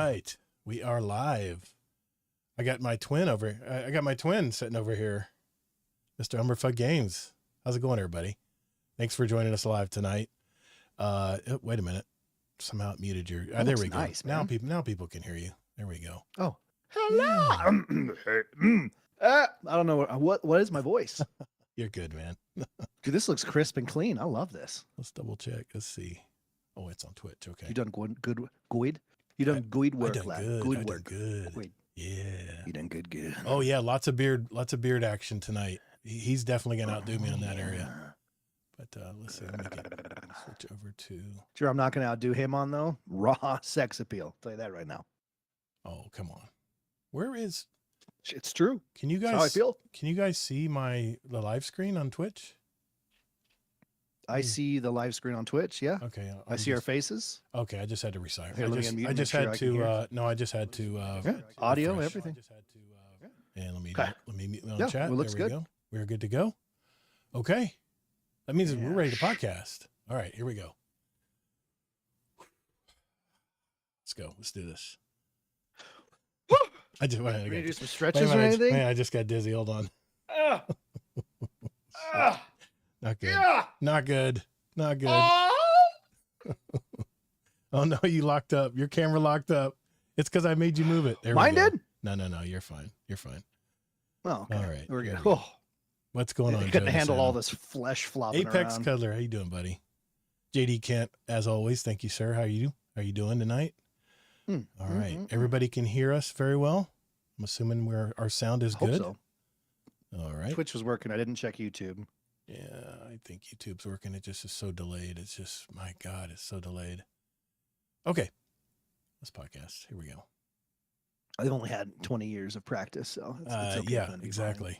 right, we are live. I got my twin sitting over here, Mr. Umberfug Games. How's it going, everybody? Thanks for joining us live tonight. Wait a minute. Somehow it muted your. There we go. Nice, now people can hear you. There we go. Oh, hello. I don't know what is my voice. You're good, man. Dude, this looks crisp and clean. I love this. Let's double check. Let's see. Oh, it's on Twitch. Okay. You done good? You done good work, lad. Good work. Good. Wait. Yeah. You done good. Oh yeah, lots of beard action tonight. He's definitely gonna outdo me on that area. But let's see. Let me switch over to. Sure, I'm not gonna outdo him on though. Raw sex appeal. I'll tell you that right now. Oh, come on. Where is? It's true. Can you guys? That's how I feel. Can you guys see the live screen on Twitch? I see the live screen on Twitch. Yeah. Okay. I see our faces. Okay, I just had to resize. Here, let me unmute and make sure I can hear. I just had to. Audio, refresh. everything. I just had to. And let me mute me on Yeah, chat. it looks there we good. go. We're good to go. Okay. That means that we're ready to podcast. All right, here we go. Let's go. Let's do this. I just Ready to do some stretches or anything? Man, I just got dizzy. Hold on. Not good. Not good. Not good. Oh no, you locked up. Your camera locked up. It's because I made you move it. There Mine we go. did? No. You're fine. You're fine. Oh, okay. All right. We're good. Here we go. Oh, What's going on? I couldn't Joe handle DeSanto? all this flesh flopping Apex around. Cuddler, how you doing, buddy? JD Kent, as always, thank you, sir. How you doing tonight? All right. Everybody can hear us very well. I'm assuming our sound is Hope good. so. All right. Twitch was working. I didn't check YouTube. Yeah, I think YouTube's working. It just is so delayed. It's just, my God, it's so delayed. Okay. Let's podcast. Here we go. I've only had 20 years of practice, so it's okay. Yeah, exactly.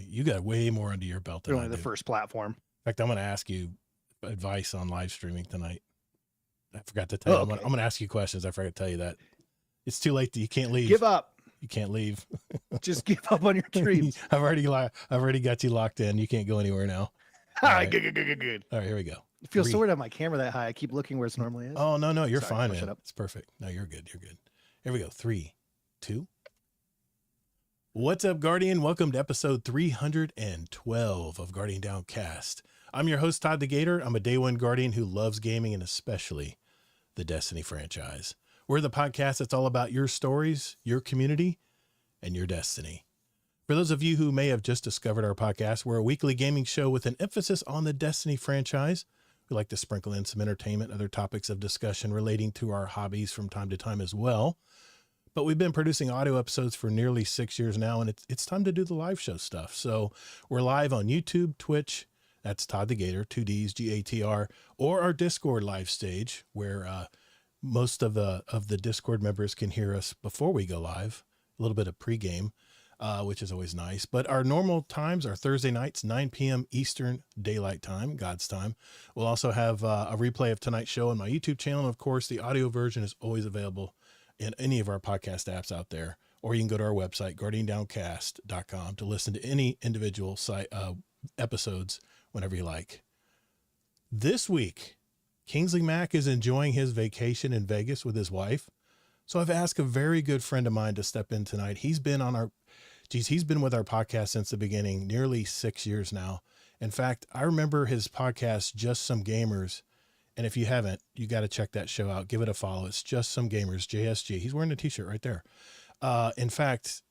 You got way more under your belt They're than I only the do. first platform. In fact, I'm going to ask you advice on live streaming tonight. I forgot to tell you. okay. I'm going to ask you questions. I forgot to tell you that. It's too late. You can't leave. Give up. You can't leave. Just give up on your dreams. I've already got you locked in. You can't go anywhere now. All right. Good. All right, here we go. It feels so weird to have my camera that high. I keep looking where it normally is. Oh, no, you're Sorry, fine, push man. it up. It's perfect. No, you're good. Here we go. 3, 2. What's up, Guardian? Welcome to episode 312 of Guardian Downcast. I'm your host, Todd the Gator. I'm a day one Guardian who loves gaming and especially the Destiny franchise. We're the podcast that's all about your stories, your community, and your destiny. For those of you who may have just discovered our podcast, we're a weekly gaming show with an emphasis on the Destiny franchise. We like to sprinkle in some entertainment, other topics of discussion relating to our hobbies from time to time as well. But we've been producing audio episodes for nearly 6 years now, and it's time to do the live show stuff. So we're live on YouTube, Twitch, that's Todd the Gator, 2Ds, GATR, or our Discord live stage, where most of the Discord members can hear us before we go live, a little bit of pregame, which is always nice. But our normal times are Thursday nights, 9 p.m. Eastern Daylight Time, God's time. We'll also have a replay of tonight's show on my YouTube channel. And of course, the audio version is always available in any of our podcast apps out there, or you can go to our website, guardiandowncast.com, to listen to any individual episodes whenever you like. This week, Kingsley Mack is enjoying his vacation in Vegas with his wife. So I've asked a very good friend of mine to step in tonight. He's been with our podcast since the beginning, nearly 6 years now. In fact, I remember his podcast, Just Some Gamers. And if you haven't, you got to check that show out. Give it a follow. It's Just Some Gamers, JSG. He's wearing a t-shirt right there. In fact,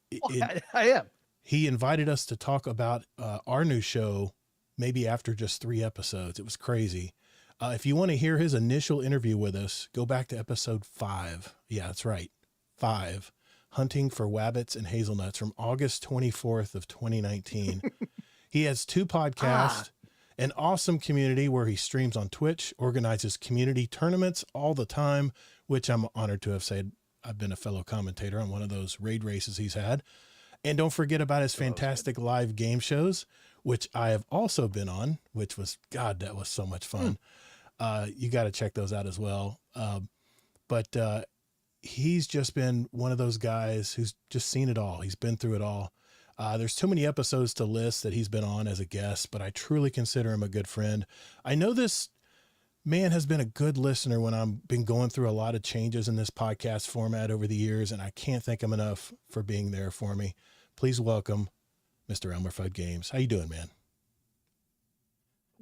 I am. He invited us to talk about our new show, maybe after just 3 episodes. It was crazy. If you want to hear his initial interview with us, go back to episode 5. Yeah, that's right. 5. Hunting for Wabbits and Hazelnuts from August 24th of 2019. He has 2 podcasts, an awesome community where he streams on Twitch, organizes community tournaments all the time, which I'm honored to have said I've been a fellow commentator on one of those raid races he's had. And don't forget about his fantastic live game shows, which I have also been on, which was, God, that was so much fun. You got to check those out as well. But he's just been one of those guys who's just seen it all. He's been through it all. There's too many episodes to list that he's been on as a guest, but I truly consider him a good friend. I know this man has been a good listener when I've been going through a lot of changes in this podcast format over the years, and I can't thank him enough for being there for me. Please welcome Mr. Elmer Fudd Games. How you doing, man?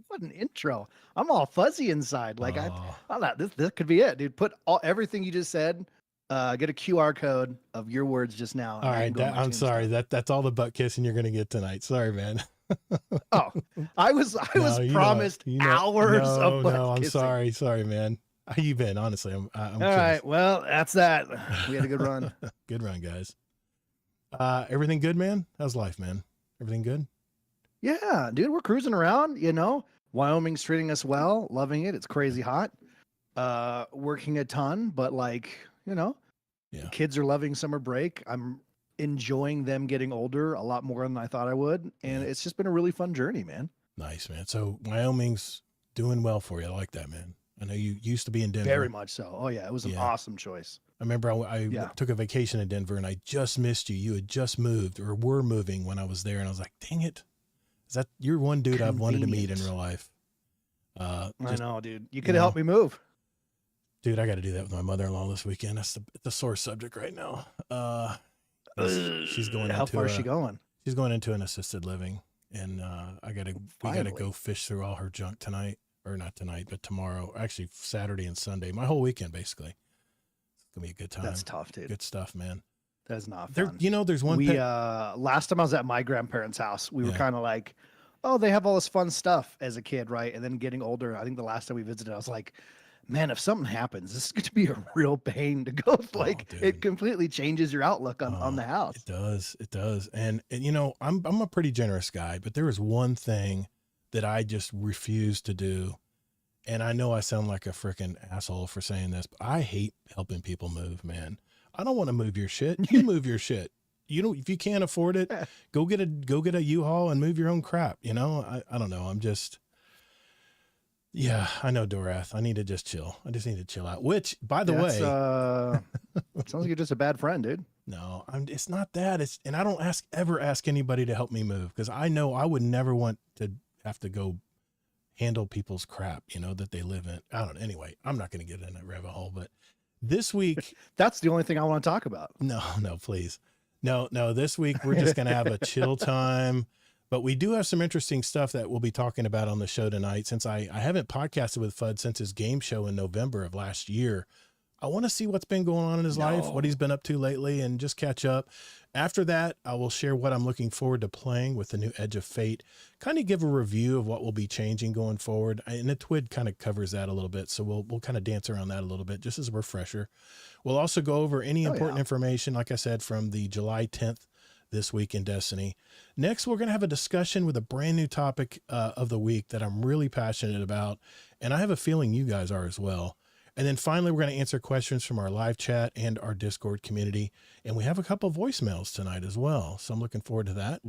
What an intro. I'm all fuzzy inside. Like Aw. I'm not, this could be it, dude. Put everything you just said, get a QR code of your words just now. All and I right, can go on my I'm sorry. tombstone. That's all the butt kissing you're going to get tonight. Sorry, man. Oh, I was No, you know, promised you know- hours no, of butt no, I'm kissing. sorry, man. How you been? Honestly, I'm All kidding. right, well, that's that. We had a good run. Good run, guys. Everything good, man? How's life, man? Everything good? Yeah, dude, we're cruising around, you know. Wyoming's treating us well, loving it. It's crazy hot. Working a ton, but like, you know, Yeah. kids are loving summer break. I'm enjoying them getting older a lot more than I thought I would. And Yeah. it's just been a really fun journey, man. Nice, man. So Wyoming's doing well for you. I like that, man. I know you used to be in Denver. Very much so. Oh, yeah. It was an Yeah. awesome choice. I remember I Yeah. took a vacation in Denver and I just missed you. You had just moved or were moving when I was there. And I was like, dang it. Is that you're one dude I've wanted to meet in Convenient. real life? I Just- know, dude. You you could have helped know. me move. Dude, I got to do that with my mother-in-law this weekend. That's the sore subject right now. She's going How into far is she going? she's going into an assisted living, and we gotta Finally. go fish through all her junk tonight, or not tonight, but tomorrow. Actually, Saturday and Sunday, my whole weekend basically. It's gonna be a good time. That's tough, dude. Good stuff, man. That's not There, fun. you know, there's one. We pet- last time I was at my grandparents' house, we were Yeah. kind of like, oh, they have all this fun stuff as a kid, right? And then getting older, I think the last time we visited, I was like, man, if something happens, this is going to be a real pain to go. Like dude. it completely changes your outlook on the house. It does. And you know, I'm a pretty generous guy, but there is one thing that I just refuse to do. And I know I sound like a freaking asshole for saying this, but I hate helping people move, man. I don't want to move your shit. You move your shit. You know, if you can't afford it, go get a U-Haul and move your own crap. You know, I don't know. I'm just, yeah, I know, Dorath. I need to just chill. I just need to chill out, which by the way, Sounds like you're just a bad friend, dude. no, it's not that. And I don't ever ask anybody to help me move because I know I would never want to have to go handle people's crap, you know, that they live in. I don't know. Anyway, I'm not going to get in that rabbit hole, but this week, That's the only thing I want to talk about. no, please. No, this week we're just going to have a chill time, but we do have some interesting stuff that we'll be talking about on the show tonight. Since I haven't podcasted with Fudd since his game show in November of last year, I want to see what's been going on in his life, what he's been up to lately, and just catch up. After that, I will share what I'm looking forward to playing with the new Edge of Fate, kind of give a review of what will be changing going forward. And the TWID kind of covers that a little bit. So we'll kind of dance around that a little bit, just as a refresher. We'll also go over any important information, like I said, from the July 10th this week in Destiny. Next, we're going to have a discussion with a brand new topic of the week that I'm really passionate about. And I have a feeling you guys are as well. And then finally, we're going to answer questions from our live chat and our Discord community. And we have a couple voicemails tonight as well. So I'm looking forward to that.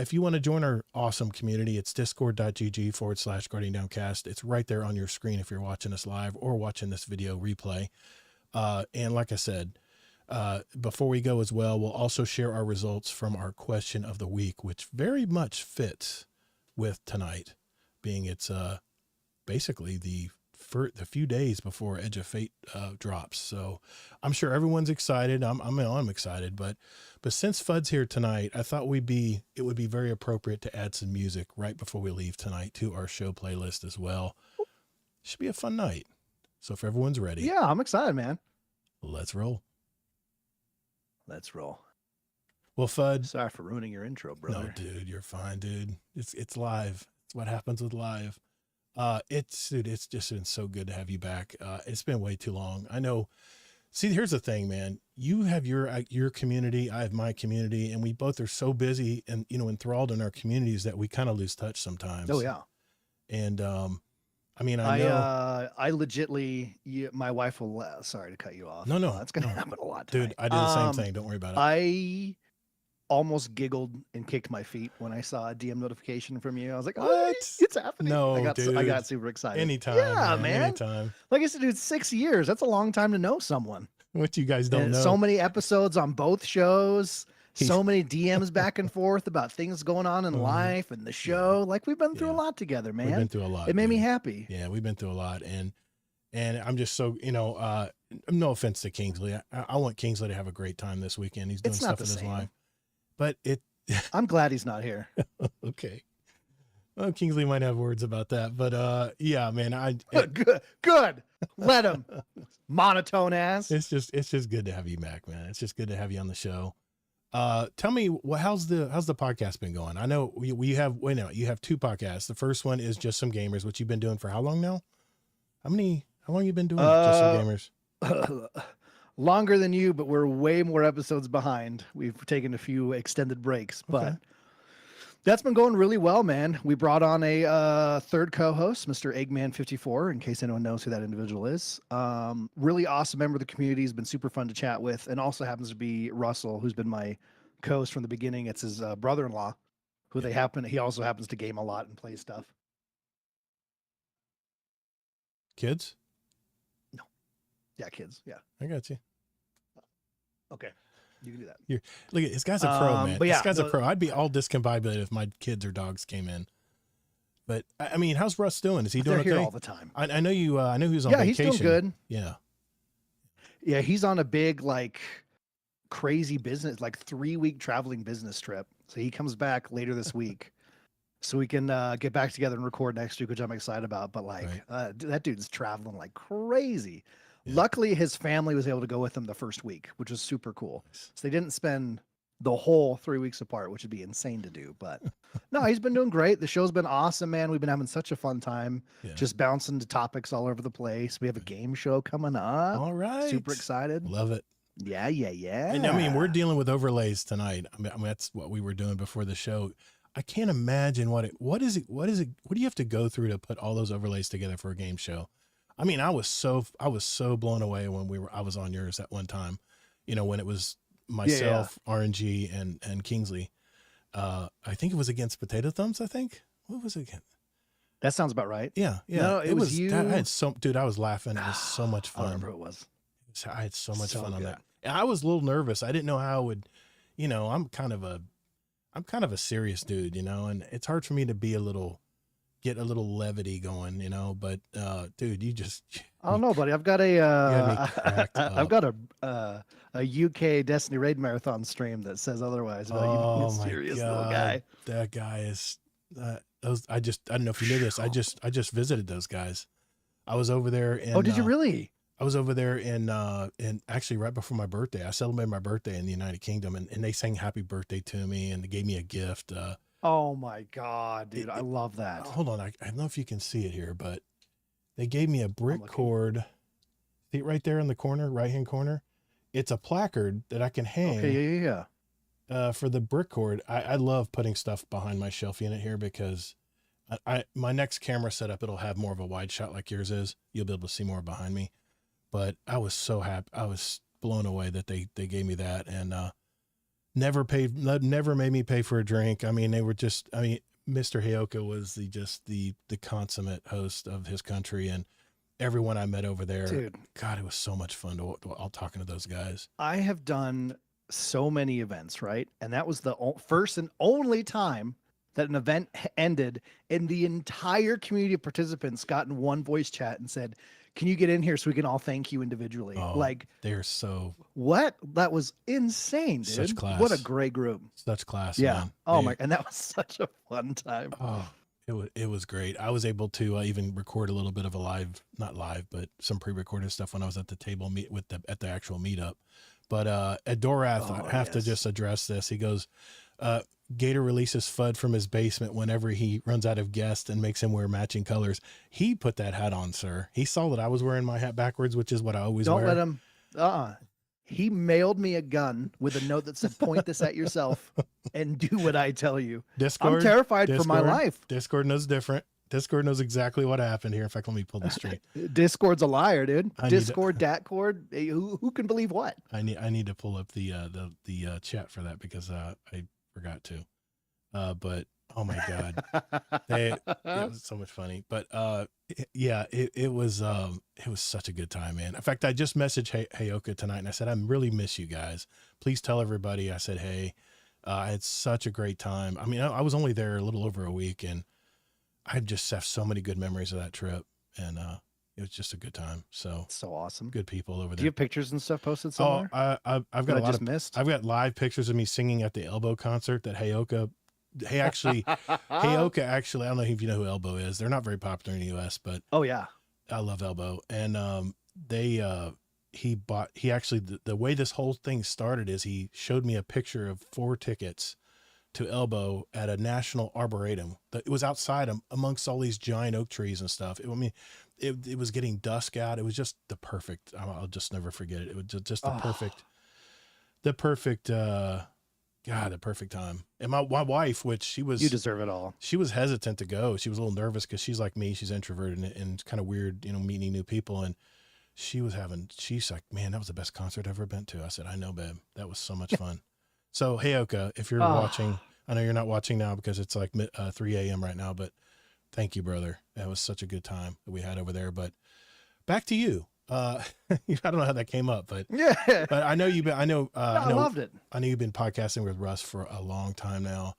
If you want to join our awesome community, it's discord.gg/Guardian Downcast. It's right there on your screen if you're watching us live or watching this video replay. And like I said, before we go as well, we'll also share our results from our question of the week, which very much fits with tonight, being it's basically the few days before Edge of Fate drops. So I'm sure everyone's excited. I'm excited, but since Fudd's here tonight, I thought it would be very appropriate to add some music right before we leave tonight to our show playlist as well. Should be a fun night. So if everyone's ready, Yeah, I'm excited, man. let's roll. Let's roll. Well, Fudd, Sorry for ruining your intro, brother. no, dude, you're fine, dude. It's live. It's what happens with live. It's just been so good to have you back. It's been way too long. I know. See, here's the thing, man. You have your community. I have my community, and we both are so busy and, you know, enthralled in our communities that we kind of lose touch sometimes. Oh yeah. And, I mean, I know, I legitly, my wife will, sorry to cut you off. No, That's going to no. happen a lot. dude, tonight. I do the same thing. Don't worry about it. I almost giggled and kicked my feet when I saw a DM notification from you. I was like, What? "Oh, it's happening." No, I dude. got super excited. Anytime. Yeah, man. Anytime. Like I said, dude, 6 years. That's a long time to know someone. What you guys don't And know. so many episodes on both shows. so many DMs back and forth about things going on in life and the show. Like we've been through a lot together, man. We've been through a lot. It made me happy. Yeah, we've been through a lot, and I'm just so no offense to Kingsley. I want Kingsley to have a great time this weekend. He's doing stuff in his life, but I'm glad he's not here. Okay. Well, Kingsley might have words about that, but yeah, man, good. Let him. Monotone ass. It's just good to have you back, man. It's just good to have you on the show. Tell me, how's the podcast been going? I know you have you have two podcasts. The first one is Just Some Gamers, which you've been doing for how long now? How long you been doing Just Some Gamers? Longer than you, but we're way more episodes behind. We've taken a few extended breaks, but that's been going really well, man. We brought on a third co-host, Mr. Eggman54, in case anyone knows who that individual is. Really awesome member of the community. Has been super fun to chat with, and also happens to be Russell, who's been my co-host from the beginning. It's his brother-in-law, who he also happens to game a lot and play stuff. Kids? No. Yeah, kids. Yeah. I got you. Okay. You can do that. Look at this guy's a pro, man. But yeah, this guy's a pro. I'd be all discombobulated if my kids or dogs came in. But I mean, how's Russ doing? Is he doing okay? Here all the time. I know you. I know he was on vacation. Yeah, he's doing good. Yeah. Yeah, he's on a big crazy business, 3-week traveling business trip. So he comes back later this week, so we can get back together and record next week, which I'm excited about. But that dude's traveling like crazy. Yeah. Luckily, his family was able to go with him the first week, which was super cool. So they didn't spend the whole 3 weeks apart, which would be insane to do. But no, he's been doing great. The show's been awesome, man. We've been having such a fun time, just bouncing to topics all over the place. We have a game show coming up. All right. Super excited. Love it. Yeah. And I mean, we're dealing with overlays tonight. I mean, that's what we were doing before the show. I can't imagine what do you have to go through to put all those overlays together for a game show? I mean, I was so blown away when I was on yours at one time, when it was myself, RNG and Kingsley. I think it was against Potato Thumbs. I think. What was it again? That sounds about right. Yeah. No, it was you. I was laughing. It was so much fun. I remember it was. I had so much fun on that. And I was a little nervous. I didn't know how it would, I'm kind of a serious dude, and it's hard for me to get a little levity going, but dude, I don't know, buddy. I've got a UK Destiny Raid Marathon stream that says otherwise about you being a serious little guy. That guy is I don't know if you knew this. I just visited those guys. I was over there in did you really? I was over there in actually right before my birthday. I celebrated my birthday in the United Kingdom, and they sang happy birthday to me, and they gave me a gift. Oh my God, dude. I love that. Hold on. I don't know if you can see it here, but they gave me a brick cord. See it right there in the corner, right-hand corner? It's a placard that I can hang. Okay, yeah. For the brick cord. I love putting stuff behind my shelf unit here because my next camera setup, it'll have more of a wide shot like yours is. You'll be able to see more behind me. But I was so happy. I was blown away that they gave me that, and never made me pay for a drink. I mean, Mr. Heyoka was the consummate host of his country, and everyone I met over there, dude, God, it was so much fun all talking to those guys. I have done so many events, right? And that was the first and only time that an event ended and the entire community of participants got in one voice chat and said, "Can you get in here so we can all thank you individually?" They're so that was insane, dude. Such class. What a great group. Such class. Yeah. Man. Oh and that was such a fun time. Oh, it was great. I was able to even record a little bit of not live, but some pre-recorded stuff when I was at the table at the actual meetup. But at Dorath, I have to just address this. He goes, Gator releases FUD from his basement whenever he runs out of guests and makes him wear matching colors. He put that hat on, sir. He saw that I was wearing my hat backwards, which is what I always wear. Don't let him. He mailed me a gun with a note that said, "Point this at yourself and do what I tell you." I'm terrified for my life. Discord knows different. Discord knows exactly what happened here. In fact, let me pull the stream. Discord's a liar, dude. Discord, Datcord. Who can believe what? I need to pull up the chat for that because I forgot to. But Oh my God. It was so much funny, but it was such a good time, man. In fact, I just messaged Heyoka tonight and I said, I really miss you guys. Please tell everybody I said, hey, I had such a great time. I mean, I was only there a little over a week and I just have so many good memories of that trip, and it was just a good time. So So awesome. good people over Do there. you have pictures and stuff posted Oh, somewhere? I've got that a I lot just of missed. I've got live pictures of me singing at the Elbow concert that Heyoka actually, I don't know if you know who Elbow is. They're not very popular in the US, but Oh yeah. I love Elbow. And he actually, the way this whole thing started is he showed me a picture of 4 tickets to Elbow at a national arboretum. It was outside amongst all these giant oak trees and stuff. It was getting dusk out. It was just the perfect, I'll just never forget it. It was just the perfect, the perfect time. And my wife, which You deserve it all. she was hesitant to go. She was a little nervous because she's like me. She's introverted and kind of weird, meeting new people. And she's like, man, that was the best concert I've ever been to. I said, I know, babe. That was so much fun. So, Heyoka, if you're watching, I know you're not watching now because it's like 3 a.m. right now, but thank you, brother. That was such a good time that we had over there. But back to you. I don't know how that came up, but Yeah. but I know you've been, I loved it. know you've been podcasting with Russ for a long time now.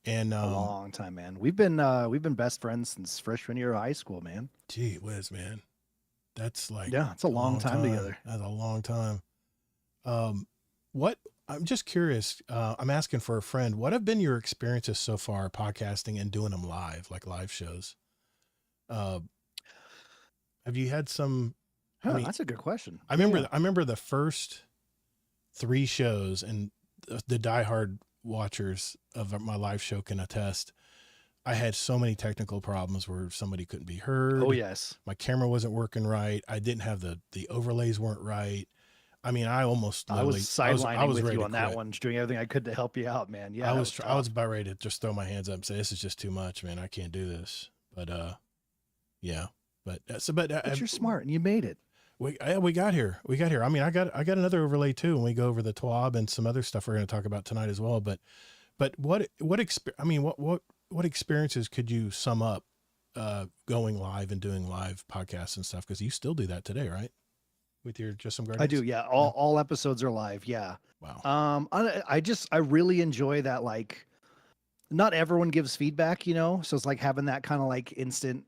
And, A long time, man. We've been best friends since freshman year of high school, man. gee whiz, man. That's like, Yeah, it's a long time together. That's a long time. I'm just curious. I'm asking for a friend. What have been your experiences so far podcasting and doing them live, like live shows? Have you had some? Huh, that's a good question. I remember the first 3 shows, and the diehard watchers of my live show can attest. I had so many technical problems where somebody couldn't be heard. Oh yes. My camera wasn't working right. I didn't have the overlays weren't right. I mean, I was sidelining with ready you to on that quit. one, just doing everything I could to help you out, man. Yeah, I was about ready to just throw my hands up and say, this is just too much, man. I can't do this. But, yeah, but you're smart and you made it. We got here. I mean, I got another overlay too. And we go over the TWAB and some other stuff we're going to talk about tonight as well. But what experiences could you sum up, going live and doing live podcasts and stuff? Cause you still do that today, right? With your Just Some Guardians? I do. Yeah. All episodes are live. Yeah. Wow. I really enjoy that. Like, not everyone gives feedback, so it's like having that kind of like instant,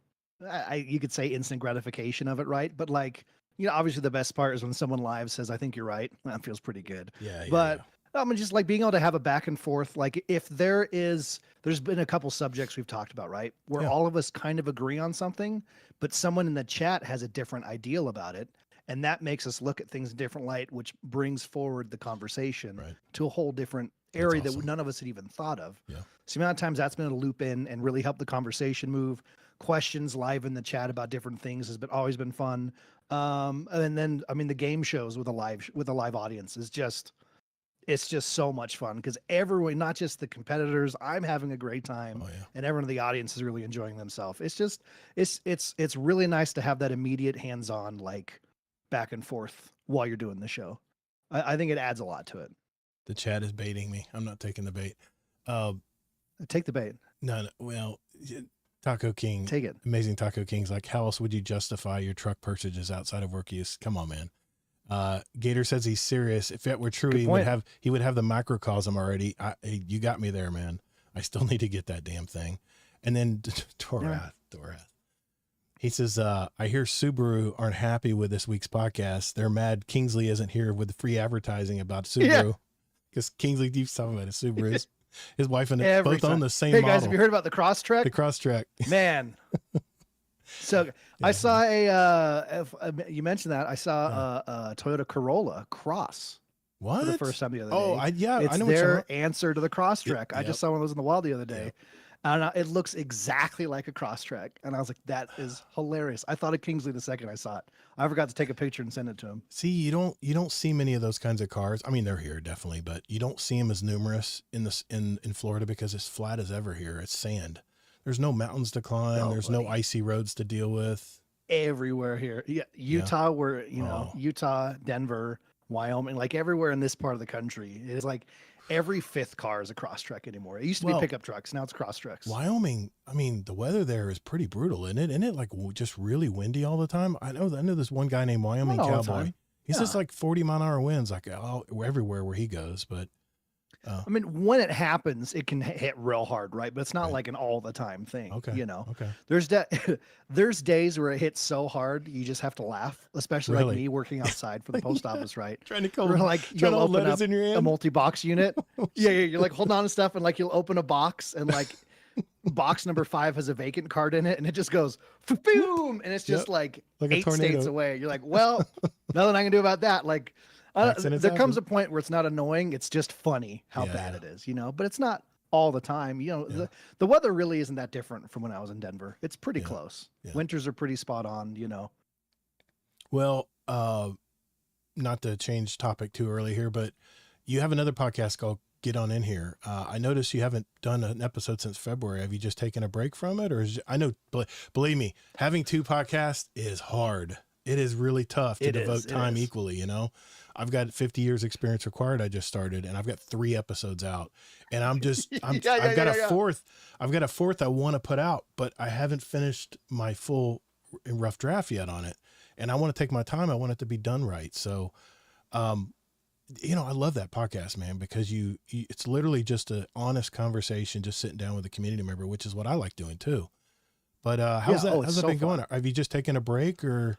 you could say instant gratification of it. Right. But like, obviously the best part is when someone live says, I think you're right. That feels pretty good. Yeah. But I mean, just like being able to have a back and forth, like if there's been a couple subjects we've talked about, right? Where all of us kind of agree on something, but someone in the chat has a different ideal about it. And that makes us look at things in a different light, which brings forward the conversation to a whole different area that none of us had even thought of. Yeah. So the amount of times that's been able to loop in and really help the conversation move. Questions live in the chat about different things has always been fun. And then, I mean, the game shows with a live audience is it's just so much fun because everyone, not just the competitors, I'm having a great time, and everyone in the audience is really enjoying themselves. It's just, it's really nice to have that immediate hands-on, like, back and forth while you're doing the show. I think it adds a lot to it. The chat is baiting me. I'm not taking the bait. Take the bait. No, well, Taco King, take it. Amazing Taco King's like, how else would you justify your truck purchases outside of work use? Come on, man. Gator says he's serious. If it were true, he would have the microcosm already. You got me there, man. I still need to get that damn thing. And then Dorath. He says, I hear Subaru aren't happy with this week's podcast. They're mad Kingsley isn't here with the free advertising about Subaru. Because Kingsley keeps talking about his Subarus. His wife and both own the same model. Hey guys, have you heard about the Crosstrek? The Crosstrek. Man. So I saw you mentioned that, I saw a Toyota Corolla Cross. What? For the first time the other day. Oh, it's I know their answer to the Crosstrek. Yep. I just saw one of those in the wild the other day. Yep. And it looks exactly like a Crosstrek. And I was like, that is hilarious. I thought of Kingsley the second I saw it. I forgot to take a picture and send it to him. See, you don't see many of those kinds of cars. I mean, they're here definitely, but you don't see them as numerous in Florida because it's flat as ever here. It's sand. There's no mountains to climb. There's no icy roads to deal with. Everywhere here. Yeah, Utah, Utah, Denver, Wyoming, like everywhere in this part of the country. It is like every fifth car is a cross truck anymore. It used to be Well, pickup trucks. Now it's cross trucks. Wyoming, I mean, the weather there is pretty brutal, isn't it? Isn't it like just really windy all the time? I know this one guy named Wyoming Not all the Cowboy. time. He's Yeah. just like 40-mile-an-hour winds, like everywhere where he goes. But I mean, when it happens, it can hit real hard, right? But it's not Right. like an all the time thing. okay, You know, okay, there's days where it hits so hard you just have to laugh, especially Really? like me working outside for the post office, right? trying to call, Where like trying you'll to hold open letters up in your a hand. multi-box unit. Yeah, you're like holding on to stuff, and like you'll open a box, and like box number 5 has a vacant card in it, and it just goes boom, and it's just Yep. like Like a 8 states tornado. away. You're like, well, nothing I can do about that. Like, Accidents there comes a happen. point where it's not annoying; it's just funny how Yeah, bad yeah. it is, you know. But it's not all the time. You know, Yeah. the weather really isn't that different from when I was in Denver. It's pretty Yeah, close. yeah. Winters are pretty spot on, you know. Well, not to change topic too early here, but you have another podcast called Get On In Here. I noticed you haven't done an episode since February. Have you just taken a break from it? Or I know, believe me, having 2 podcasts is hard. It is really tough to devote time equally, you know? I've got 50 years experience required. I just started and I've got 3 episodes out and I've got a fourth I want to put out, but I haven't finished my full rough draft yet on it. And I want to take my time. I want it to be done right. So, you know, I love that podcast, man, because it's literally just an honest conversation, just sitting down with a community member, which is what I like doing too. But how's that so been going? fun. Have you just taken a break or?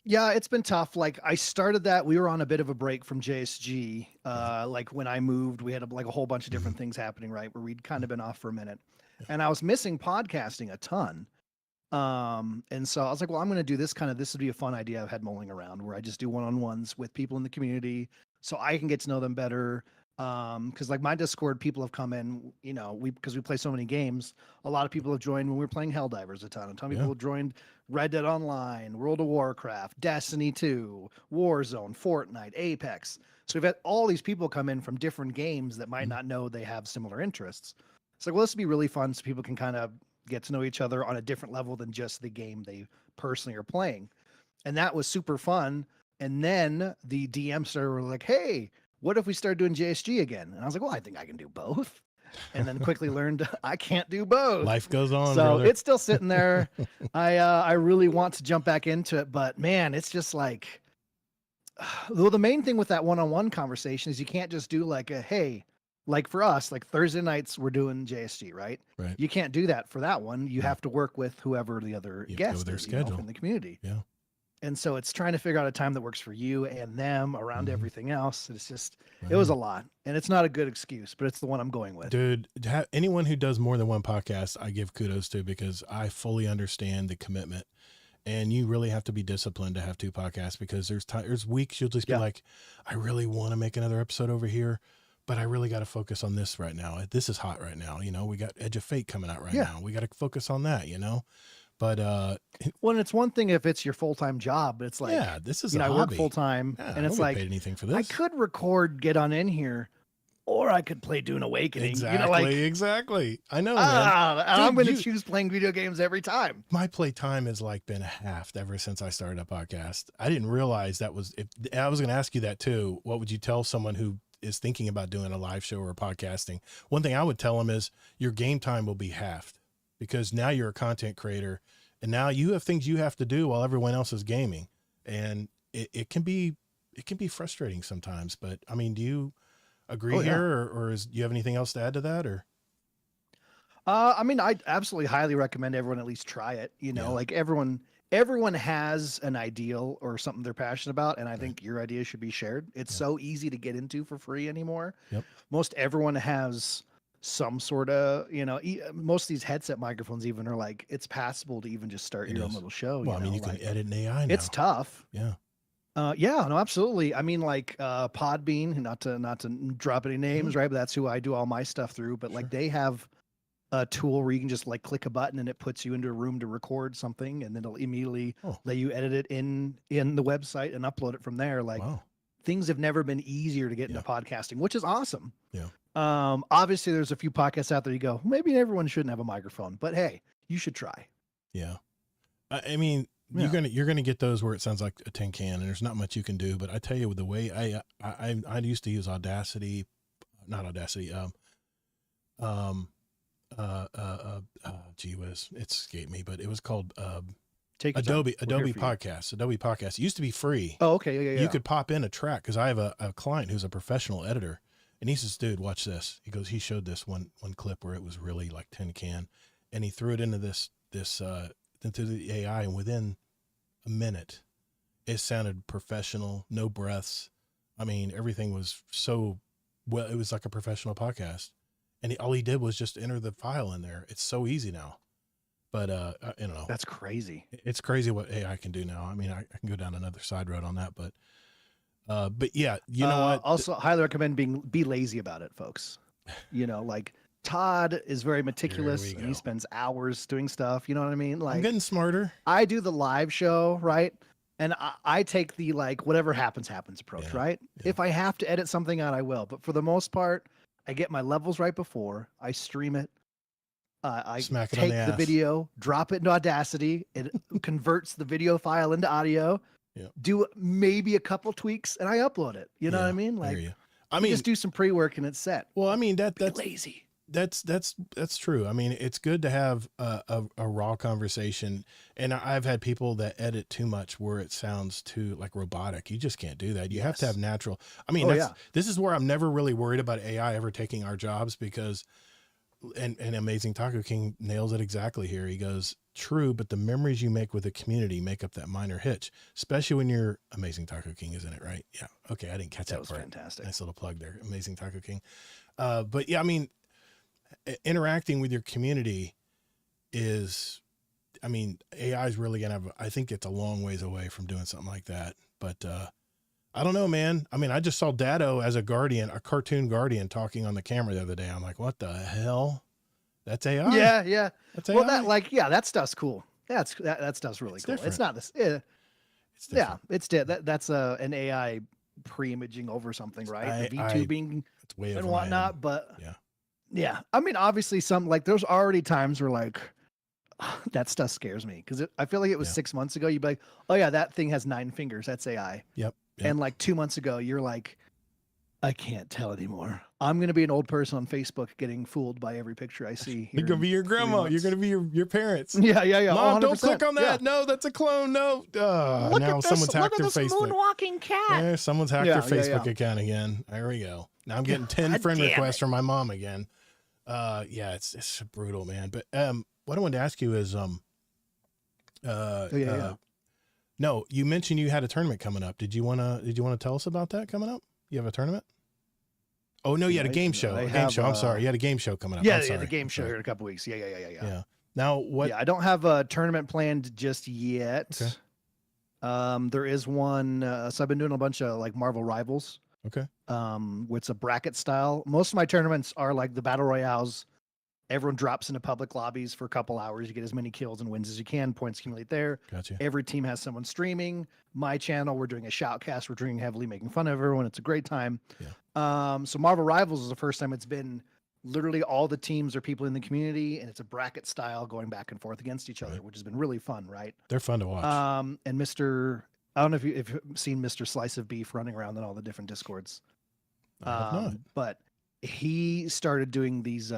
Yeah, it's been tough. Like I started that, we were on a bit of a break from JSG. Like when I moved, we had like a whole bunch of different things happening, right? Where we'd kind of been off for a minute, and I was missing podcasting a ton. And so I was like, well, I'm going to do this this would be a fun idea I've had mulling around where I just do one-on-ones with people in the community so I can get to know them better. Cause like my Discord, people have come in, you know, because we play so many games, a lot of people have joined when we were playing Helldivers a ton of people have joined Red Dead Online, World of Warcraft, Destiny 2, Warzone, Fortnite, Apex. So we've had all these people come in from different games that might not know they have similar interests. It's like, well, this would be really fun so people can kind of get to know each other on a different level than just the game they personally are playing. And that was super fun. And then the DM started were like, hey, what if we start doing JSG again? And I was like, well, I think I can do both. And then quickly learned I can't do both. Life goes on. So brother. it's still sitting there. I really want to jump back into it, but man, it's just like, well, the main thing with that one-on-one conversation is you can't just do like a, hey, like for us, like Thursday nights, we're doing JSG, right? Right. You can't do that for that one. You have to work with whoever the other You have to go guest with their is, you know, schedule. in the community. Yeah. And so it's trying to figure out a time that works for you and them around Mhm. everything else. It's just, Right. it was a lot. And it's not a good excuse, but it's the one I'm going with. Dude, anyone who does more than one podcast, I give kudos to because I fully understand the commitment. And you really have to be disciplined to have 2 podcasts because there's weeks you'll just be like, I really want to make another episode over here, but I really got to focus on this right now. This is hot right now. You know, we got Edge of Fate coming out right now. We got to focus on that, you know? But, well, it's one thing if it's your full-time job, but it's like, yeah, this is you a know, I work hobby. full-time Yeah, and I it's don't get like, paid anything for this. I could record, get on in here, or I could play Dune Awakening. Exactly. You know, like, Exactly. I know, man. and Dude, I'm going to choose playing video games every time. My play time has like been halved ever since I started a podcast. I didn't realize that was, I was going to ask you that too. What would you tell someone who is thinking about doing a live show or podcasting? One thing I would tell them is your game time will be halved because now you're a content creator and now you have things you have to do while everyone else is gaming. And it can be frustrating sometimes, but I mean, do you agree here or do you have anything else to add to that or? I mean, I absolutely highly recommend everyone at least try it. You know, like everyone has an ideal or something they're passionate about. And I think your idea should be shared. It's so easy to get into for free anymore. Yep. Most everyone has some sort of, you know, most of these headset microphones even are like, it's passable to even just start your own little show. Well, I mean, you can edit an AI now. It's tough. Yeah. Yeah, no, absolutely. I mean, like Podbean, not to drop any names, right? But that's who I do all my stuff through. But like they have a tool where you can just like click a button and it puts you into a room to record something, and then it'll immediately let you edit it in the website and upload it from there. Like things have never been easier to get into podcasting, which is awesome. Yeah. Obviously, there's a few podcasts out there you go, maybe everyone shouldn't have a microphone, but hey, you should try. Yeah. I mean, you're gonna get those where it sounds like a tin can, and there's not much you can do. But I tell you, with the way I used to use Audacity, not Audacity, gee whiz, it escaped me, but it was called Take your time. Adobe We're here for you. Podcast. Adobe Podcast. It used to be free. Oh, okay. Yeah. You could pop in a track, because I have a client who's a professional editor, and he says, "Dude, watch this." He goes, he showed this one clip where it was really like tin can, and he threw it into into the AI, and within a minute, it sounded professional, no breaths. I mean, everything was so well. It was like a professional podcast, and all he did was just enter the file in there. It's so easy now. But I don't know. That's crazy. It's crazy what AI can do now. I mean, I can go down another side road on that, but yeah, you know what? Also, highly recommend be lazy about it, folks. You know, like Todd is very meticulous and he spends hours doing stuff. You know what I mean? Like, I'm getting smarter. I do the live show, right? And I take the like whatever happens approach, right? Yeah. If I have to edit something out, I will. But for the most part, I get my levels right before I stream it. I Smack it take on the the ass. video, drop it into Audacity. It converts the video file into audio. Yeah. Do maybe a couple tweaks, and I upload it. You know what I mean? I hear Like, you. I mean, just do some pre-work and it's set. well, I mean Be that's lazy. that's true. I mean, it's good to have a raw conversation, and I've had people that edit too much where it sounds too like robotic. You just can't do that. You have to have natural. I mean, this is where I'm never really worried about AI ever taking our jobs, because and Amazing Taco King nails it exactly here. He goes, true, but the memories you make with the community make up that minor hitch, especially when you're Amazing Taco King, isn't it? Right? Yeah. Okay. I didn't catch that was part. fantastic. Nice little plug there. Amazing Taco King. But yeah, I mean, interacting with your community is, I mean, AI is really going to have, I think it's a long ways away from doing something like that. But, I don't know, man. I mean, I just saw Dado as a guardian, a cartoon guardian, talking on the camera the other day. I'm like, what the hell? That's AI. Yeah. That's AI. Well, that stuff's cool. That stuff's really cool. different. It's not this. It's different. It's that's an AI pre-imaging over something, right? The VTubing It's way over and my whatnot. head. But Yeah. yeah. I mean, obviously, some like there's already times where like that stuff scares me because I feel like it was 6 months ago. You'd be like, oh yeah, that thing has 9 fingers. That's AI. Yep. And like 2 months ago, you're like, I can't tell anymore. I'm going to be an old person on Facebook getting fooled by every picture I see. You're going to be your grandma. You're going to be your parents. Yeah. Mom, don't 100%. click on that. Yeah. No, that's a clone. No. Now someone's hacked their Facebook. Moonwalking cat. Yeah, someone's hacked their Facebook account again. There we go. Now I'm getting 10 friend requests from my mom again. Yeah, it's brutal, man. But what I wanted to ask you is no, you mentioned you had a tournament coming up. Did you wanna tell us about that coming up? You have a tournament? Oh no, you had a game show. I'm sorry. You had a game show coming up. Yeah, the game show here in a couple weeks. Yeah. Yeah. Now what? Yeah, I don't have a tournament planned just yet. Okay. There is one. So I've been doing a bunch of like Marvel Rivals. Okay. Where it's a bracket style. Most of my tournaments are like the battle royales. Everyone drops into public lobbies for a couple hours. You get as many kills and wins as you can. Points accumulate there. Gotcha. Every team has someone streaming. My channel, we're doing a shoutcast. We're drinking heavily, making fun of everyone. It's a great time. Yeah. So Marvel Rivals is the first time it's been literally all the teams are people in the community, and it's a bracket style going back and forth against each other, which has been really fun, right? They're fun to watch. And I don't know if you've seen Mr. Slice of Beef running around in all the different Discords. I have not. But he started doing these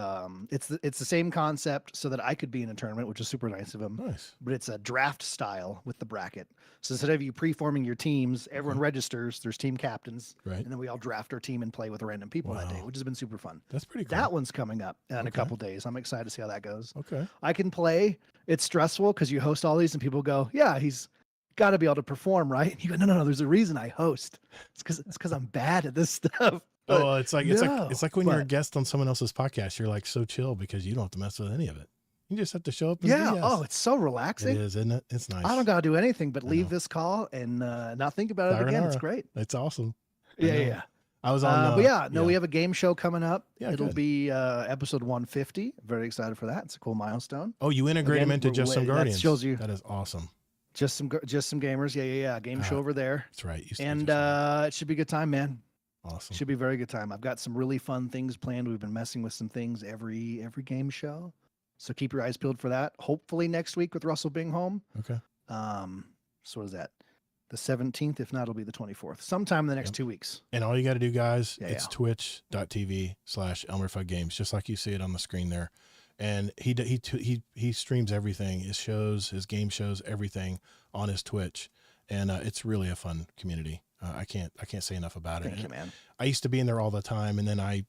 it's the same concept so that I could be in a tournament, which is super nice of him. Nice. But it's a draft style with the bracket. So instead of you pre-forming your teams, everyone registers, there's team captains, Right. and then we all draft our team and play with random people that day, which has been super fun. That's pretty cool. That one's coming up in a couple days. I'm excited to see how that goes. Okay. I can play. It's stressful because you host all these and people go, yeah, he's got to be able to perform, right? And you go, no, there's a reason I host. It's because I'm bad at this stuff. Oh, it's like when you're a but- guest on someone else's podcast, you're like so chill because you don't have to mess with any of it. You just have to show up and Yeah. BS. Oh, it's so It relaxing. is, isn't it? It's nice. I don't got to do anything but I leave know. this call and not think about it again. It's great. It's awesome. I know. Yeah. I was on. But we have a game show coming up. Yeah, It'll good. be episode 150. Very excited for that. It's a cool milestone. Oh, you integrate them Again, into we're just some way- that Guardians. shows you- That is awesome. Just some gamers. Yeah. Game show over there. That's right. Used to be And just one. it should be a good time, man. Awesome. Should be a very good time. I've got some really fun things planned. We've been messing with some things every game show. So keep your eyes peeled for that. Hopefully next week with Russell being home. Okay. So what is that? The 17th, if not, it'll be the 24th. Sometime in the next Yep. 2 weeks. And all you got to do, guys, Yeah, it's yeah. twitch.tv/ElmerFuckGames, just like you see it on the screen there. And he streams everything, his shows, his game shows, everything on his Twitch. And it's really a fun community. I can't say enough about it. Thank you, man. I used to be in there all the time, and then I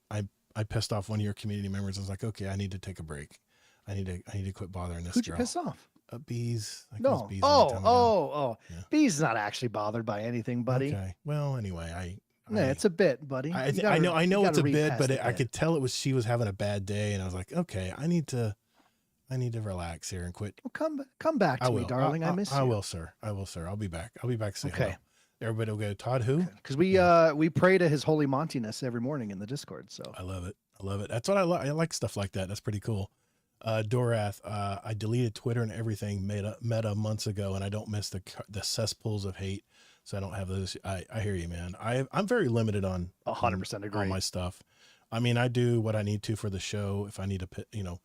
pissed off one of your community members. I was like, okay, I need to take a break. I need to quit bothering this Who'd you girl. piss off? Bees. I think it was No. Bees a long time ago. Oh. Yeah. Bee's not actually bothered by anything, buddy. Okay. Well, anyway, Yeah, it's a bit, buddy. I You gotta- know you it's gotta a read bit, past but the I bit. could tell she was having a bad day, and I was like, okay, I need to relax here and quit. Well, come back to I me, will, darling. I miss you. I will, sir. I'll be back. I'll be back to say hello. Okay. Everybody will go, Todd, who? Because we pray to his holy Montiness every morning in the Discord. So I love it. That's what I like. I like stuff like that. That's pretty cool. Dorath, I deleted Twitter and everything meta months ago, and I don't miss the cesspools of hate. So I don't have those. I hear you, man. I'm very limited on 100% agree. on my stuff. I mean, I do what I need to for the show. If I need to,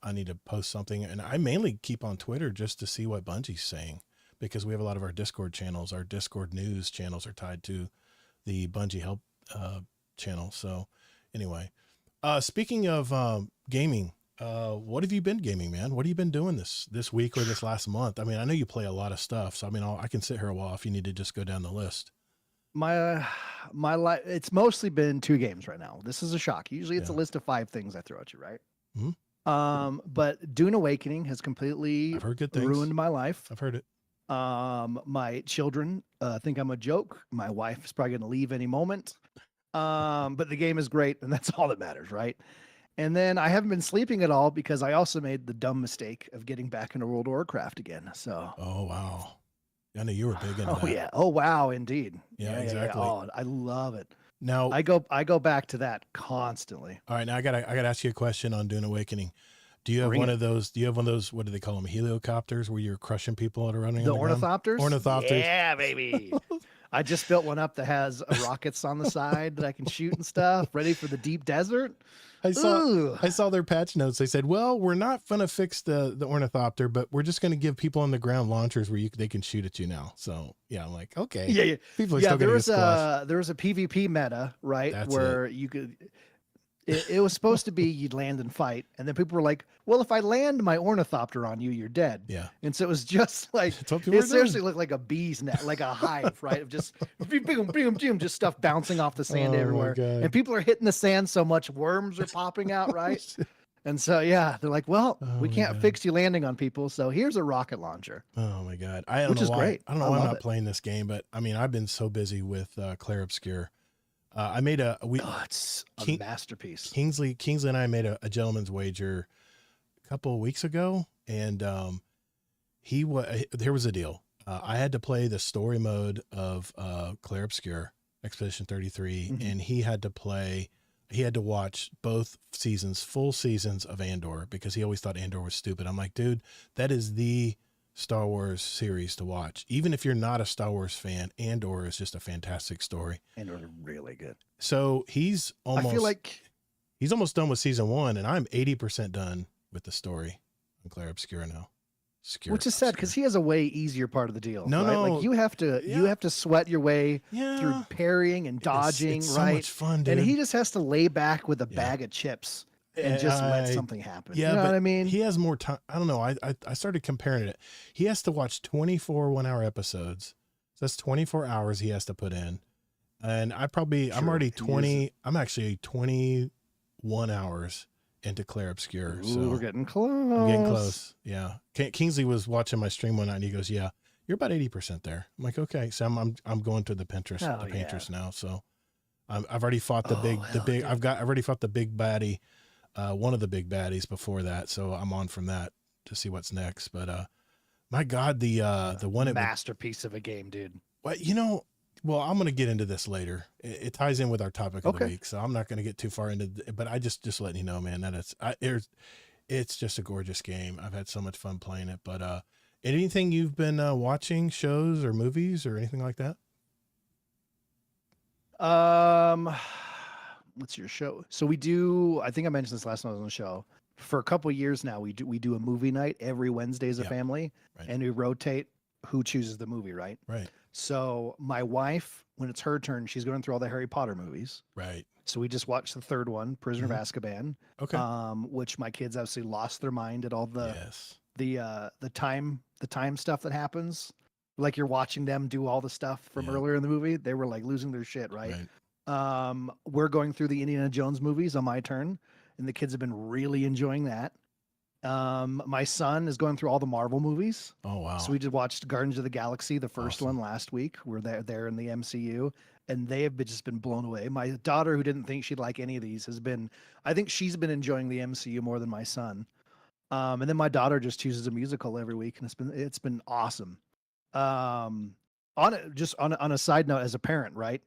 I need to post something, and I mainly keep on Twitter just to see what Bungie's saying, because we have a lot of our Discord channels. Our Discord news channels are tied to the Bungie Help channel. So anyway, speaking of gaming, what have you been gaming, man? What have you been doing this week or this last month? I mean, I know you play a lot of stuff, so I mean, I can sit here a while if you need to just go down the list. My life, it's mostly been 2 games right now. This is a shock. Usually it's a Yeah. list of 5 things I throw at you, right? Mhm. But Dune Awakening has completely I've heard good things. ruined my life. I've heard it. My children think I'm a joke. My wife is probably going to leave any moment. But the game is great, and that's all that matters, right? And then I haven't been sleeping at all because I also made the dumb mistake of getting back into World of Warcraft again. So, Oh wow, I know you were big into oh that. yeah, oh wow, indeed. Yeah, exactly. Oh, I love it. Now, I go back to that constantly. all right, now I gotta ask you a question on Dune Awakening. Do you have Bring one it. of those? Do you have one of those? What do they call them? Heliocopters, where you're crushing people that are running. The on the ground? ornithopters? Ornithopters. Yeah, baby. I just built one up that has rockets on the side that I can shoot and stuff, ready for the deep desert. I Ooh. saw their patch notes. They said, "Well, we're not gonna fix the ornithopter, but we're just gonna give people on the ground launchers where they can shoot at you now." So yeah, I'm like, okay, Yeah. people are Yeah, still there gonna get was squashed. there was a PvP meta, right? That's where you could it was supposed to be you'd land and fight, and then people were like, well, if I land my ornithopter on you, you're dead. Yeah, And so it was just like that's what people it are seriously doing. looked like a bee's net, like a hive, right? Of just just stuff bouncing off the sand Oh, my everywhere. God. And people are hitting the sand so much worms are popping out, right? And so yeah, they're like, well, Oh, we my can't God. fix you landing on people, so here's a rocket launcher. Oh my God, I don't Which know is why. great. I don't know I why I'm love not it. playing this game, but I mean, I've been so busy with Claire Obscure. I made a It's a King- masterpiece. Kingsley and I made a gentleman's wager a couple of weeks ago, and there was a deal. I had to play the story mode of Claire Obscure Expedition 33, Mhm. and he had to watch both full seasons of Andor, because he always thought Andor was stupid. I'm like, dude, that is the Star Wars series to watch. Even if you're not a Star Wars fan, Andor is just a fantastic story. And it was really good. So he's I feel like almost done with season 1, and I'm 80% done with the story on Claire Obscura now. which is sad because he has a way easier part of the deal. No, right? no. Like you have to sweat your way yeah, through parrying and dodging, it's right? so much fun, dude. And he just has to lay back with a Yeah. bag of chips and just let I- something happen. yeah, you know but what I mean? He has more time. I don't know. I started comparing it. He has to watch 24 1-hour episodes. So that's 24 hours he has to put in. And I'm True. already He 20. I'm actually 21 hours into Claire Obscure. Ooh, So we're getting close. I'm getting close. Yeah. Kingsley was watching my stream one night, and he goes, "Yeah, you're about 80% there." I'm like, "Okay." So I'm going to the Pinterest Hell yeah. painters now. So I've already fought the Oh, big hell yeah. I've already fought the big baddie, one of the big baddies before that. So I'm on from that to see what's next. But my God, the one it Masterpiece of a game, dude. well, I'm going to get into this later. It ties in with our topic of the Okay. week, so I'm not going to get too far into it, but I just letting you know, man, that it's just a gorgeous game. I've had so much fun playing it. But anything you've been watching, shows or movies or anything like that? What's your show? So we do. I think I mentioned this last time I was on the show. For a couple of years now, we do a movie night every Wednesday as a Yeah, family, right. and we rotate who chooses the movie, right? Right. So my wife, when it's her turn, she's going through all the Harry Potter movies. Right. So we just watched the third one, Prisoner Mhm. of Azkaban, Okay. which my kids absolutely lost their mind at all Yes. the time stuff that happens. Like you're watching them do all the stuff from Yeah. earlier in the movie. They were like losing their shit, right? Right. We're going through the Indiana Jones movies on my turn, and the kids have been really enjoying that. My son is going through all the Marvel movies. Oh, wow. So we just watched Guardians of the Galaxy, the first Awesome. one last week. We're there in the MCU, and they have just been blown away. My daughter, who didn't think she'd like any of these, I think she's been enjoying the MCU more than my son. And then my daughter just chooses a musical every week, and it's been awesome. On a side note, as a parent, right?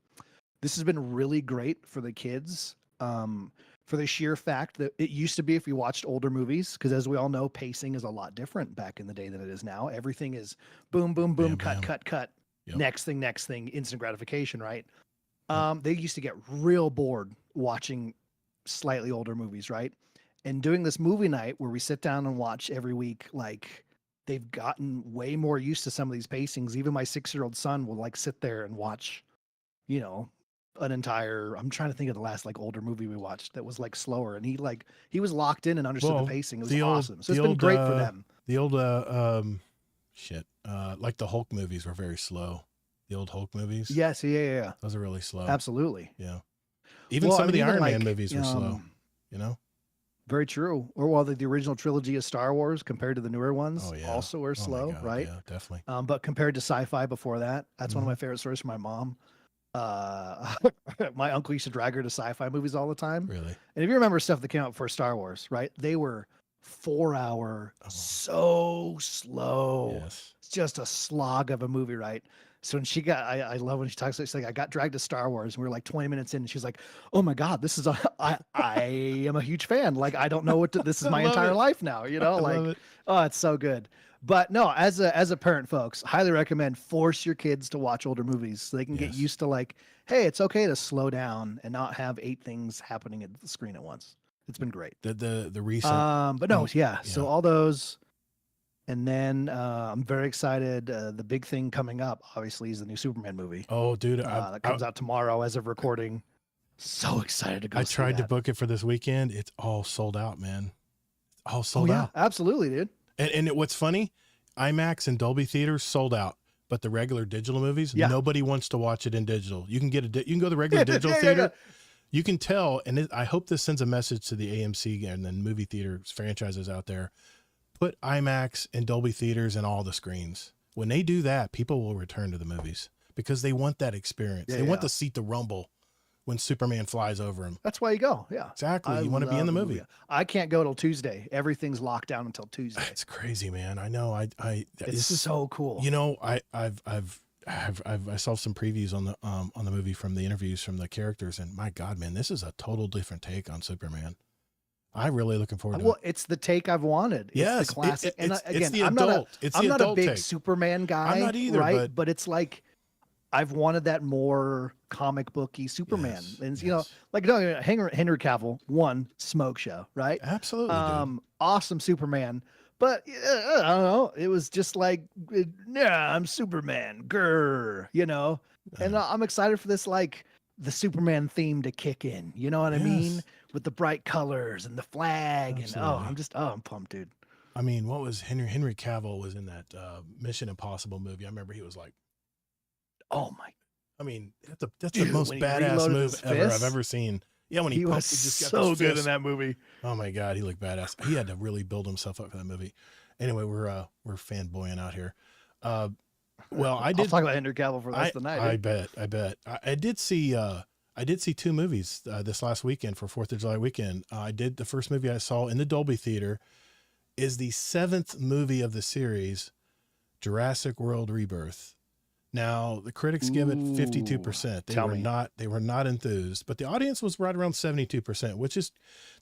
This has been really great for the kids. For the sheer fact that it used to be if we watched older movies, because as we all know, pacing is a lot different back in the day than it is now. Everything is boom, boom, boom, Bam, cut, bam. cut, cut. Yep. Next thing, instant gratification, right? Yep. They used to get real bored watching slightly older movies, right? And doing this movie night where we sit down and watch every week, like they've gotten way more used to some of these pacings. Even my 6-year-old son will like sit there and watch, you know, I'm trying to think of the last like older movie we watched that was like slower, and he was locked in and understood Well, the pacing. It was the old- awesome. So the it's been old, great for them. The old like the Hulk movies were very slow. The old Hulk movies. Yes, yeah. Those are really slow. Absolutely. Yeah. Even Well, some I of the mean, even Iron Man like, movies were slow, you know? Very true. Or while the original trilogy of Star Wars compared to the newer ones Oh, yeah. also are Oh, my slow, God, right? Yeah, definitely. But compared to sci-fi before that, that's one of Mhm. my favorite stories from my mom. My uncle used to drag her to sci-fi movies all the time. Really? And if you remember stuff that came out before Star Wars, right? They were 4-hour, Oh. so slow. Yes. It's just a slog of a movie, right? So when I love when she talks, she's like, I got dragged to Star Wars, and we were like 20 minutes in, and she's like, oh my God, I am a huge fan. Like, I don't know this is I my love entire it. life now, you know? I Like, love it. oh, it's so good. But no, as a parent, folks, highly recommend force your kids to watch older movies so they can get Yes. used to like, hey, it's okay to slow down and not have 8 things happening at the screen at once. It's been great. The recent But no, yeah. So all those, and then I'm very excited. The big thing coming up, obviously, is the new Superman movie Oh, dude, that comes out tomorrow as of recording. So excited to go. I see tried to that. book it for this weekend. It's all sold out, man. All sold Oh yeah, out. absolutely, dude. And what's funny, IMAX and Dolby theaters sold out, but the regular digital movies, Yeah. nobody wants to watch it in digital. You can get you can go to the regular digital Yeah. theater. You can tell, and I hope this sends a message to the AMC and then movie theaters franchises out there. Put IMAX and Dolby theaters in all the screens. When they do that, people will return to the movies because they want that experience. Yeah, they want yeah. to see the rumble when Superman flies over them. That's why you go. Yeah, Exactly. You want to be in the love movie. I can't go till Tuesday. Everything's locked down until Tuesday. It's crazy, man. I know. It's this is so cool. You know, I saw some previews on the movie from the interviews from the characters, and my God, man, this is a total different take on Superman. I'm really looking forward to Well, it. it's the take I've wanted. Yes, It's the classic. it's again, the I'm adult. I'm not a big take. Superman guy. I'm not either, right? but it's like I've wanted that more comic booky Superman, Yes, and yes. like no, Henry Cavill, one smoke show, right? Absolutely, dude. Awesome Superman. But I don't know. It was just like, yeah, I'm Superman, grr, And I'm excited for this, like the Superman theme to kick in. You know what I mean? Yes. With the bright colors and the flag, Absolutely. I'm pumped, dude. I mean, what was Henry Cavill was in that Mission Impossible movie. I remember he was like, Oh my! I mean, that's Dude, the most when he badass reloaded move his ever I've fists, ever seen. Yeah, when he was pumped, he just got so those good in fists. that movie. Oh my God, he looked badass. He had to really build himself up for that movie. Anyway, we're fanboying out here. Well, I did I'll talk about Henry Cavill for the rest of the night. I dude. bet. I did see 2 movies this last weekend for 4th of July weekend. The first movie I saw in the Dolby Theater is the 7th movie of the series, Jurassic World Rebirth. Now, the critics give it 52%. They were not enthused, but the audience was right around 72%, which is,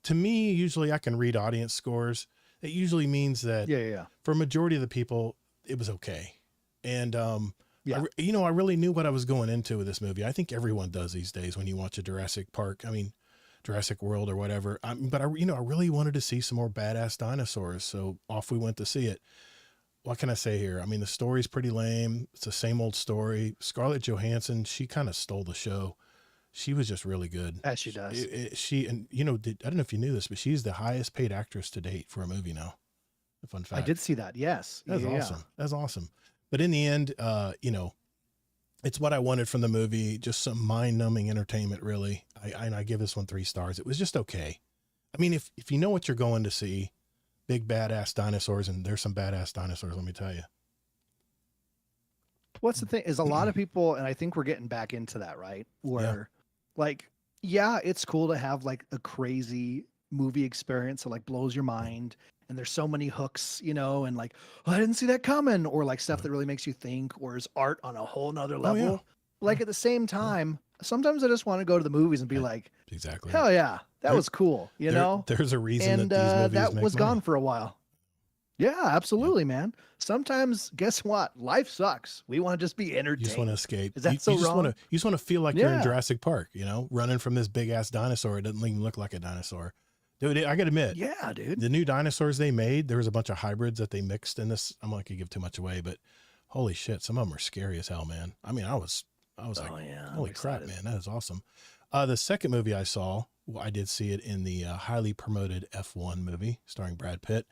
to me, usually I can read audience scores. It usually means that Yeah. for a majority of the people, it was okay. And, Yeah. I really knew what I was going into with this movie. I think everyone does these days when you watch a Jurassic World or whatever. But I really wanted to see some more badass dinosaurs. So off we went to see it. what can I say here? I mean, the story's pretty lame. It's the same old story. Scarlett Johansson, she kind of stole the show. She was just really good. As she does. She and you know, I don't know if you knew this, but she's the highest paid actress to date for a movie now. A fun fact. I did see that. Yes. That's Yeah. awesome. That's awesome. But in the end, you know, it's what I wanted from the movie. Just some mind-numbing entertainment, really. I give this one 3 stars. It was just okay. I mean, if you know what you're going to see, big badass dinosaurs, and there's some badass dinosaurs, let me tell you. What's the thing is a lot of people, and I think we're getting back into that, right? Where like, yeah, it's cool to have like a crazy movie experience that like blows your mind. And there's so many hooks, you know, and like, oh, I didn't see that coming, or like stuff that really makes you think, or is art on a whole nother level. yeah. Like at the same time, sometimes I just want to go to the movies and be like, Exactly. hell yeah, that was cool, you know? There's a reason And that these movies that make was money. gone for a while. Yeah, absolutely, man. Sometimes, guess what? Life sucks. We want to just be entertained. You just want to escape. Is that you, so you just wrong? Want to, you just want to feel like you're in Yeah. Jurassic Park, you know, running from this big ass dinosaur. It doesn't even look like a dinosaur. Dude, I got to admit, Yeah, dude. the new dinosaurs they made, there was a bunch of hybrids that they mixed in this. I'm not going to give too much away, but holy shit, some of them are scary as hell, man. I mean, I was like, yeah, I'm holy crap, excited. man, that is awesome. The second movie I saw, well, I did see it in the highly promoted F1 movie starring Brad Pitt.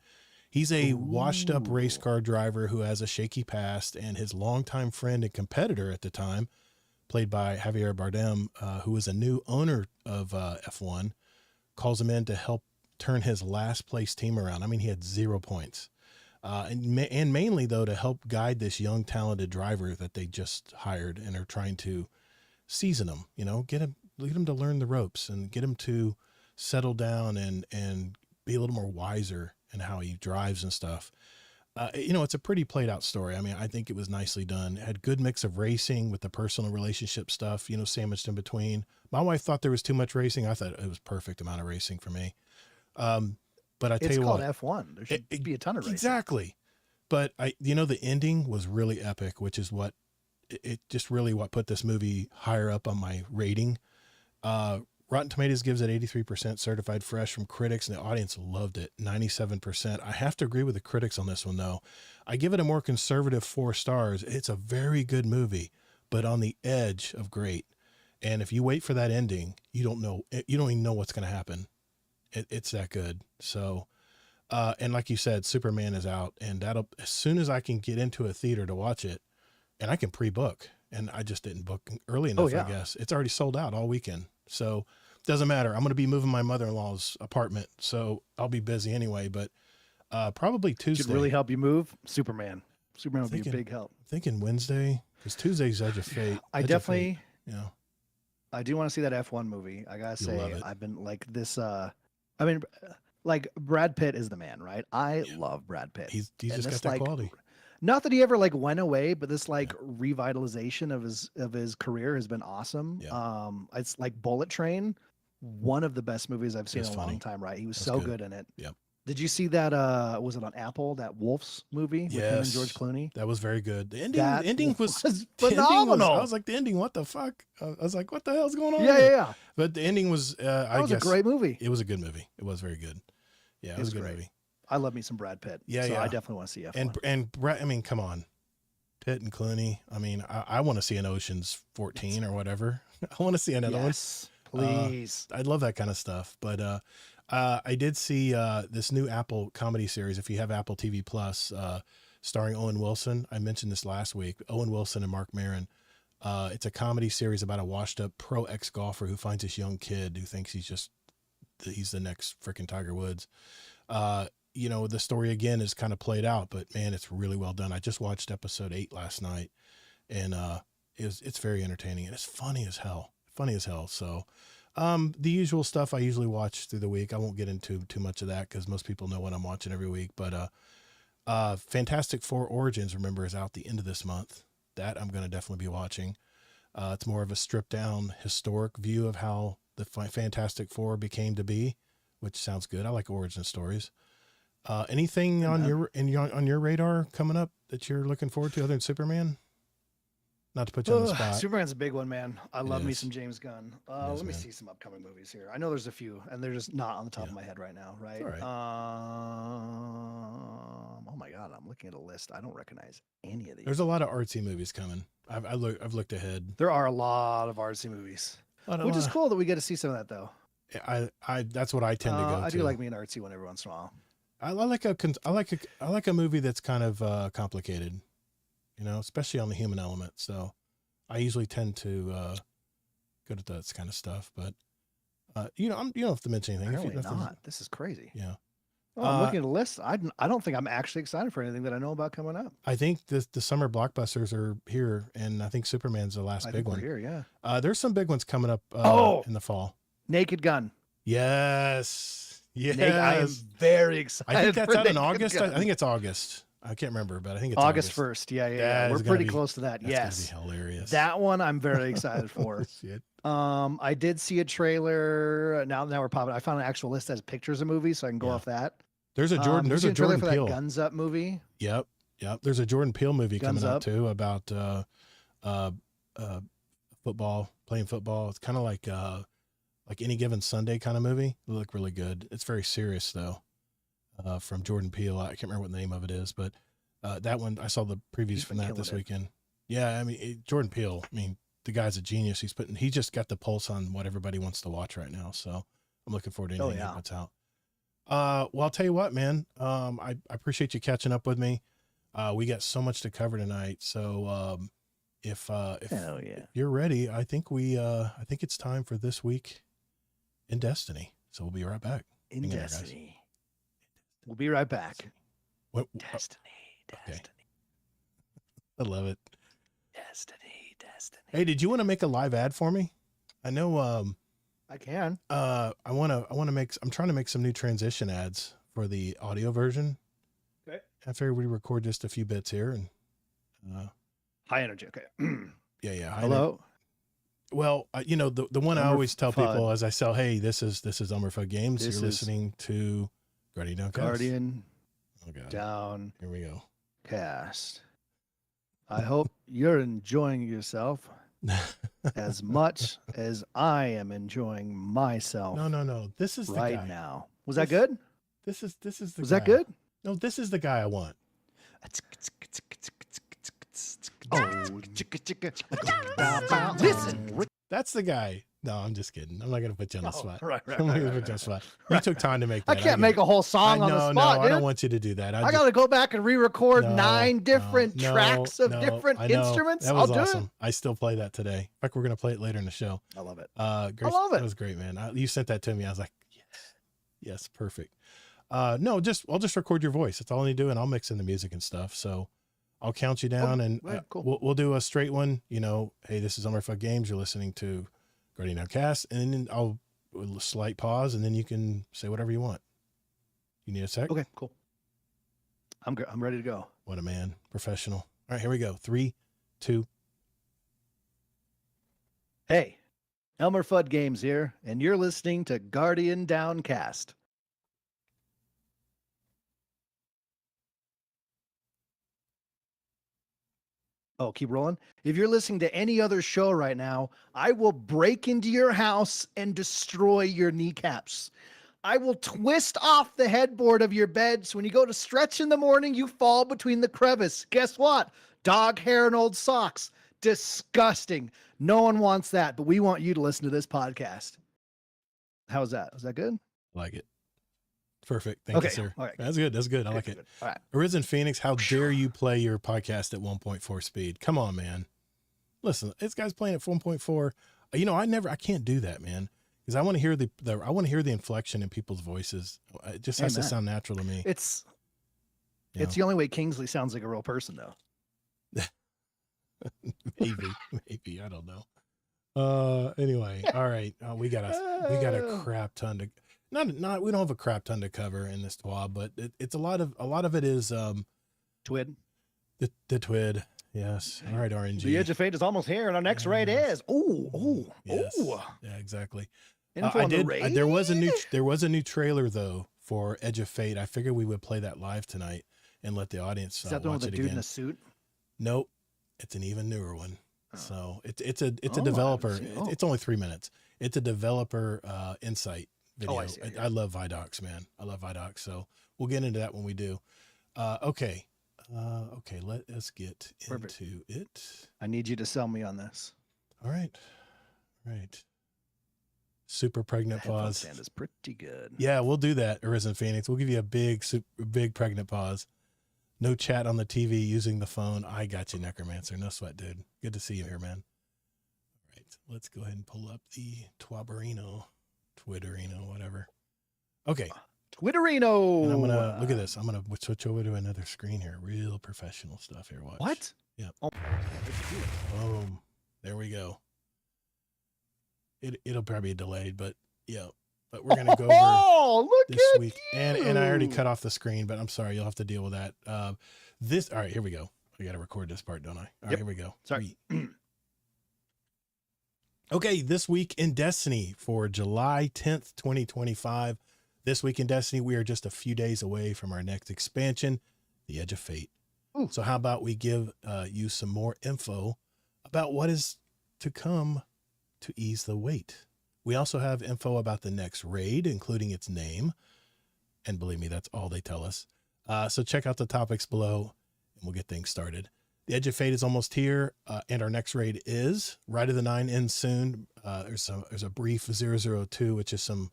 He's a washed up race car driver who has a shaky past, and his longtime friend and competitor at the time, played by Javier Bardem, who was a new owner of F1, calls him in to help turn his last place team around. I mean, he had 0 points. And mainly, though, to help guide this young, talented driver that they just hired and are trying to season him, you know, get him to learn the ropes and get him to settle down and be a little more wiser in how he drives and stuff. You know, it's a pretty played out story. I mean, I think it was nicely done. It had good mix of racing with the personal relationship stuff, you know, sandwiched in between. My wife thought there was too much racing. I thought it was perfect amount of racing for me. But I tell It's you called what, F1. There should be a ton of racing. exactly. But you know, the ending was really epic, which is what it just really what put this movie higher up on my rating. Rotten Tomatoes gives it 83% certified fresh from critics, and the audience loved it, 97%. I have to agree with the critics on this one, though. I give it a more conservative 4 stars. It's a very good movie, but on the edge of great. And if you wait for that ending, you don't even know what's going to happen. It's that good. So, and like you said, Superman is out, and as soon as I can get into a theater to watch it, and I can pre-book, and I just didn't book early enough, I guess. It's already sold out all weekend. So doesn't matter. I'm going to be moving my mother-in-law's apartment, so I'll be busy anyway, but probably Tuesday. Could really help you move. Superman would be a big help. I'm thinking Wednesday, because Tuesday's Edge of Fate. I definitely, I do want to see that F1 movie. I gotta You'll love say, it. I've been like this, I mean, like Brad Pitt is the man, right? I love Brad Pitt. he's And just this, got that like, quality. Not that he ever like went away, but this like revitalization of his career has been awesome. Yeah. It's like Bullet Train, one of the best movies I've seen It's in a funny. long time, right? He was That's so good. good in it. Yep. Did you see that was it on Apple, that Wolves movie with him and George Clooney? That was very good. The ending, That the ending was was the ending phenomenal. I was like, the ending, what the fuck? I was like, what the hell's going on? Yeah, here? yeah, yeah. But the ending was, That was a great movie. It was a good movie. It was very good. Yeah, it was a good great. movie. I love me some Brad Pitt. Yeah, so yeah. I definitely want to see F1. And Brett, I mean, come on, Pitt and Clooney. I mean, I want to see an Ocean's 14 or whatever. I want to see another one. Yes, please. I love that kind of stuff. But I did see this new Apple comedy series. If you have Apple TV Plus, starring Owen Wilson. I mentioned this last week. Owen Wilson and Mark Maron. It's a comedy series about a washed-up pro ex-golfer who finds this young kid who thinks he's the next freaking Tiger Woods. You know, the story again is kind of played out, but man, it's really well done. I just watched episode 8 last night, and it's very entertaining and it's funny as hell. So, the usual stuff I usually watch through the week. I won't get into too much of that because most people know what I'm watching every week. But Fantastic Four Origins, remember, is out the end of this month. That I'm going to definitely be watching. It's more of a stripped down historic view of how the Fantastic Four became to be, which sounds good. I like origin stories. Anything on your radar coming up that you're looking forward to other than Superman? Not to put you on the spot. Superman's a big one, man. I love me is. some James Gunn. It Let is, me man. see some upcoming movies here. I know there's a few, and they're just not on the top of my head right now, right? It's all right. Oh my God, I'm looking at a list. I don't recognize any of these. There's a lot of artsy movies coming. I've looked ahead. There are a lot of artsy movies, which is cool that we get to see some of that though. I that's what I tend to go to. I do like me an artsy one every once in a while. I like a movie that's kind of complicated, you know, especially on the human element. So I usually tend to go to that kind of stuff. But you know, you don't have to mention anything. Apparently not. This is crazy. Yeah. Oh, I'm looking at the list. I don't think I'm actually excited for anything that I know about coming up. I think the summer blockbusters are here, and I think Superman's the last big one. Here, yeah. There's some big ones coming up in the fall. Naked Gun. Yes. Yes. I am very excited. I think that's out in Naked August. Gun. I think it's August. I can't remember, but I think it's August 1st. Yeah. We're pretty close to that. That's Yes. gonna be hilarious. That one I'm very excited for. Shit. I did see a trailer. Now we're popping. I found an actual list that has pictures of movies, so I can go off that. There's a Jordan. There's a trailer Jordan for Peele. that Guns Up movie. Yep. There's a Jordan Peele movie Guns coming out Up. too about football, playing football. It's kind of like Any Given Sunday kind of movie. It'll look really good. It's very serious though. From Jordan Peele. I can't remember what the name of it is, but that one I saw the previews from that this weekend. Yeah, I mean Jordan Peele. I mean the guy's a genius. He just got the pulse on what everybody wants to watch right now. So I'm looking forward to anything that puts out. Well, I'll tell you what, man. I appreciate you catching up with me. We got so much to cover tonight. So if you're ready, I think it's time for This Week in Destiny. So we'll be right back. In Destiny. We'll be right back. Destiny. Okay. I love it. Destiny. Hey, did you want to make a live ad for me? I know. I can. I'm trying to make some new transition ads for the audio version. Okay. I figured we record just a few bits here and. High energy. Okay. Yeah. Hello. Well, you know the one I always tell people as I sell, hey, this is Umberfud Games. You're listening to Guardian Down Cast. Guardian Down. Here we go. Cast. I hope you're enjoying yourself as much as I am enjoying myself. No. This is right the guy. now. Was that good? This is the Was guy. that good? No, this is the guy I want. Listen. That's the guy. No, I'm just kidding. I'm not going to put you on the spot. Right. I'm not going to put you on the spot. You took time to make that. I can't make a whole song on the spot, No, dude. I don't want you to do that. I got to go back and re-record 9 different tracks of different instruments. That was I'll awesome. do it. I still play that today. In fact, we're going to play it later in the show. I love it. Grace, I love it. That was great, man. You sent that to me. I was like, yes, perfect. No, I'll just record your voice. That's all I need to do, and I'll mix in the music and stuff. So I'll count you down, and cool. we'll do a straight one. You know, hey, this is Umberfud Games. You're listening to Guardian Down Cast, and then I'll a slight pause, and then you can say whatever you want. You need a sec? Okay, cool. I'm good. I'm ready to go. What a man, professional. All right, here we go. 3, 2. Hey, Elmer Fudd Games here, and you're listening to Guardian Downcast. Oh, keep rolling. If you're listening to any other show right now, I will break into your house and destroy your kneecaps. I will twist off the headboard of your bed so when you go to stretch in the morning, you fall between the crevice. Guess what? Dog hair and old socks. Disgusting. No one wants that, but we want you to listen to this podcast. How's that? Was that good? I like it. Perfect. Thank you, sir. All right. That's good. I like it. All right. Arisen Phoenix, how dare you play your podcast at 1.4 speed? Come on, man. Listen, this guy's playing at 1.4. You know, I can't do that, man. Because I want to hear the inflection in people's voices. It just has to sound natural to me. It's the only way Kingsley sounds like a real person, though. maybe I don't know. Anyway, all right. We got a crap ton to not we don't have a crap ton to cover in this TWAB, but it's a lot of it is TWID. The TWID. Yes. All right, RNG. The Edge of Fate is almost here, and our next raid is. Yes. Yeah, exactly. There was a new trailer though for Edge of Fate. I figured we would play that live tonight and let the audience is that the one watch with the it dude again. in a suit? Nope, it's an even newer one. Oh. So it's a developer. It's only 3 minutes. It's a developer insight video. Oh, I see. I love Vidocs, man. I love Vidocs. So we'll get into that when we do. Okay. Okay, let us get Perfect. into it. I need you to sell me on this. All right. Super The pregnant headphone pause. stand is pretty good. Yeah, we'll do that, Arisen Phoenix. We'll give you a big pregnant pause. No chat on the TV using the phone. I got you, Necromancer. No sweat, dude. Good to see you here, man. All right, let's go ahead and pull up the Twitterino, whatever. Okay. Twitterino. And I'm gonna look at this. I'm gonna switch over to another screen here. Real professional stuff here. Watch. What? Yep. Oh, Boom. There we go. It'll probably be delayed, but yeah. But we're gonna go over look this at week, you. and I already cut off the screen, but I'm sorry, you'll have to deal with that. All right, here we go. I got to record this part, don't I? All right, here we go. Sorry. Okay, this week in Destiny for July 10th, 2025. This week in Destiny, we are just a few days away from our next expansion, The Edge of Fate. Ooh. So how about we give you some more info about what is to come to ease the wait. We also have info about the next raid, including its name. And believe me, that's all they tell us. So check out the topics below and we'll get things started. The Edge of Fate is almost here, and our next raid is Rite of the Nine ends soon. There's a brief 002, which is some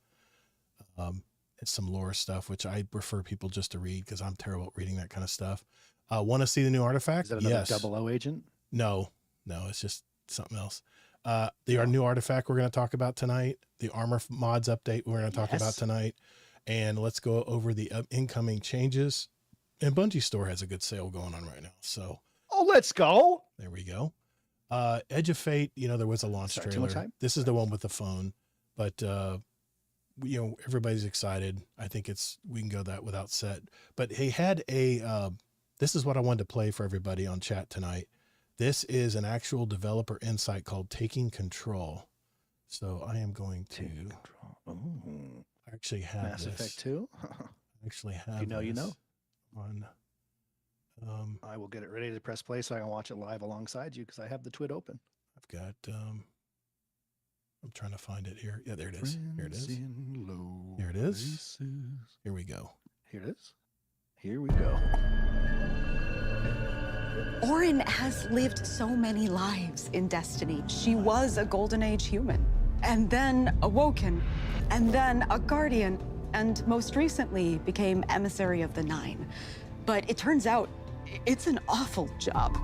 lore stuff, which I prefer people just to read because I'm terrible at reading that kind of stuff. Want to see the new artifact? Is that another Yes. 00 agent? No, it's just something else. Our new artifact we're going to talk about tonight, the armor mods update we're going to talk about tonight, and let's go over the incoming changes. And Bungie Store has a good sale going on right now, so Let's go. there we go. Edge of Fate, there was a launch Sorry, too much trailer. hype? This is the one with the phone, but everybody's excited. I think we can go that without set. But he had this is what I wanted to play for everybody on chat tonight. This is an actual developer insight called Taking Control. So I am going to actually have Mass this. Effect 2. I actually have you know. On. I will get it ready to press play so I can watch it live alongside you because I have the twit open. I've got. I'm trying to find it here. Yeah, there it is. Here it is. Here it is. Here we go. Here it is. Here we go. Orin has lived so many lives in Destiny. She was a Golden Age human, and then awoken, and then a Guardian, and most recently became Emissary of the Nine. But it turns out it's an awful job.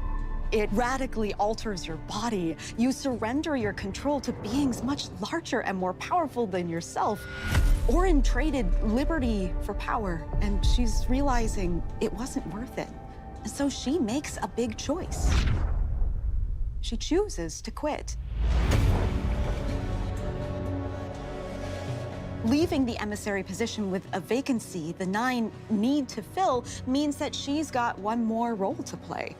It radically alters your body. You surrender your control to beings much larger and more powerful than yourself. Orin traded liberty for power, and she's realizing it wasn't worth it. And so she makes a big choice. She chooses to quit. Leaving the emissary position with a vacancy the Nine need to fill means that she's got one more role to play.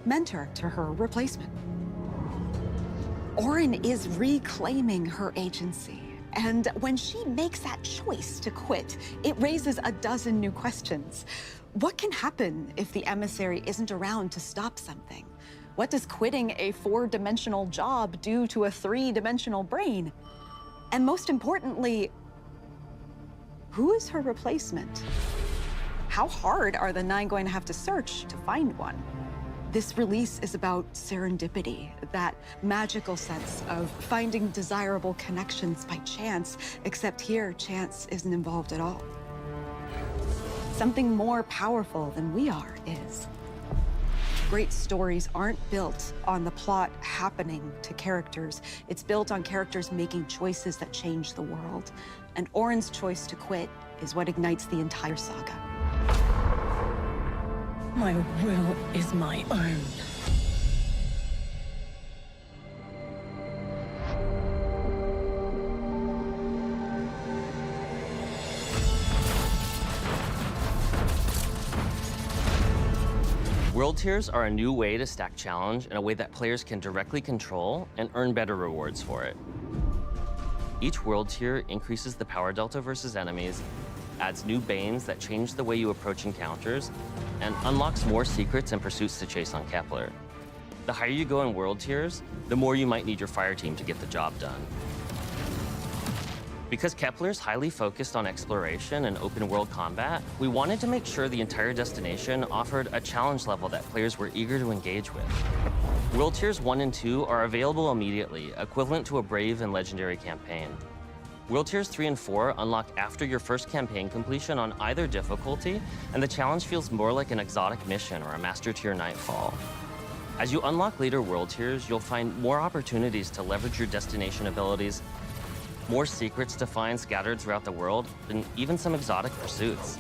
Mentor to her replacement. Orin is reclaiming her agency. And when she makes that choice to quit, it raises a dozen new questions. What can happen if the emissary isn't around to stop something? What does quitting a 4-dimensional job do to a 3-dimensional brain? And most importantly, who is her replacement? How hard are the Nine going to have to search to find one? This release is about serendipity, that magical sense of finding desirable connections by chance, except here, chance isn't involved at all. Something more powerful than we are is. Great stories aren't built on the plot happening to characters. It's built on characters making choices that change the world. And Orin's choice to quit is what ignites the entire saga. My will is my own. World tiers are a new way to stack challenge in a way that players can directly control and earn better rewards for it. Each world tier increases the power delta versus enemies, adds new banes that change the way you approach encounters, and unlocks more secrets and pursuits to chase on Kepler. The higher you go in world tiers, the more you might need your fire team to get the job done. Because Kepler's highly focused on exploration and open world combat, we wanted to make sure the entire destination offered a challenge level that players were eager to engage with. World Tiers 1 and 2 are available immediately, equivalent to a Brave and Legendary campaign. World Tiers 3 and 4 unlock after your first campaign completion on either difficulty, and the challenge feels more like an exotic mission or a Master Tier Nightfall. As you unlock later World Tiers, you'll find more opportunities to leverage your destination abilities, more secrets to find scattered throughout the world, and even some exotic pursuits.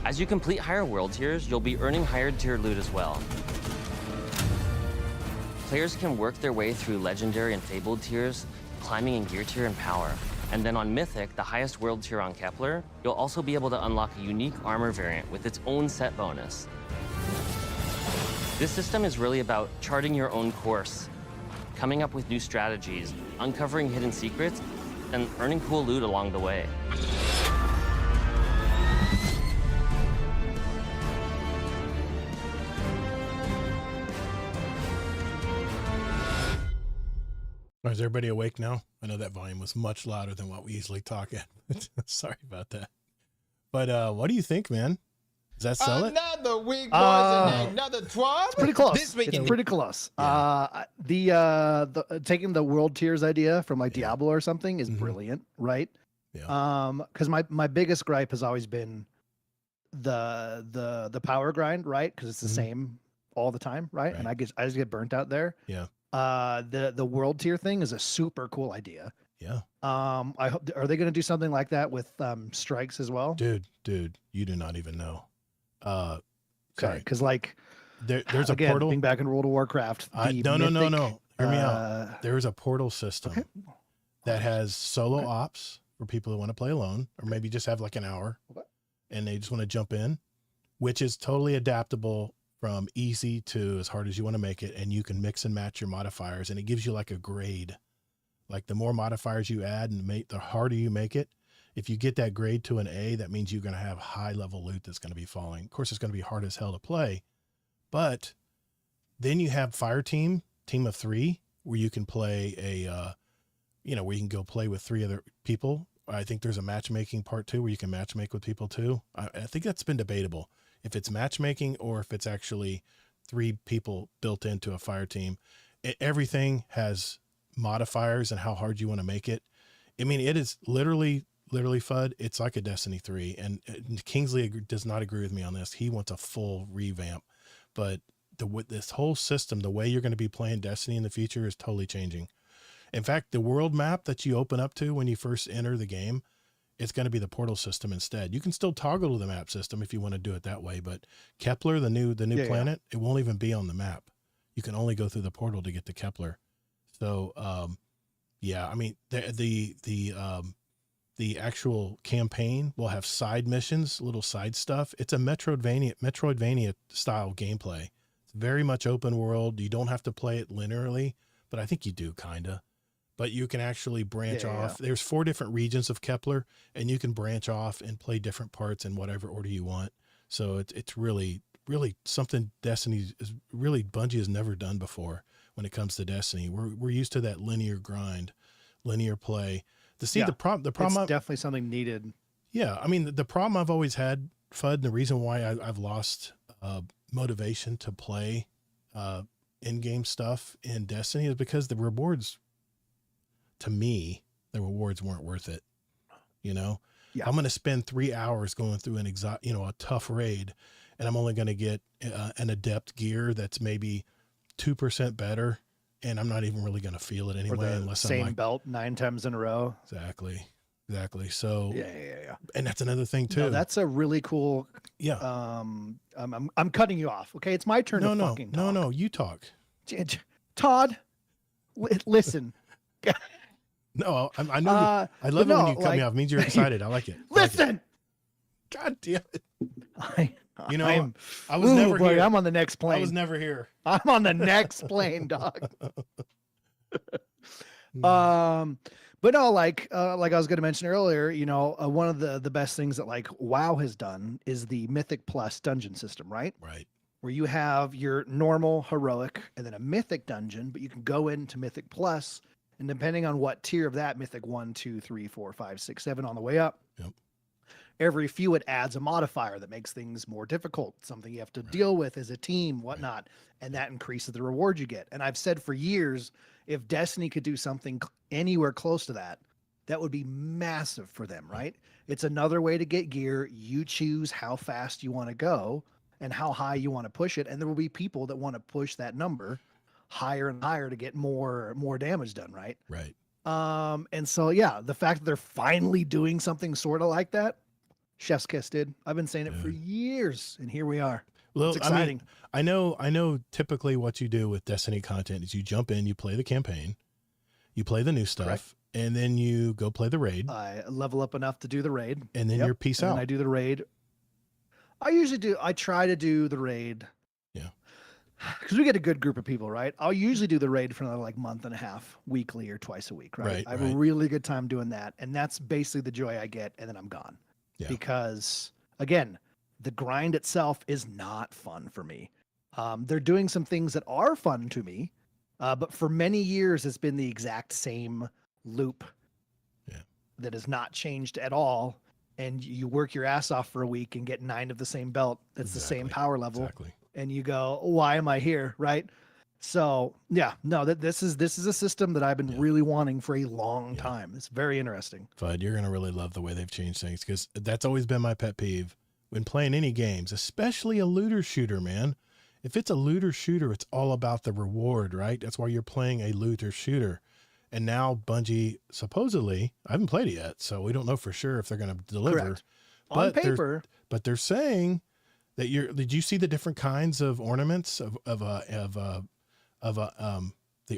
As you complete higher World Tiers, you'll be earning higher tier loot as well. Players can work their way through Legendary and Fabled tiers, climbing in Gear Tier and Power. And then on Mythic, the highest world tier on Kepler, you'll also be able to unlock a unique armor variant with its own set bonus. This system is really about charting your own course, coming up with new strategies, uncovering hidden secrets, and earning cool loot along the way. Is everybody awake now? I know that volume was much louder than what we usually talk at. Sorry about that. But what do you think, man? Does that sell it? Another week, boys, and another twat. It's pretty close. This week It's in pretty close. Yeah. The taking the world tiers idea from like Diablo or something is Mhm. brilliant, right? Yeah. Because my biggest gripe has always been the power grind, right? Because it's the Mhm. same all the time, right? And I just get burnt out there. Yeah. The world tier thing is a super cool idea. Yeah. I hope, are they going to do something like that with strikes as well? Dude, you do not even know. Okay, Sorry. because like There's a again, portal. being back in World of Warcraft. No. Mythic, Hear me out. There's a portal system okay. that has solo Okay. ops for people who want to play alone, or maybe just have like an hour Okay. and they just want to jump in, which is totally adaptable from easy to as hard as you want to make it. And you can mix and match your modifiers, and it gives you like a grade. Like the more modifiers you add and the harder you make it. If you get that grade to an A, that means you're going to have high level loot that's going to be falling. Of course, it's going to be hard as hell to play, but then you have Fire Team of 3, where you can play where you can go play with 3 other people. I think there's a matchmaking part too, where you can matchmake with people too. I think that's been debatable if it's matchmaking or if it's actually 3 people built into a Fire Team. Everything has modifiers and how hard you want to make it. I mean, it is literally FUD. It's like a Destiny 3, and Kingsley does not agree with me on this. He wants a full revamp, but this whole system, the way you're going to be playing Destiny in the future is totally changing. In fact, the world map that you open up to when you first enter the game, it's going to be the portal system instead. You can still toggle to the map system if you want to do it that way, but Kepler, the new planet, it won't even be on the map. You can only go through the portal to get to Kepler. So, yeah, I mean, the actual campaign will have side missions, little side stuff. It's a Metroidvania style gameplay. It's very much open world. You don't have to play it linearly, but I think you do kinda. But you can actually branch off. Yeah. There's 4 different regions of Kepler, and you can branch off and play different parts in whatever order you want. So it's really, really something Bungie has never done before when it comes to Destiny. We're used to that linear grind, linear play. The problem it's definitely something needed. Yeah, I mean, the problem I've always had, FUD, and the reason why I've lost motivation to play in-game stuff in Destiny is because the rewards, to me, the rewards weren't worth it. You know, I'm going to spend 3 hours going through a tough raid, and I'm only going to get an adept gear that's maybe 2% better. And I'm not even really going to feel it anyway, unless same I'm like, belt 9 times in a row. Exactly. So yeah. And that's another thing too. No, that's a really cool. Yeah. I'm cutting you off. Okay, it's my turn. No, you talk. Todd, listen. No, I know. I love it when you cut me off. It means you're excited. I like it. Listen. God damn it. I was never here. I'm on the next plane. I was never here. I'm on the next plane, dog. But no, like I was going to mention earlier, one of the best things that like WoW has done is the Mythic Plus dungeon system, right? Right. Where you have your normal heroic and then a mythic dungeon, but you can go into Mythic Plus And depending on what tier of that, Mythic 1, 2, 3, 4, 5, 6, 7 on the way up, Yep. every few it adds a modifier that makes things more difficult, something you have to deal with as a team, whatnot, and that increases the reward you get. And I've said for years, if Destiny could do something anywhere close to that, that would be massive for them, right? It's another way to get gear. You choose how fast you want to go and how high you want to push it, and there will be people that want to push that number higher and higher to get more damage done, right? Right. And so yeah, the fact that they're finally doing something sort of like that, chef's kiss, dude. I've been saying it for years, and here we are. Well, It's exciting. I know typically what you do with Destiny content is you jump in, you play the campaign, you play the new stuff, Correct. and then you go play the raid, I level up enough to do the raid, and then you're peace and out. then I do the raid. I try to do the raid. Yeah. Because we get a good group of people, right? I'll usually do the raid for another like month and a half, weekly or twice a week, right? Right, I have right. a really good time doing that. And that's basically the joy I get. And then I'm gone. Yeah. Because again, the grind itself is not fun for me. They're doing some things that are fun to me. But for many years, it's been the exact same loop that has not changed at all. And you work your ass off for a week and get 9 of the same belt. It's the same Exactly. power level. Exactly. And you go, why am I here? Right. So yeah, no, this is a system that I've been really wanting for a long time. It's very interesting. Fudd, you're going to really love the way they've changed things, because that's always been my pet peeve when playing any games, especially a looter shooter, man. If it's a looter shooter, it's all about the reward, right? That's why you're playing a looter shooter. And now Bungie, supposedly, I haven't played it yet, so we don't know for sure if they're going to deliver. Correct. On But they're- paper, But they're saying that did you see the different kinds of ornaments of the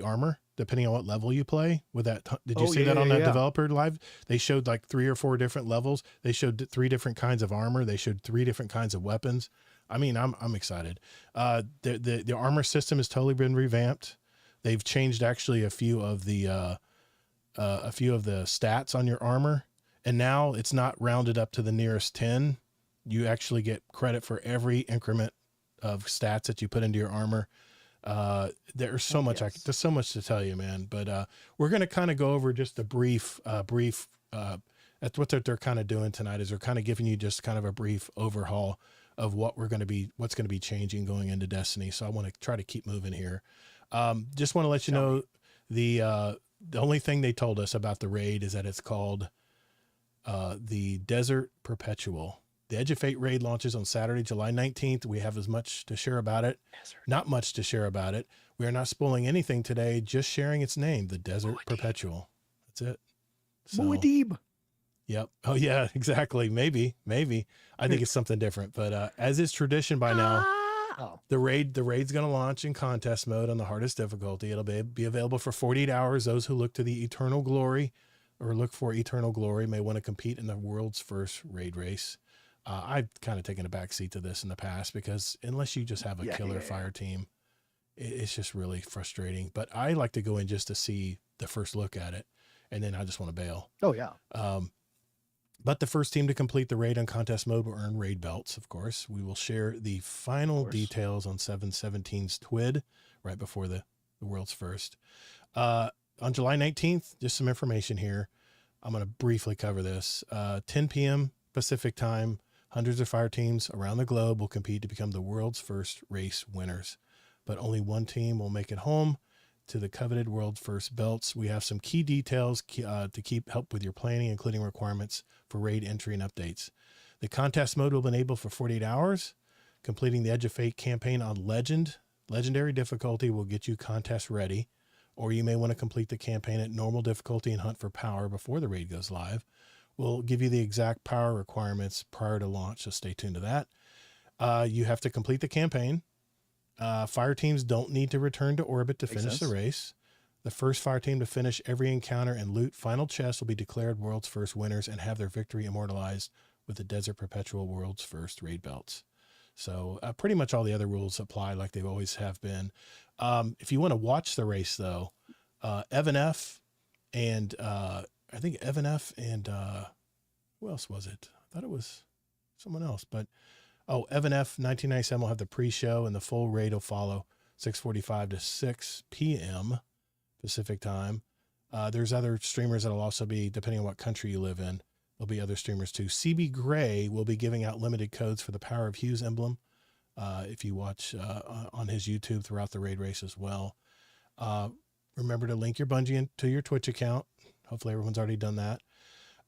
armor, depending on what level you play with that? Did you Oh, see yeah, that on yeah, that yeah. developer live? They showed like 3 or 4 different levels. They showed 3 different kinds of armor. They showed 3 different kinds of weapons. I mean, I'm excited. The armor system has totally been revamped. They've changed actually a few of the stats on your armor, and now it's not rounded up to the nearest 10. You actually get credit for every increment of stats that you put into your armor. There's so much, yes. there's so much to tell you, man, but, we're going to kind of go over just a brief, that's what they're kind of doing tonight, is they're kind of giving you just kind of a brief overhaul of what's going to be changing going into Destiny. So I want to try to keep moving here. Just want to let you know the only thing they told us about the raid is that it's called, the Desert Perpetual. The Edge of Fate raid launches on Saturday, July 19th. We have as much to share about it. Not much to share about it. We are not spoiling anything today, just sharing its name, the Desert Perpetual. That's it. So, Muad'Dib. yep. Oh yeah, exactly. Maybe. I think it's something different, but, as is tradition by now, Oh, the raid's going to launch in contest mode on the hardest difficulty. It'll be available for 48 hours. Those who look to the eternal glory or look for eternal glory may want to compete in the world's first raid race. I've kind of taken a back seat to this in the past, because unless you just have a killer fire team, it's just really frustrating. But I like to go in just to see the first look at it, and then I just want to bail. oh yeah. But the first team to complete the raid on contest mode will earn raid belts, of course. We will share the final details on 717's TWID right before the world's first. On July 19th, just some information here. I'm going to briefly cover this. 10 p.m. Pacific time, hundreds of fire teams around the globe will compete to become the world's first race winners. But only one team will make it home to the coveted world first belts. We have some key details to help with your planning, including requirements for raid entry and updates. The contest mode will be enabled for 48 hours. Completing the Edge of Fate campaign on legendary difficulty will get you contest ready, or you may want to complete the campaign at normal difficulty and hunt for power before the raid goes live. We'll give you the exact power requirements prior to launch, so stay tuned to that. You have to complete the campaign. Fire teams don't need to return to orbit to finish the race. The first fire team to finish every encounter and loot final chests will be declared world's first winners and have their victory immortalized with the Desert Perpetual world's first raid belts. So pretty much all the other rules apply like they always have been. If you want to watch the race, though, Evan F. and I think Evan F. and who else was it? I thought it was someone else, but Evan F. 1997 will have the pre-show, and the full raid will follow 6:45 to 6 p.m. Pacific time. There's other streamers that'll also be, depending on what country you live in, there'll be other streamers too. CB Gray will be giving out limited codes for the Power of Hughes emblem. If you watch on his YouTube throughout the raid race as well. Remember to link your Bungie to your Twitch account. Hopefully everyone's already done that.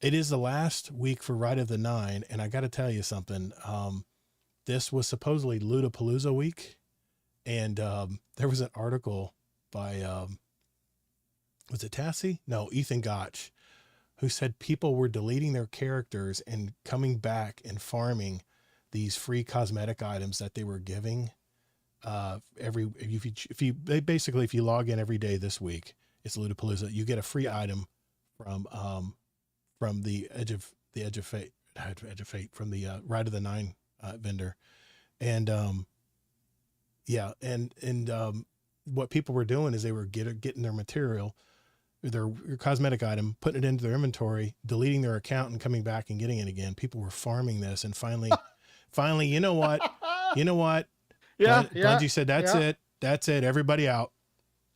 It is the last week for Ride of the Nine, and I got to tell you something. This was supposedly Ludapalooza week, and there was an article by, was it Tassie? No, Ethan Gotch, who said people were deleting their characters and coming back and farming these free cosmetic items that they were giving. If you log in every day this week, it's Ludapalooza. You get a free item from the Edge of Fate, from the Ride of the Nine vendor. And what people were doing is they were getting their material, their cosmetic item, putting it into their inventory, deleting their account and coming back and getting it again. People were farming this, and finally, you know what? Yeah. Bungie said, that's it. Everybody out.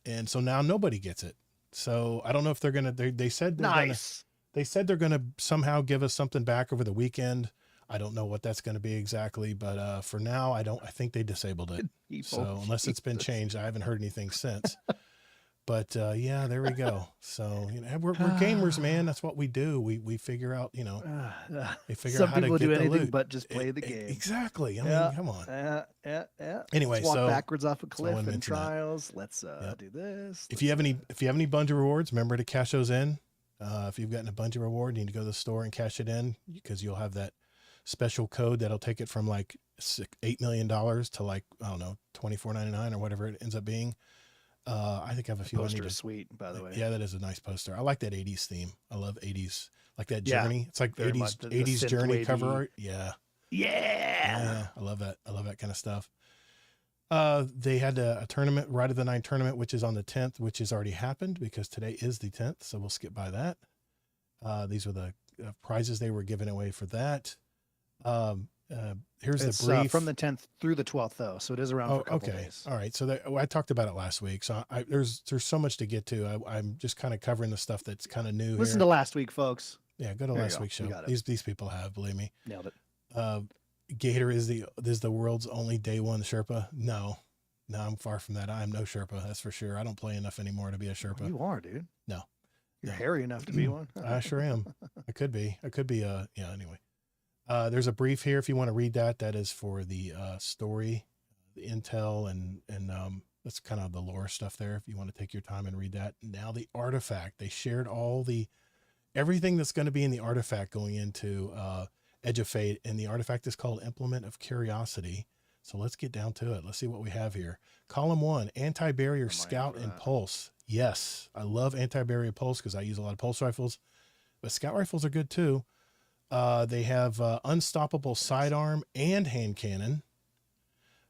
And so now nobody gets it. So I don't know if they're going to, they said, they're going to somehow give us something back over the weekend. I don't know what that's going to be exactly, but for now, I think they disabled it. So unless it's been changed, I haven't heard anything since. But yeah, there we go. So we're gamers, man. That's what we do. We figure out, we figure out how to get the loot. Some people do anything but just play the game. Exactly. I mean, come on. Yeah. Anyway, let's walk backwards off a cliff in trials. Let's do this. If you have any Bungie rewards, remember to cash those in. If you've gotten a Bungie reward, you need to go to the store and cash it in, because you'll have that special code that'll take it from like $8 million to like, I don't know, $24.99 or whatever it ends up being. I think I have a few. Poster is sweet, by the way. Yeah, that is a nice poster. I like that 80s theme. I love 80s, like that Journey. It's like very 80s the Journey wavy cover art. Yeah. I love that. I love that kind of stuff. They had a tournament, Ride of the Nine tournament, which is on the 10th, which has already happened because today is the 10th. So we'll skip by that. These were the prizes they were giving away for that. Here's the brief from the 10th through the 12th, though, so it is around for a couple days. All right, so I talked about it last week, so there's so much to get to. I'm just kind of covering the stuff that's kind of new. Listen to last week, folks. Yeah, go to last week's show. These people have, believe me, nailed it. Gator is the world's only day one Sherpa. No, I'm far from that. I am no Sherpa, that's for sure. I don't play enough anymore to be a Sherpa. You are, dude. No, you're hairy enough to be one. I sure am. I could be. Yeah. Anyway. There's a brief here if you want to read that. That is for the story, the intel, and that's kind of the lore stuff there. If you want to take your time and read that. Now the artifact, they shared everything that's going to be in the artifact going into Edge of Fate, and the artifact is called Implement of Curiosity. So let's get down to it. Let's see what we have here. Column 1, Anti-Barrier Scout and Pulse. Yes, I love Anti-Barrier Pulse because I use a lot of pulse rifles, but scout rifles are good too. They have Unstoppable Sidearm and Hand Cannon.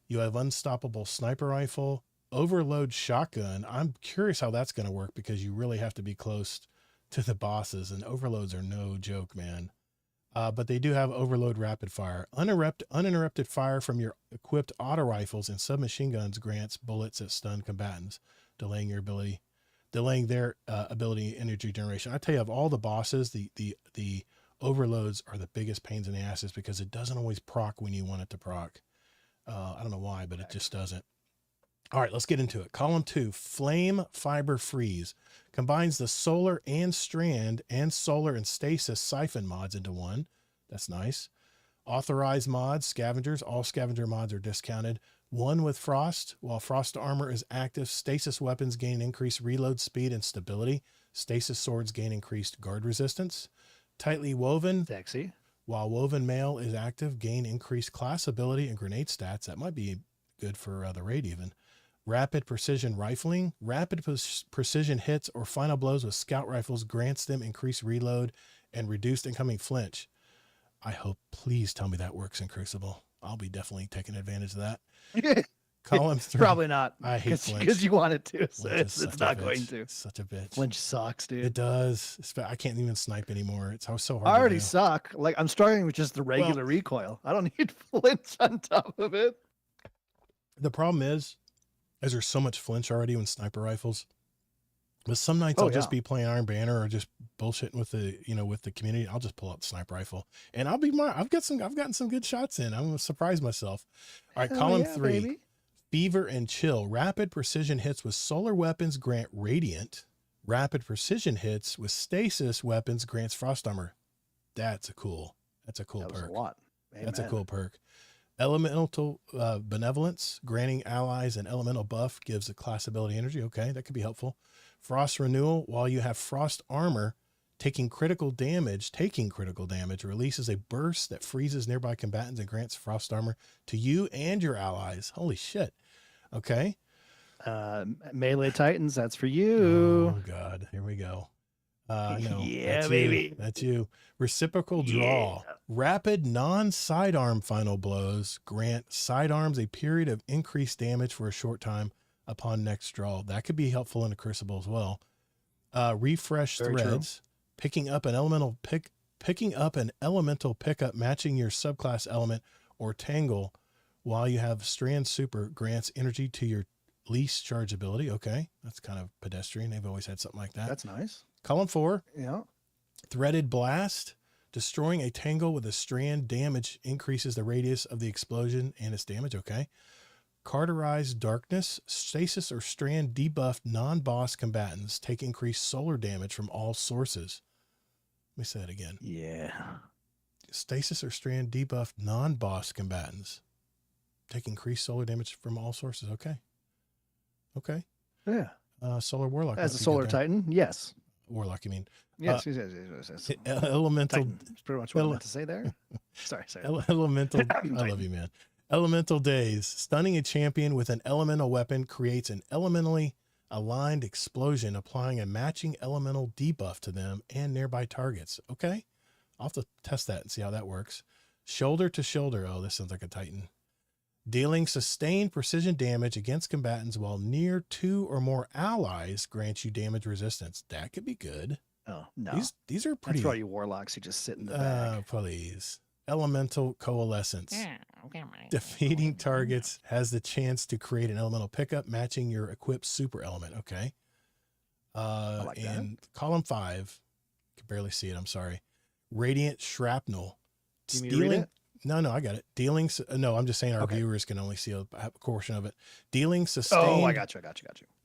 You have Unstoppable Sniper Rifle, Overload Shotgun. I'm curious how that's going to work because you really have to be close to the bosses, and overloads are no joke, man. But they do have Overload Rapid Fire. Uninterrupted fire from your equipped auto rifles and submachine guns grants bullets that stun combatants, delaying their ability energy generation. I tell you, of all the bosses, the overloads are the biggest pains in the asses because it doesn't always proc when you want it to proc. I don't know why, but it just doesn't. All right, let's get into it. Column 2, Flame Fiber Freeze combines the solar and strand and solar and stasis siphon mods into one. That's nice. Authorized mods, scavengers. All scavenger mods are discounted. One with frost. While frost armor is active, stasis weapons gain increased reload speed and stability. Stasis swords gain increased guard resistance. Tightly woven. Sexy. While woven mail is active, gain increased class ability and grenade stats. That might be good for the raid even. Rapid precision rifling. Rapid precision hits or final blows with scout rifles grants them increased reload and reduced incoming flinch. I hope, please tell me that works in Crucible. I'll be definitely taking advantage of that. Column 3. Probably not. I hate flinch. Because you want it to. So it's not going to. It's such a bitch. Flinch sucks, dude. It does. I can't even snipe anymore. It's so hard. I already suck. Like, I'm starting with just the regular recoil. I don't need flinch on top of it. The problem is there's so much flinch already with sniper rifles But some nights Oh, I'll just yeah. be playing Iron Banner or just bullshitting with the, with the community. I'll just pull out the sniper rifle and I've gotten some good shots in. I'm going to surprise myself. All right. Hell Column yeah, 3, baby. Fever and Chill. Rapid precision hits with solar weapons grant Radiant. Rapid precision hits with stasis weapons grants Frost Armor. That's a cool That was perk. a lot. That's a Amen. cool perk. Elemental Benevolence, granting allies an elemental buff, gives a class ability energy. Okay, that could be helpful. Frost Renewal, while you have Frost Armor, taking critical damage, releases a burst that freezes nearby combatants and grants Frost Armor to you and your allies. Holy shit. Okay. Melee Titans, that's for you. Oh, God. Here we go. No, Yeah, that's baby. You. That's you. Reciprocal draw. Yeah. Rapid non-sidearm final blows grant sidearms a period of increased damage for a short time upon next draw. That could be helpful in a Crucible as well. Refresh Very true. threads. Picking up an elemental pickup matching your subclass element or tangle while you have Strand Super grants energy to your least charge ability. Okay, that's kind of pedestrian. They've always had something like that. That's nice. Column 4. Yeah. Threaded Blast. Destroying a tangle with a strand damage increases the radius of the explosion and its damage. Okay. Carterized Darkness. Stasis or strand debuffed non-boss combatants take increased solar damage from all sources. Let me say that again. Yeah. Stasis or strand debuffed non-boss combatants take increased solar damage from all sources. Okay. Okay. Yeah. Solar Warlock. As might a be Solar good there. Titan, yes. Warlock, you mean. Yes, yes. Elemental. Titan. That's pretty much what I meant to say there. Sorry. Elemental. I Titan. love you, man. Elemental Days. Stunning a champion with an elemental weapon creates an elementally aligned explosion, applying a matching elemental debuff to them and nearby targets. Okay. I'll have to test that and see how that works. Shoulder to shoulder. Oh, this sounds like a Titan. Dealing sustained precision damage against combatants while near 2 or more allies grants you damage resistance. That could be good. Oh, no. These are pretty. That's for all you warlocks who just sit in the back. Please. Elemental Coalescence. Defeating targets has the chance to create an elemental pickup matching your equipped super element. Okay. like that. And column 5, can barely see it. I'm sorry. Radiant Shrapnel. Do you need to read it? No, I got it. No, I'm just saying our Okay. viewers can only see a portion of it. Dealing sustained. Oh, I got you.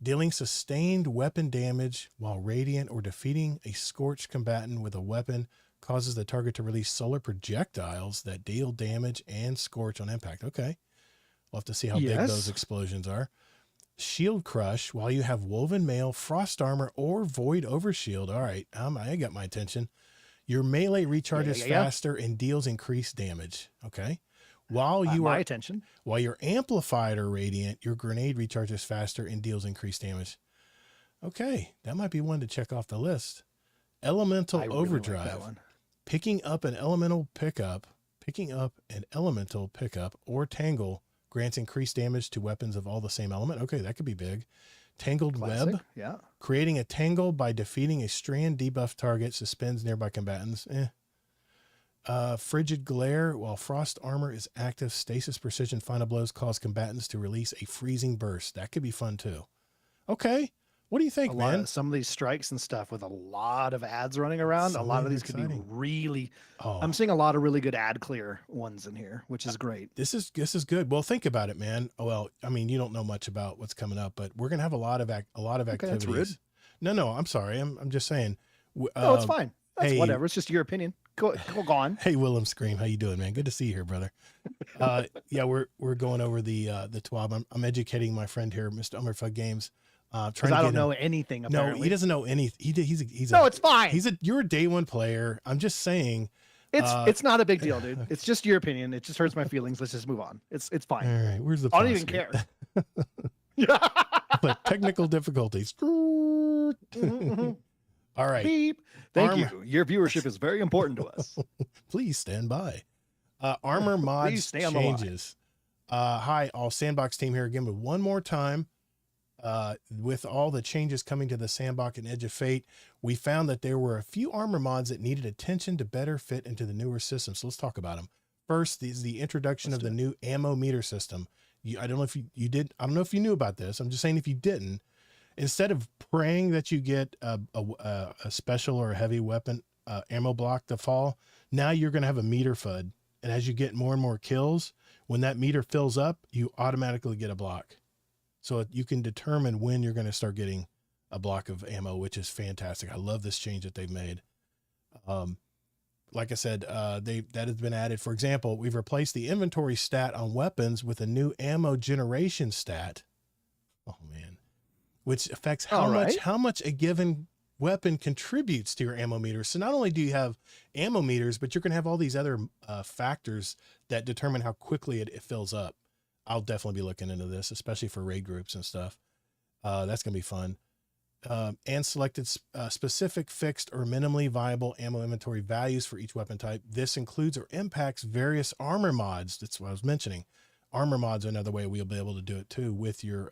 Dealing sustained weapon damage while radiant or defeating a scorched combatant with a weapon causes the target to release solar projectiles that deal damage and scorch on impact. Okay. We'll have to see how big Yes. those explosions are. Shield Crush while you have Woven Mail, Frost Armor, or Void Overshield. All right. I got my attention. Your melee recharges Yeah. faster and deals increased damage. Okay. While you My are attention. while you're amplified or radiant, your grenade recharges faster and deals increased damage. Okay, that might be one to check off the list. Elemental I really like Overdrive. that one. Picking up an elemental pickup or tangle grants increased damage to weapons of all the same element. Okay, that could be big. Tangled Classic. Web. Yeah. Creating a tangle by defeating a strand debuff target suspends nearby combatants. Frigid Glare. While Frost Armor is active, Stasis Precision Final Blows cause combatants to release a freezing burst. That could be fun too. Okay. What do you think, man? Some of these strikes and stuff with a lot of ads running around. Some A lot of of them these could be exciting. really. Oh, I'm seeing a lot of really good ad clear ones in here, which is great. this is good. Well, think about it, man. Well, I mean, you don't know much about what's coming up, but we're gonna have a lot of Okay, activities. that's rude. No, I'm sorry. I'm just saying. No, it's fine. That's hey- whatever. It's just your opinion. Go on. Hey, Willem Scream, how you doing, man? Good to see you here, brother. Yeah, we're going over the TWAB. I'm educating my friend here, Mr. Ummerfug Games. Trying Because to I get don't him- know anything. No, Apparently. he doesn't know any. He's No, it's fine. you're a day one player. I'm just saying. It's not a big deal, dude. It's just your opinion. It just hurts my feelings. Let's just move on. It's All fine. right, where's the? I don't even pause care. here? But technical difficulties. All right, Beep. Thank Armor. you. Your viewership is very important to us. please stand by. Armor mods Please stay on the line. changes. Hi, all Sandbox team here again, but one more time. With all the changes coming to the Sandbox and Edge of Fate, we found that there were a few armor mods that needed attention to better fit into the newer system. So let's talk about them. First is the introduction of the new ammo meter system. I don't know if you did. I don't know if you knew about this. I'm just saying if you didn't, instead of praying that you get a special or a heavy weapon ammo block to fall, now you're going to have a meter FUD. And as you get more and more kills, when that meter fills up, you automatically get a block. So you can determine when you're going to start getting a block of ammo, which is fantastic. I love this change that they've made. Like I said, that has been added. For example, we've replaced the inventory stat on weapons with a new ammo generation stat. Oh man, which affects how much a given weapon contributes to your ammo meter. So not only do you have ammo meters, but you're going to have all these other factors that determine how quickly it fills up. I'll definitely be looking into this, especially for raid groups and stuff. That's going to be fun. And selected specific fixed or minimally viable ammo inventory values for each weapon type. This includes or impacts various armor mods. That's what I was mentioning. Armor mods are another way we'll be able to do it too with your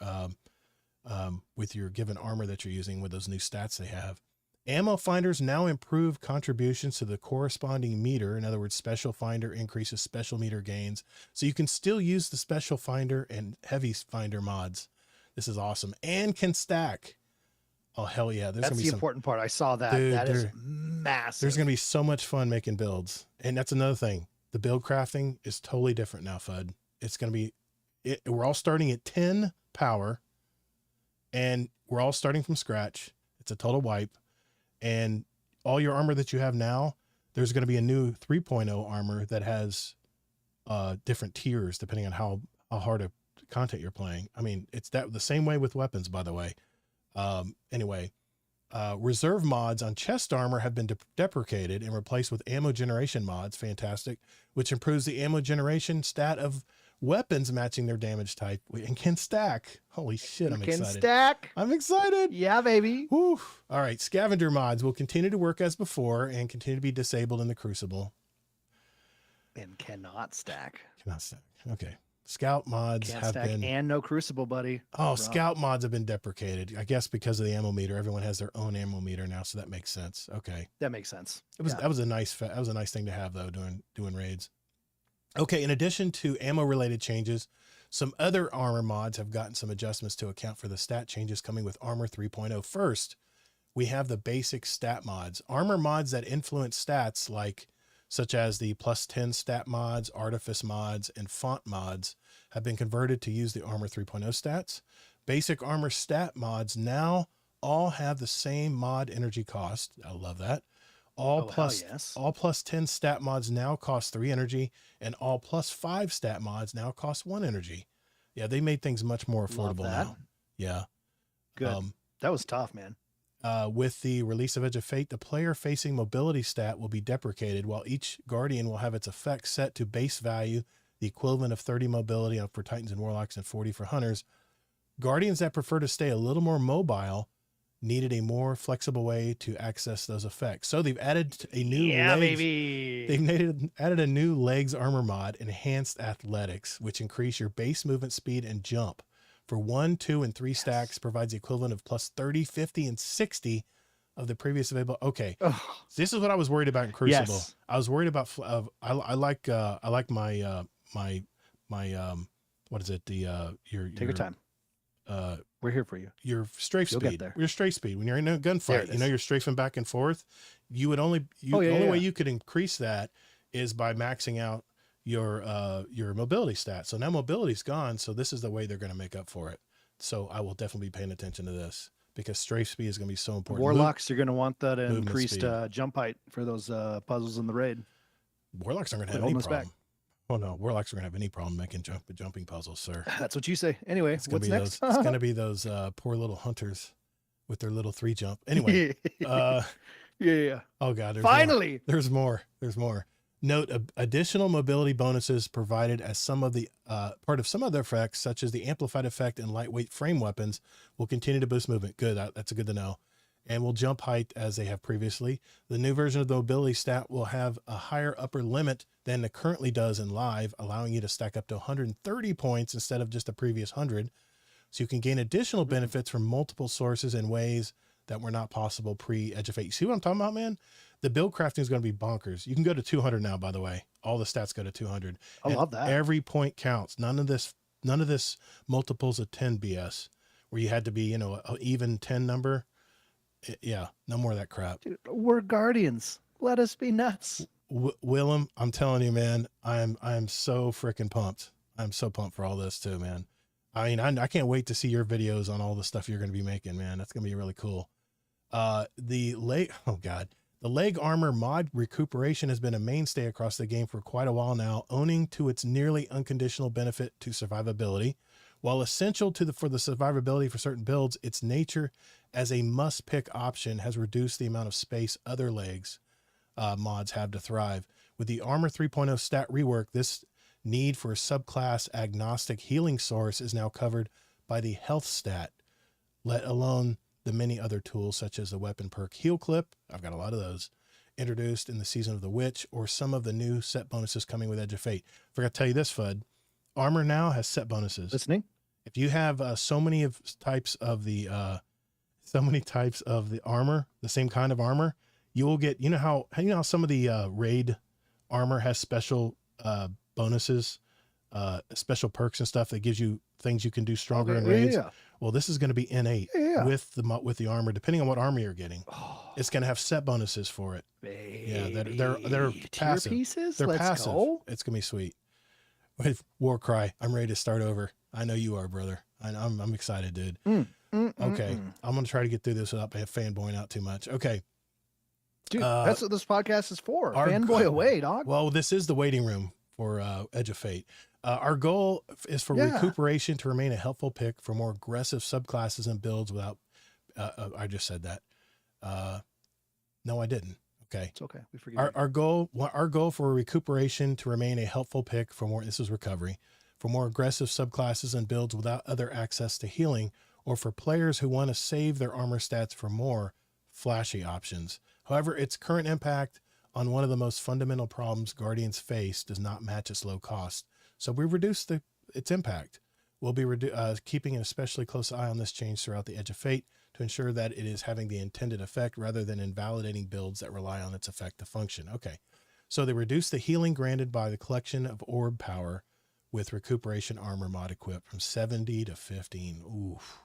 given armor that you're using with those new stats they have. Ammo finders now improve contributions to the corresponding meter. In other words, special finder increases special meter gains. So you can still use the special finder and heavy finder mods. This is awesome. And can stack. Oh, hell yeah. That's the important part. I saw that. Dude, that is massive. There's going to be so much fun making builds. And that's another thing. The build crafting is totally different now, FUD. It's going to be, we're all starting at 10 power and we're all starting from scratch. It's a total wipe. And all your armor that you have now, there's going to be a new 3.0 armor that has different tiers depending on how hard a content you're playing. I mean, it's the same way with weapons, by the way. Anyway, reserve mods on chest armor have been deprecated and replaced with ammo generation mods. Fantastic. Which improves the ammo generation stat of weapons matching their damage type and can stack. Holy shit. I'm excited. Can stack. I'm excited. Yeah, baby. Woo. All right. Scavenger mods will continue to work as before and continue to be disabled in the Crucible. And cannot stack. Cannot stack. Okay. Scout mods Can't have stack been, and no Crucible, buddy. oh, Scout mods have been deprecated. I guess because of the ammo meter, everyone has their own ammo meter now. So that makes sense. Okay. That makes sense. That was a nice thing to have though, doing raids. Okay. In addition to ammo related changes, some other armor mods have gotten some adjustments to account for the stat changes coming with Armor 3.0. First, we have the basic stat mods, armor mods that influence stats such as the +10 stat mods, artifice mods, and font mods have been converted to use the Armor 3.0 stats. Basic armor stat mods now all have the same mod energy cost. I love that. All +10 stat mods now cost 3 energy, and all +5 stat mods now cost 1 energy. Yeah, they made things much more affordable now. Yeah. Good. That was tough, man. With the release of Edge of Fate, the player facing mobility stat will be deprecated, while each Guardian will have its effect set to base value, the equivalent of 30 mobility for Titans and Warlocks and 40 for Hunters. Guardians that prefer to stay a little more mobile needed a more flexible way to access those effects. So they've added a new added a new legs armor mod, Enhanced Athletics, which increase your base movement speed and jump. For 1, 2, and 3 stacks, provides the equivalent of +30, 50, and 60 of the previous available. Okay, so this is what I was worried about in Crucible. Yes. I was worried about. I like my what is it? Take your time. We're here for you. Your strafe You'll get speed. there. Your strafe speed. When you're in a gunfight, you're strafing back and forth. You would only the only way you could increase that is by maxing out your mobility stat. So now mobility's gone. So this is the way they're going to make up for it. So I will definitely be paying attention to this because strafe speed is going to be so important. Warlocks, you're going to want that movement increased speed. jump height for those puzzles in the raid. Warlocks aren't going to have Quit any holding us problem. back. Oh no, Warlocks are going to have any problem making jumping puzzles, sir. That's what you say. Anyway, what's next? It's going to be those poor little hunters with their little 3 jump. Anyway, yeah. Oh god, Finally, there's more. Note additional mobility bonuses provided as some of the part of some other effects, such as the amplified effect and lightweight frame weapons, will continue to boost movement. Good, that's good to know. And will jump height as they have previously. The new version of the mobility stat will have a higher upper limit than it currently does in live, allowing you to stack up to 130 points instead of just the previous 100. So you can gain additional benefits from multiple sources in ways that were not possible pre-Edge of Fate. You see what I'm talking about, man? The build crafting is going to be bonkers. You can go to 200 now, by the way. All the stats go to 200. I love that. Every point counts. None of this multiples of 10 BS. where you had to be, you know, an even 10 number. Yeah, no more of that crap. Dude, we're Guardians. Let us be nuts. Willem, I'm telling you, man, I'm so freaking pumped. I'm so pumped for all this too, man. I mean, I can't wait to see your videos on all the stuff you're going to be making, man. That's going to be really cool. The leg armor mod recuperation has been a mainstay across the game for quite a while now, owing to its nearly unconditional benefit to survivability. While essential for the survivability for certain builds, its nature as a must-pick option has reduced the amount of space other legs mods have to thrive. With the Armor 3.0 stat rework, this need for a subclass agnostic healing source is now covered by the health stat, let alone the many other tools such as the weapon perk heal clip. I've got a lot of those introduced in the Season of the Witch, or some of the new set bonuses coming with Edge of Fate. Forgot to tell you this, Fudd. Armor now has set bonuses. Listening. If you have so many types of the armor, the same kind of armor, you will get, you know how some of the raid armor has special bonuses, special perks and stuff that gives you things you can do stronger in raids. Yeah. Well, this is going to be innate with the armor, depending on what armor you're getting. It's going to have set bonuses for it. Yeah, they're passive. Pieces? They're Let's passive. go. It's going to be sweet. With Warcry, I'm ready to start over. I know you are, brother. I'm excited, dude. Okay, I'm going to try to get through this without fanboying out too much. Okay. Dude, that's what this podcast is for. Fanboy away, dog. Well, this is the waiting room for Edge of Fate. Our goal is for recuperation to remain a helpful pick for more aggressive subclasses and builds without, I just said that. No, I didn't. Okay. It's okay. We forget. Our goal for recuperation to remain a helpful pick for more, this is recovery, for more aggressive subclasses and builds without other access to healing, or for players who want to save their armor stats for more flashy options. However, its current impact on one of the most fundamental problems Guardians face does not match its low cost. So we reduced its impact. We'll be keeping an especially close eye on this change throughout the Edge of Fate to ensure that it is having the intended effect rather than invalidating builds that rely on its effect to function. Okay. So they reduced the healing granted by the collection of orb power with recuperation armor mod equipped from 70 to 15. Oof.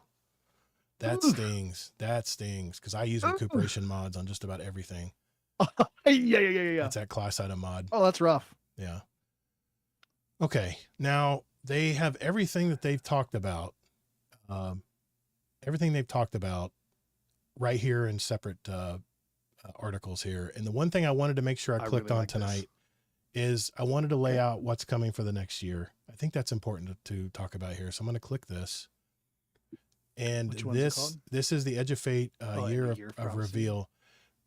That stings. That stings. Because I use recuperation mods on just about everything. Yeah. It's that class item mod. Oh, that's rough. Yeah. Okay. Now they have everything that they've talked about. Everything they've talked about right here in separate articles here. And the one thing I wanted to make sure I clicked really on like tonight is I wanted to lay out what's coming for the next year. I think that's important to talk about here. So I'm going to click this. And Which one's it called? this is the Edge of Fate year of prophecy. reveal.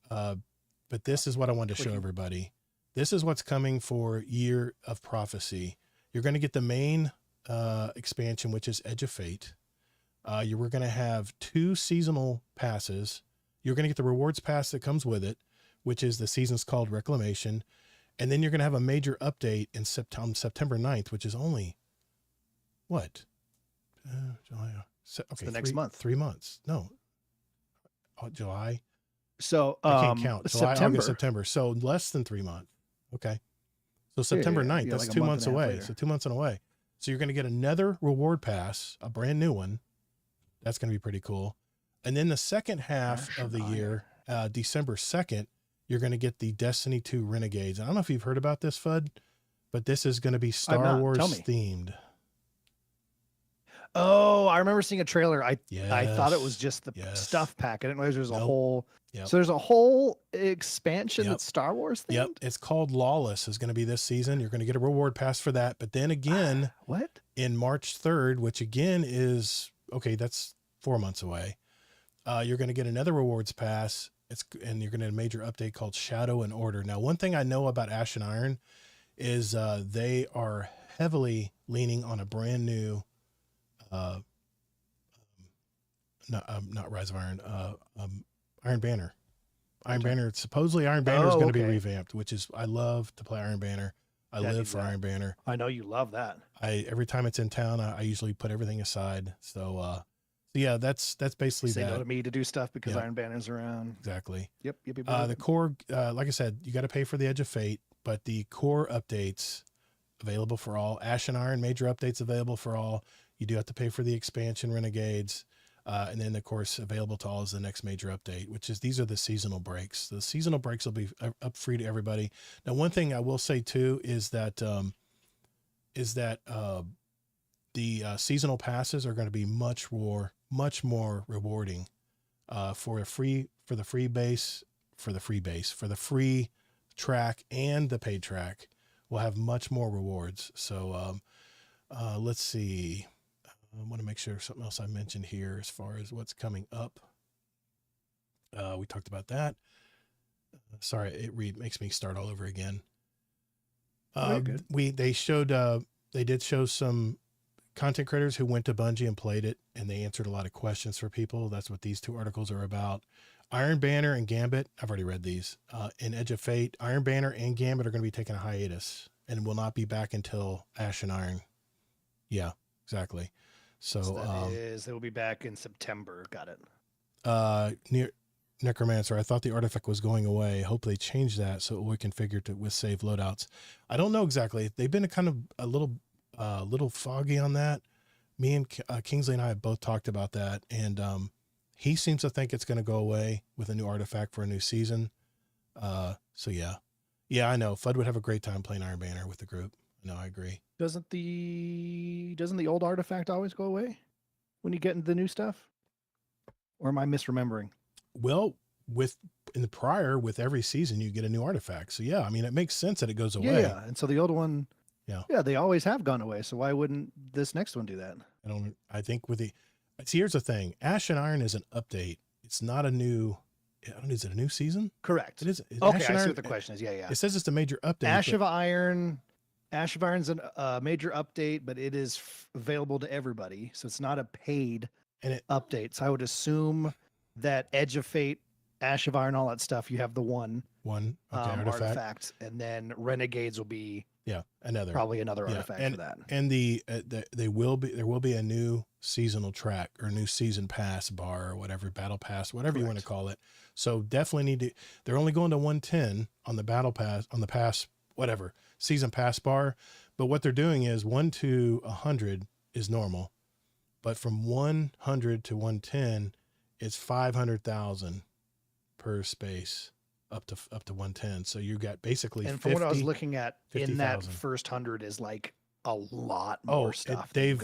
But this is what I wanted to show everybody. This is what's coming for Year of Prophecy. You're going to get the main expansion, which is Edge of Fate. You were going to have 2 seasonal passes. You're going to get the rewards pass that comes with it, which is the season's called Reclamation. And then you're going to have a major update in September 9th, which is only what? July. Okay, the next month. 3 months. No. July. So I can't count. July, September. August, September. So less than 3 months. Okay. So September 9th, Yeah, that's like a 2 month months and a half away. later. So 2 months and away. So you're going to get another reward pass, a brand new one. That's going to be pretty cool. And then the second half of the year, December 2nd, you're going to get the Destiny 2 Renegades. I don't know if you've heard about this, Fudd, but this is going to be Star Wars Tell me. themed. Oh, I remember seeing a trailer. I thought it was Yes, just the yes. stuff pack. I didn't realize there's a Nope. whole. Yep. So there's a whole expansion Yep. that's Star Wars themed. Yep. It's called Lawless is going to be this season. You're going to get a reward pass for that. But then again, What? in March 3rd, which again is, okay, that's 4 months away. You're going to get another rewards pass. And you're going to get a major update called Shadow and Order. Now, one thing I know about Ash and Iron is they are heavily leaning on a brand new, not Rise of Iron, Iron Banner. Iron Banner, supposedly Iron Banner is going to be okay. revamped, which is, I love to play Iron Banner. I That live needs for that. Iron Banner. I know you love that. Every time it's in town, I usually put everything aside. So yeah, that's basically Say that. no to me to do stuff because Yeah. Iron Banner's around. Exactly. Yep. The core, like I said, you got to pay for the Edge of Fate, but the core updates available for all. Ash and Iron major updates available for all. You do have to pay for the expansion Renegades. And then, of course, available to all is the next major update, which is these are the seasonal breaks. The seasonal breaks will be up free to everybody. Now, one thing I will say too is that the seasonal passes are going to be much more rewarding for the free track and the paid track. We'll have much more rewards. So let's see. I want to make sure something else I mentioned here as far as what's coming up. We talked about that. Sorry, it makes me start all over again. They did show some content creators who went to Bungie and played it, and they answered a lot of questions for people. That's what these two articles are about. Iron Banner and Gambit, I've already read these. In Edge of Fate, Iron Banner and Gambit are going to be taking a hiatus and will not be back until Ash and Iron. Yeah, exactly. So they will be back in September. Got it. Necromancer, I thought the artifact was going away. Hope they change that so we can figure to with save loadouts. I don't know exactly. They've been a little foggy on that. Me and Kingsley and I have both talked about that, and he seems to think it's going to go away with a new artifact for a new season. So yeah, I know Fudd would have a great time playing Iron Banner with the group. No, I agree. Doesn't the old artifact always go away when you get into the new stuff? Or am I misremembering? Well, with every season you get a new artifact. So yeah, I mean it makes sense that it goes away. Yeah, and so the old one, yeah, they always have gone away. So why wouldn't this next one do that? I think here's the thing. Ash and Iron is an update. It's not a new. Is it a new season? Correct. It is. Okay, I see what the question is. Yeah. It says it's a major update. Ash of Iron's a major update, but it is available to everybody, so it's not a paid update. So I would assume that Edge of Fate, Ash of Iron, all that stuff, you have the one artifact, and then Renegades will be probably another artifact for that. And there will be a new seasonal track or new season pass bar or whatever, battle pass, whatever you want to call it. So definitely they're only going to 110 on the battle pass, on the pass, whatever season pass bar. But what they're doing is 1 to 100 is normal, but from 100 to 110 it's 500,000 per space up to 110. So you got basically, and from what I was looking at, 50, in that first 100 is like a lot more stuff. They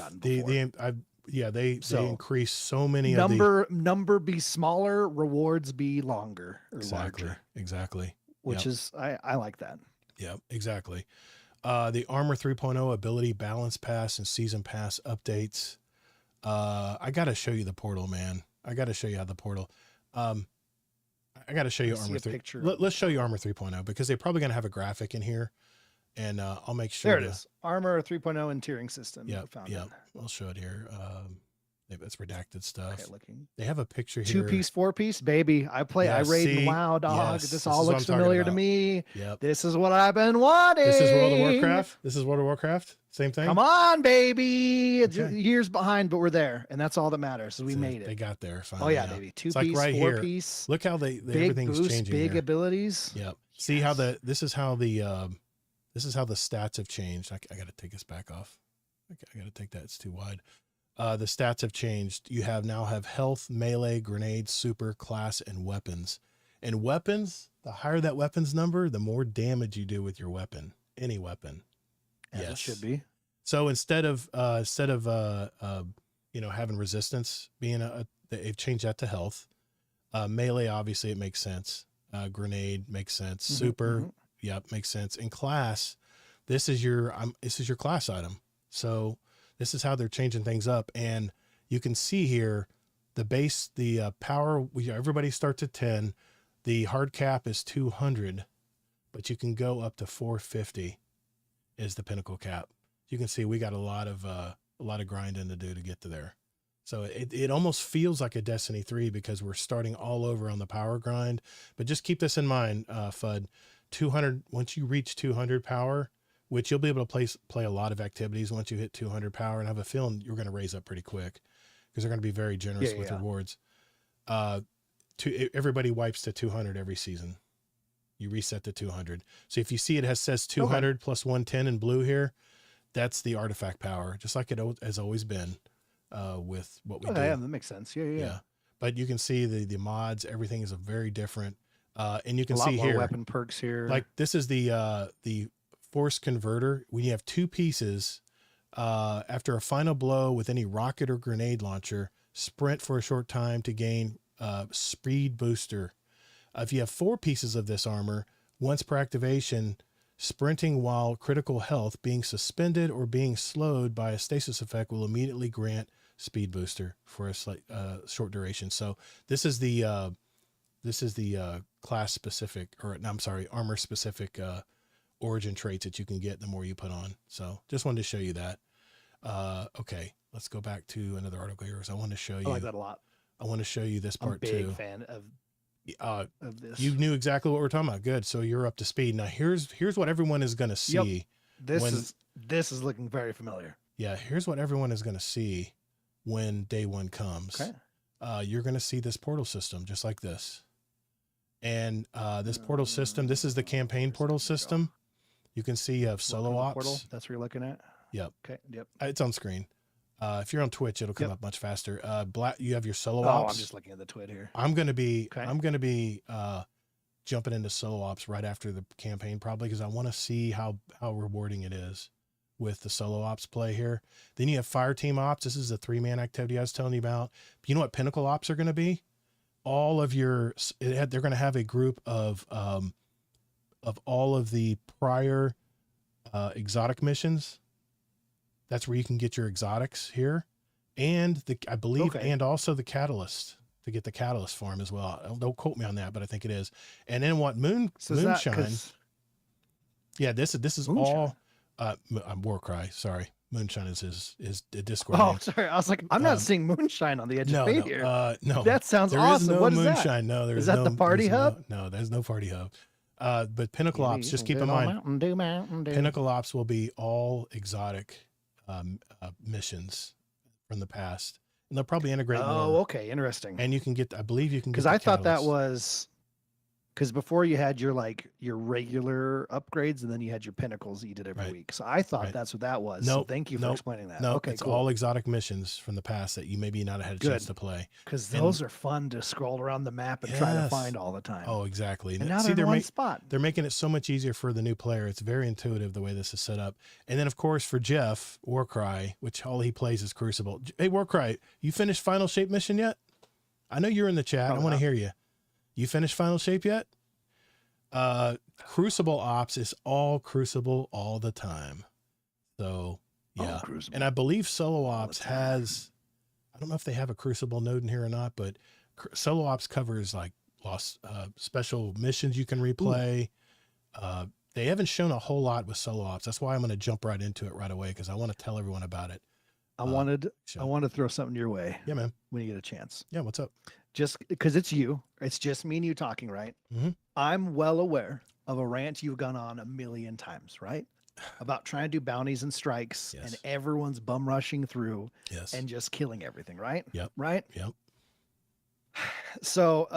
increase so many number be smaller, rewards be longer or larger. Exactly. Which is I like that. Yeah, exactly. The Armor 3.0 ability balance pass and season pass updates. I got to show you the portal, man. I got to show you how the portal. I got to show you Armor 3. Let's show you Armor 3.0 because they're probably going to have a graphic in here, and I'll make sure. There it is. Armor 3.0 and tiering system. Yeah, I'll show it here. Maybe it's redacted stuff. They have a picture here. 2-piece, 4-piece, baby. I raid in WoW, dog. Yes, this all looks familiar to me. Yep. This is what I've been wanting. This is World of Warcraft. Same thing. Come on, baby. It's years behind, but we're there, and that's all the matters. So we made it. They got there. Finally, oh yeah, baby. 2-piece, like 4-piece. Look how everything's boost, changing. Big here. abilities. Yep. See how this is how the stats have changed. I got to take this back off. I got to take that. It's too wide. The stats have changed. You now have health, melee, grenades, super, class, and weapons. And weapons, the higher that weapons number, the more damage you do with your weapon. Any weapon. Yes, it should be. So instead of having resistance being they've changed that to health. Melee, obviously it makes sense. Grenade makes sense. Super, yep, makes sense. In class, this is your class item. So this is how they're changing things up. And you can see here the power, everybody starts at 10. The hard cap is 200, but you can go up to 450 is the pinnacle cap. You can see we got a lot of grinding to do to get to there. So it almost feels like a Destiny 3 because we're starting all over on the power grind, but just keep this in mind, Fudd, 200, once you reach 200 power, which you'll be able to play a lot of activities once you hit 200 power, and I have a feeling you're going to raise up pretty quick because they're going to be very generous with rewards. Everybody wipes to 200 every season. You reset to 200. So if you see it says 200 plus 110 in blue here, that's the artifact power, just like it has always been. with what we Oh, do. yeah, that makes sense. Yeah. But you can see the mods, everything is a very different. And you can A lot see more here, weapon perks here. like this is the force converter. When you have two pieces, after a final blow with any rocket or grenade launcher, sprint for a short time to gain speed booster. If you have 4 pieces of this armor, once per activation, sprinting while critical health, being suspended or being slowed by a stasis effect will immediately grant speed booster for a slight short duration. So this is the class specific, or no, I'm sorry, armor specific origin traits that you can get the more you put on. So just wanted to show you that. Okay, let's go back to another article here. I want to show you. I like that a lot. I want to show you this I'm a part big too. fan of this. You knew exactly what we're talking about. Good. So you're up to speed. Now here's what everyone is going to see. This when- is looking very familiar. Yeah. Here's what everyone is going to see when day 1 comes. Okay. You're going to see this portal system just like this. And this portal system, this is the campaign portal system. You can see you have solo ops. Portal. That's what you're looking at. Yep. Okay. Yep. It's on screen. If you're on Twitch, it'll come Yep. up much faster. You have your solo Oh, ops. I'm just looking at the twit here. I'm going to be Okay. jumping into solo ops right after the campaign, probably because I want to see how rewarding it is with the solo ops play here. Then you have fire team ops. This is the 3-man activity I was telling you about. You know what pinnacle ops are going to be? All of they're going to have a group of all of the prior exotic missions. That's where you can get your exotics here, and I believe, Okay. and also the catalyst to get the catalyst farm as well. Don't quote me on that, but I think it is. And then what So is that moonshine? 'cause- Yeah, this is Moonshine? all. Warcry. Sorry, moonshine is his Discord. Oh, name. sorry. I was like, I'm not Um, seeing moonshine on the edge No, of no, fate here. no. That sounds There is awesome. no What is that? moonshine. No, there's Is that no, the party there's hub? No, there's no party hub. But pinnacle ops, just keep in mind, Mountain Dew. pinnacle ops will be all exotic missions from the past, and they'll probably integrate Oh, more. okay. Interesting. And you can get, I believe you can get. Because the I thought that catalyst. was because before you had your regular upgrades and then you had your pinnacles that you did every Right. week. So I thought Right. that's what that was. Nope. So thank you for Nope. explaining that. No, Okay, it's cool. all exotic missions from the past that you maybe not had a chance Good. to play. Because and- those are fun to scroll around the map and try to Yes. find all the time. Oh, exactly. and now See, they're in one ma- spot. They're making it so much easier for the new player. It's very intuitive the way this is set up. And then, of course, for Jeff, Warcry, which all he plays is Crucible. Hey, Warcry, you finished Final Shape mission yet? I know you're in the chat. Probably I want to not. hear you. You finished Final Shape yet? Crucible Ops is all Crucible all the time. So, yeah. Crucible. And I believe Solo the Ops time. has, I don't know if they have a Crucible node in here or not, but Solo Ops covers like special missions you can replay. They haven't shown a whole lot with Solo Ops. That's why I'm going to jump right into it right away because I want to tell everyone about it. I wanted so- to throw something your way Yeah, man. when you get a chance. Yeah, what's up? Just because it's just me and you talking, right? Mhm. I'm well aware of a rant you've gone on a million times, right? About trying to do bounties and strikes, and Yes. everyone's bum rushing through Yes. and just killing everything, right? Yep. Right. Yep. So,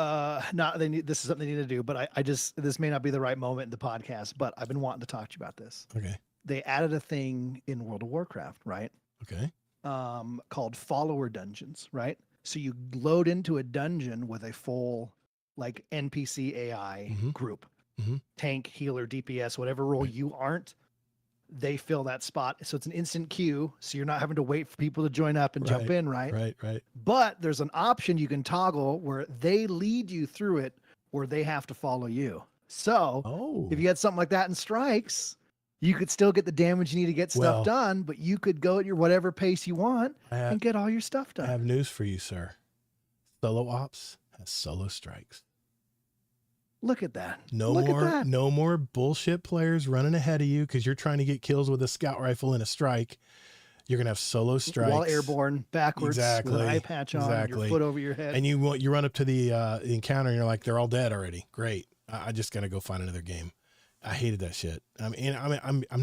this is something they need to do, but this may not be the right moment in the podcast, but I've been wanting to talk to you about this. Okay. They added a thing in World of Warcraft, right? Okay. Called follower dungeons, right? So you load into a dungeon with a full like NPC AI Mhm. group, Mhm. tank, healer, DPS, whatever role you aren't, they fill that spot. So it's an instant queue. So you're not having to wait for people to join up and jump Right, in, right? Right. But there's an option you can toggle where they lead you through it or they have to follow you. So Oh. if you had something like that in strikes, you could still get the damage you need to get stuff Well- done, but you could go at your whatever pace you want and get all your stuff I done. have news for you, sir. Solo Ops has solo strikes. Look at that. No Look more, at that. no more bullshit players running ahead of you because you're trying to get kills with a scout rifle and a strike. You're gonna have solo strikes While airborne, backwards, with Exactly, an eye patch on, exactly. your foot over your head. and you run up to the encounter and you're like, they're all dead already. Great. I just gotta go find another game. I hated that shit. I'm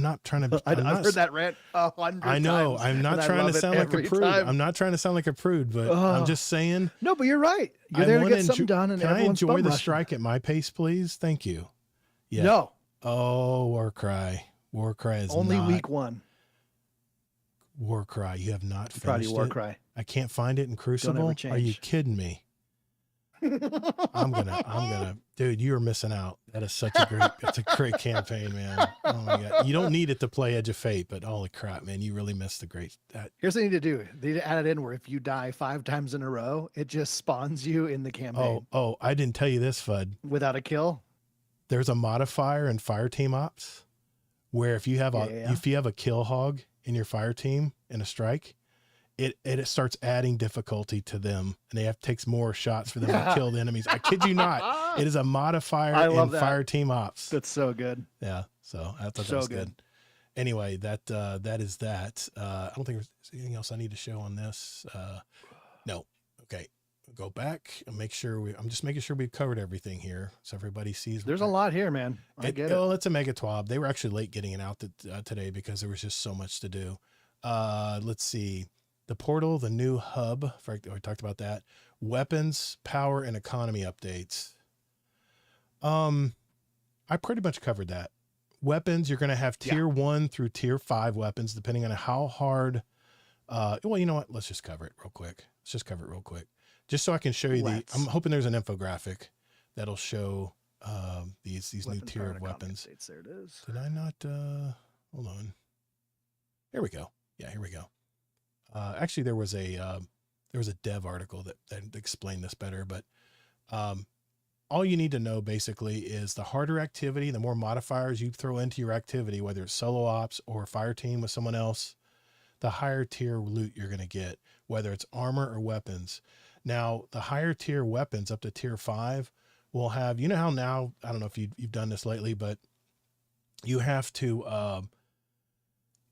not trying to. I've I'm not- heard that rant 100 I know. times, I'm not and I trying to love it sound like a every prude. time. I'm not trying to sound like a prude, but I'm Ugh. just saying. No, but you're right. You're I there to wanna get something enjoy- done, and Can I everyone's enjoy bum the rushing. strike at my pace, please? Thank you. Yeah. No, Oh, Warcry. Warcry is only not. week one. Warcry. You have not I'm proud of finished you, it. Warcry. I can't find it in Crucible. ever Are you change. kidding me? I'm gonna, dude, you are missing out. That is it's a great campaign, man. Oh my God. You don't need it to play Edge of Fate, but holy crap, man, you really missed the great, Here's what they need to do. They need to add it in where if you die 5 times in a row, it just spawns you in the campaign I didn't tell you this, Fudd. without a kill. There's a modifier in Fire Team Ops where if you have if you have a kill hog in your fire team in a strike, it starts adding difficulty to them, and takes more shots for them to kill the enemies. I kid you not. It is a modifier in Fire Team Ops. That's so good. Yeah. So I thought So that was good. good. Anyway, that is that. I don't think there's anything else I need to show on this. No. Okay. Go back and make sure I'm just making sure we've covered everything here so everybody sees. There's a lot here, man. I get it. Well, it's a mega twab. They were actually late getting it out today because there was just so much to do. Let's see. The portal, the new hub. We talked about that. Weapons, power, and economy updates. I pretty much covered that. Weapons, you're going to have tier 1 through tier 5 weapons, depending on how hard. Well, you know what? Let's just cover it real quick. Just so I can show you I'm hoping there's an infographic that'll show these new tier of weapons. There it is. Did I not? Hold on. Here we go. Yeah, here we go. Actually, there was a dev article that explained this better, but all you need to know basically is the harder activity, the more modifiers you throw into your activity, whether it's solo ops or fire team with someone else, the higher tier loot you're going to get, whether it's armor or weapons. Now, the higher tier weapons up to tier 5 will have, you know how now, I don't know if you've done this lately, but you have to,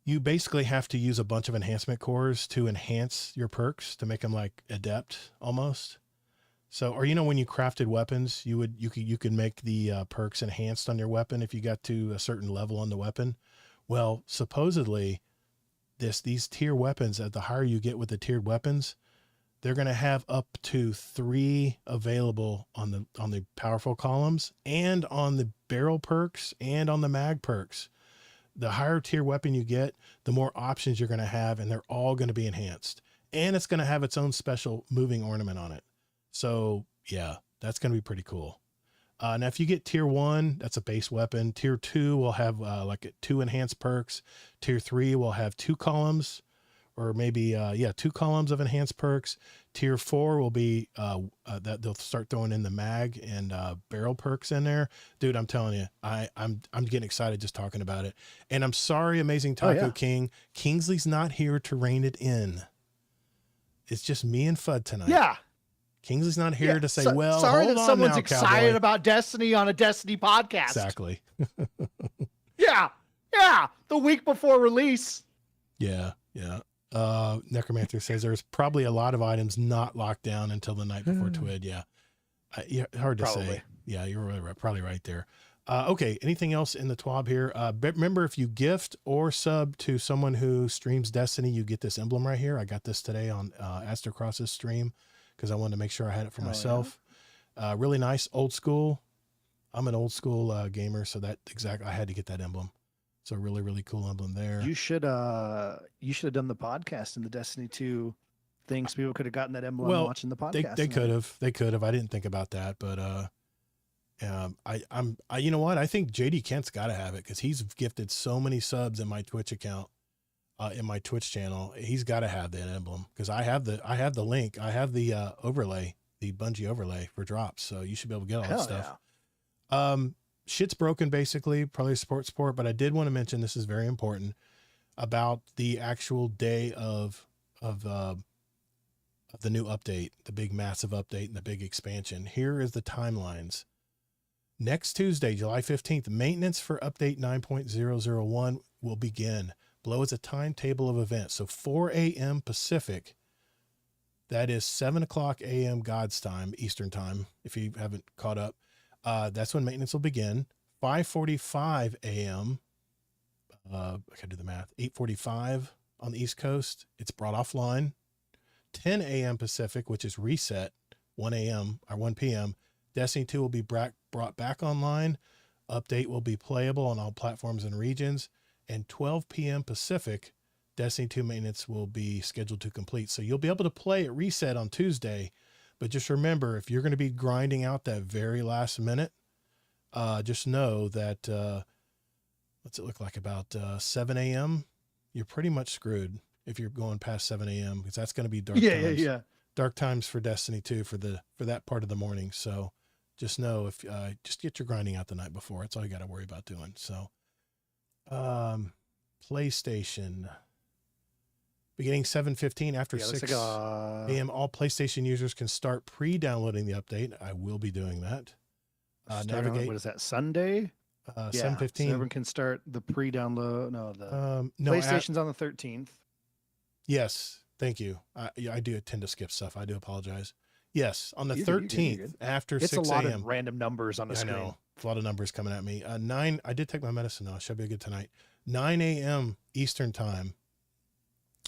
you basically have to use a bunch of enhancement cores to enhance your perks to make them like adept almost. So, or, you know, when you crafted weapons, you could make the perks enhanced on your weapon if you got to a certain level on the weapon. Well, supposedly these tier weapons, the higher you get with the tiered weapons, they're going to have up to 3 available on the powerful columns and on the barrel perks and on the mag perks. The higher tier weapon you get, the more options you're going to have, and they're all going to be enhanced. And it's going to have its own special moving ornament on it. So yeah, that's going to be pretty cool. Now if you get tier 1, that's a base weapon. Tier 2 will have like 2 enhanced perks. Tier 3 will have 2 columns, or maybe 2 columns of enhanced perks. Tier 4 will be that they'll start throwing in the mag and barrel perks in there. Dude, I'm telling you, I'm getting excited just talking about it. And I'm sorry, Amazing Taco King, Kingsley's not here to rein it in. It's just me and Fudd tonight. Yeah. Kingsley's not here to say, well, sorry hold that on someone's now, excited cowboy. about Destiny on a Destiny podcast. Exactly. Yeah. The week before release. Yeah. Necromancer says there's probably a lot of items not locked down until the night before TWID. Yeah. Hard to say. Yeah, you're probably right there. Okay. Anything else in the TWAB here? Remember, if you gift or sub to someone who streams Destiny, you get this emblem right here. I got this today on Aster Cross's stream because I wanted to make sure I had it for myself. Yeah. Really nice, old school. I'm an old school gamer, so I had to get that emblem. So really, really cool emblem there. You should have done the podcast in the Destiny 2 things. People could have gotten that emblem watching the podcast. They could have. I didn't think about that, but I you know what? I think JD Kent's got to have it because he's gifted so many subs in my Twitch account, in my Twitch channel. He's got to have that emblem because I have the link. I have the overlay, the Bungie overlay for drops. So you should be able to get all that stuff. Yeah. Shit's broken basically, probably support, but I did want to mention, this is very important, about the actual day of the new update, the big massive update and the big expansion. Here is the timelines. Next Tuesday, July 15th, maintenance for update 9.001 will begin. Below is a timetable of events. So 4 a.m. Pacific, that is 7 o'clock a.m. God's time, Eastern time, if you haven't caught up. That's when maintenance will begin. 5:45 a.m. I can do the math. 8:45 on the East Coast. It's brought offline. 10 a.m. Pacific, which is reset. 1 a.m. or 1 p.m. Destiny 2 will be brought back online. Update will be playable on all platforms and regions. And 12 p.m. Pacific, Destiny 2 maintenance will be scheduled to complete. So you'll be able to play at reset on Tuesday, but just remember, if you're going to be grinding out that very last minute, just know that, what's it look like, about 7 a.m.? You're pretty much screwed if you're going past 7 a.m. because that's going to be dark times. Yeah. Dark times for Destiny 2 for that part of the morning. So just know if just get your grinding out the night before. That's all you got to worry about doing. So PlayStation beginning 7:15 after 6 a.m. All PlayStation users can start pre-downloading the update. I will be doing that. Navigate. What is that, Sunday? 7:15. So everyone can start the pre-download. No, PlayStation's on the 13th. Yes, thank you. I do tend to skip stuff. I do apologize. Yes, on the You're 13th good. after It's 6 a lot a.m. of random numbers on the I screen. know. It's a lot of numbers coming at me. 9, I did take my medicine though. Should be good tonight. 9 a.m. Eastern time.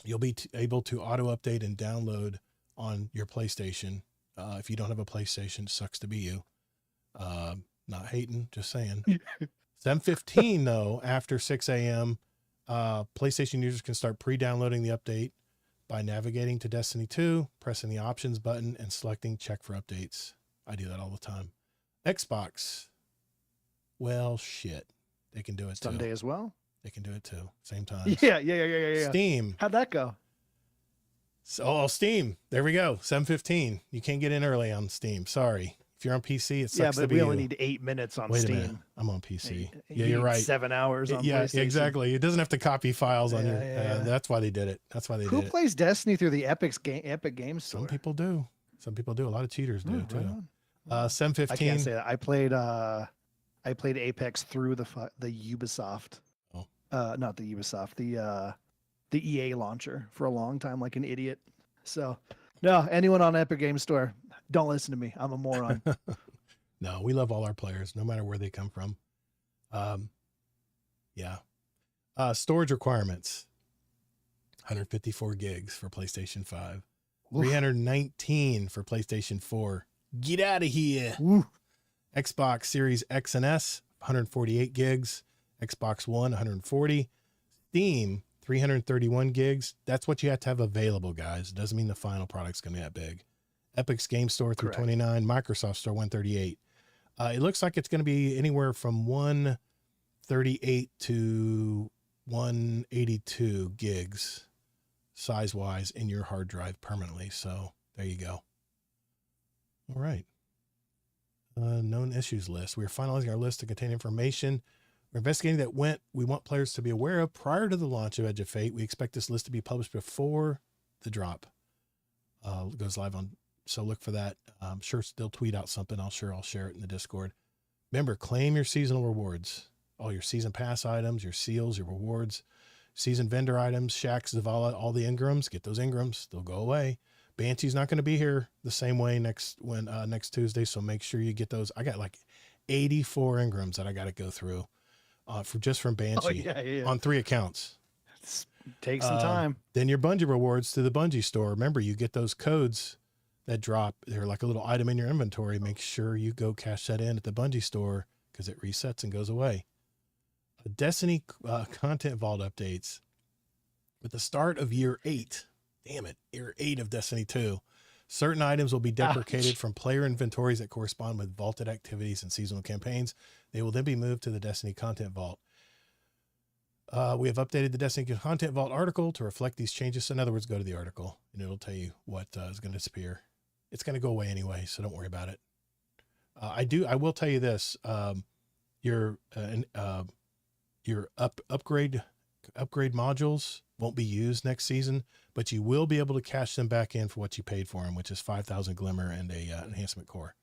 You'll be able to auto update and download on your PlayStation. If you don't have a PlayStation, sucks to be you. Not hating, just saying. 7:15 though, after 6 a.m., PlayStation users can start pre-downloading the update by navigating to Destiny 2, pressing the options button, and selecting check for updates. I do that all the time. Xbox, well, shit, they can do it Sunday too. as well. They can do it too. Same time. Yeah. Steam. How'd that go? Oh, Steam. There we go. 7:15. You can't get in early on Steam. Sorry. If you're on PC, it sucks Yeah, to but be we only you. need 8 minutes on Wait Steam. a minute. I'm on PC. You Yeah, you're need right. 7 hours on Yeah, PlayStation. exactly. It doesn't have to copy files on your. Yeah. That's why they did it. That's why they Who did it. plays Destiny through the Epic Game Store? Some people do. Some people do. A lot of cheaters do Right too. on. 7:15. I can't say that. I played Apex through the Ubisoft. Oh. Not the Ubisoft, the EA launcher for a long time, like an idiot. So, no, anyone on Epic Game Store, don't listen to me. I'm a moron. No, we love all our players, no matter where they come from. Yeah. Storage requirements: 154 gigs for PlayStation 5, 319 for PlayStation 4. Get out of here. Ooh. Xbox Series X and S, 148 gigs. Xbox One, 140. Steam, 331 gigs. That's what you have to have available, guys. It doesn't mean the final product's going to be that big. Epic's Game Store, 329. Microsoft Store, 138. It looks like it's going to be anywhere from 138 to 182 gigs size-wise in your hard drive permanently. So there you go. All right. Known issues list. We are finalizing our list to contain information we're investigating that we want players to be aware of prior to the launch of Edge of Fate. We expect this list to be published before the drop goes live on. So look for that. I'm sure they'll tweet out something. I'll share it in the Discord. Remember, claim your seasonal rewards. All your season pass items, your seals, your rewards, season vendor items, Shax, Zavala, all the Ingrams. Get those Ingrams. They'll go away. Banshee's not going to be here the same way next Tuesday. So make sure you get those. I got like 84 Ingrams that I got to go through from Banshee on 3 accounts. Take some time. Then your Bungie rewards to the Bungie store. Remember, you get those codes that drop. They're like a little item in your inventory. Make sure you go cash that in at the Bungie store because it resets and goes away. Destiny content vault updates. With the start of year 8, year 8 of Destiny 2, certain items will be deprecated from player inventories that correspond with vaulted activities and seasonal campaigns. They will then be moved to the Destiny content vault. We have updated the Destiny content vault article to reflect these changes. So in other words, go to the article and it'll tell you what is going to disappear. It's going to go away anyway, so don't worry about it. I will tell you this: your upgrade modules won't be used next season, but you will be able to cash them back in for what you paid for them, which is 5,000 Glimmer and a enhancement core.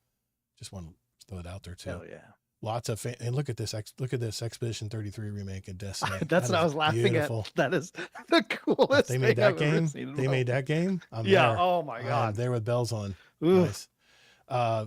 Just want to throw it out there too. Hell yeah. Lots of and look at this Expedition 33 remake of Destiny. That's what I was laughing beautiful. at. That is the coolest. They made thing that I've ever game. seen. They made that game. I'm Yeah. there. Oh my god. I'm there with bells on. Ooh, Nice.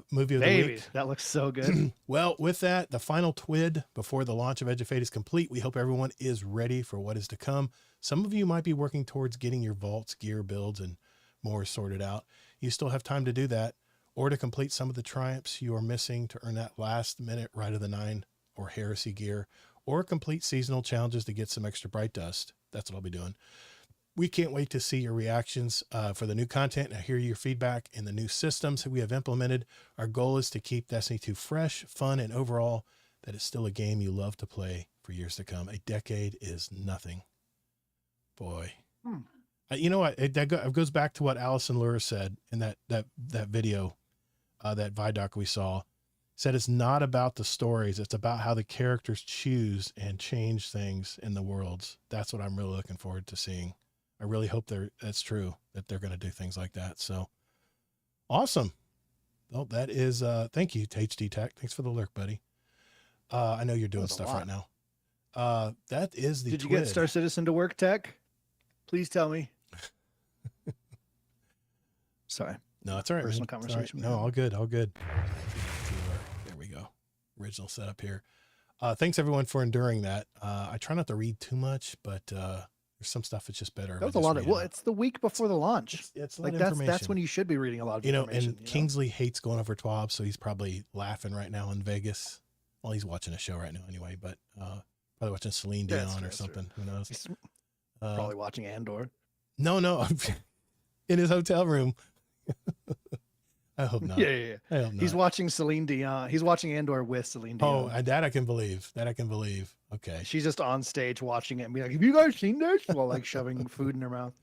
Movie of the baby, week. that looks so good. Well, with that, the final TWID before the launch of Edge of Fate is complete. We hope everyone is ready for what is to come. Some of you might be working towards getting your vaults, gear, builds, and more sorted out. You still have time to do that, or to complete some of the triumphs you are missing to earn that last minute Rite of the Nine or Heresy gear, or complete seasonal challenges to get some extra bright dust. That's what I'll be doing. We can't wait to see your reactions for the new content and hear your feedback and the new systems that we have implemented. Our goal is to keep Destiny 2 fresh, fun, and overall that it's still a game you love to play for years to come. A decade is nothing. Boy. You know what? That goes back to what Allison Lura said in that video, that Vidoc we saw. Said it's not about the stories. It's about how the characters choose and change things in the worlds. That's what I'm really looking forward to seeing. I really hope that's true, that they're going to do things like that. So awesome. Well, that is, thank you to HD Tech. Thanks for the lurk, buddy. I know you're doing stuff right now. That is the Did you get Star Citizen to work, Tech? Please tell me. Sorry. No, it's all right. Personal conversation. No, all good. All good. There we go. Original setup here. Thanks everyone for enduring that. I try not to read too much, but there's some stuff that's just better. That was a lot of, well, it's the week before the launch. It's like that's when you should be reading a lot of information. And Kingsley hates going over TWAB, so he's probably laughing right now in Vegas. Well, he's watching a show right now anyway, but probably watching Celine Dion or something. Who knows? He's probably watching Andor. No, in his hotel room. I hope not. Yeah. I hope not. He's watching Celine Dion. He's watching Andor with Celine Dion. Oh, that I can believe. Okay. She's just on stage watching it and be like, "Have you guys seen this?" While like shoving food in her mouth.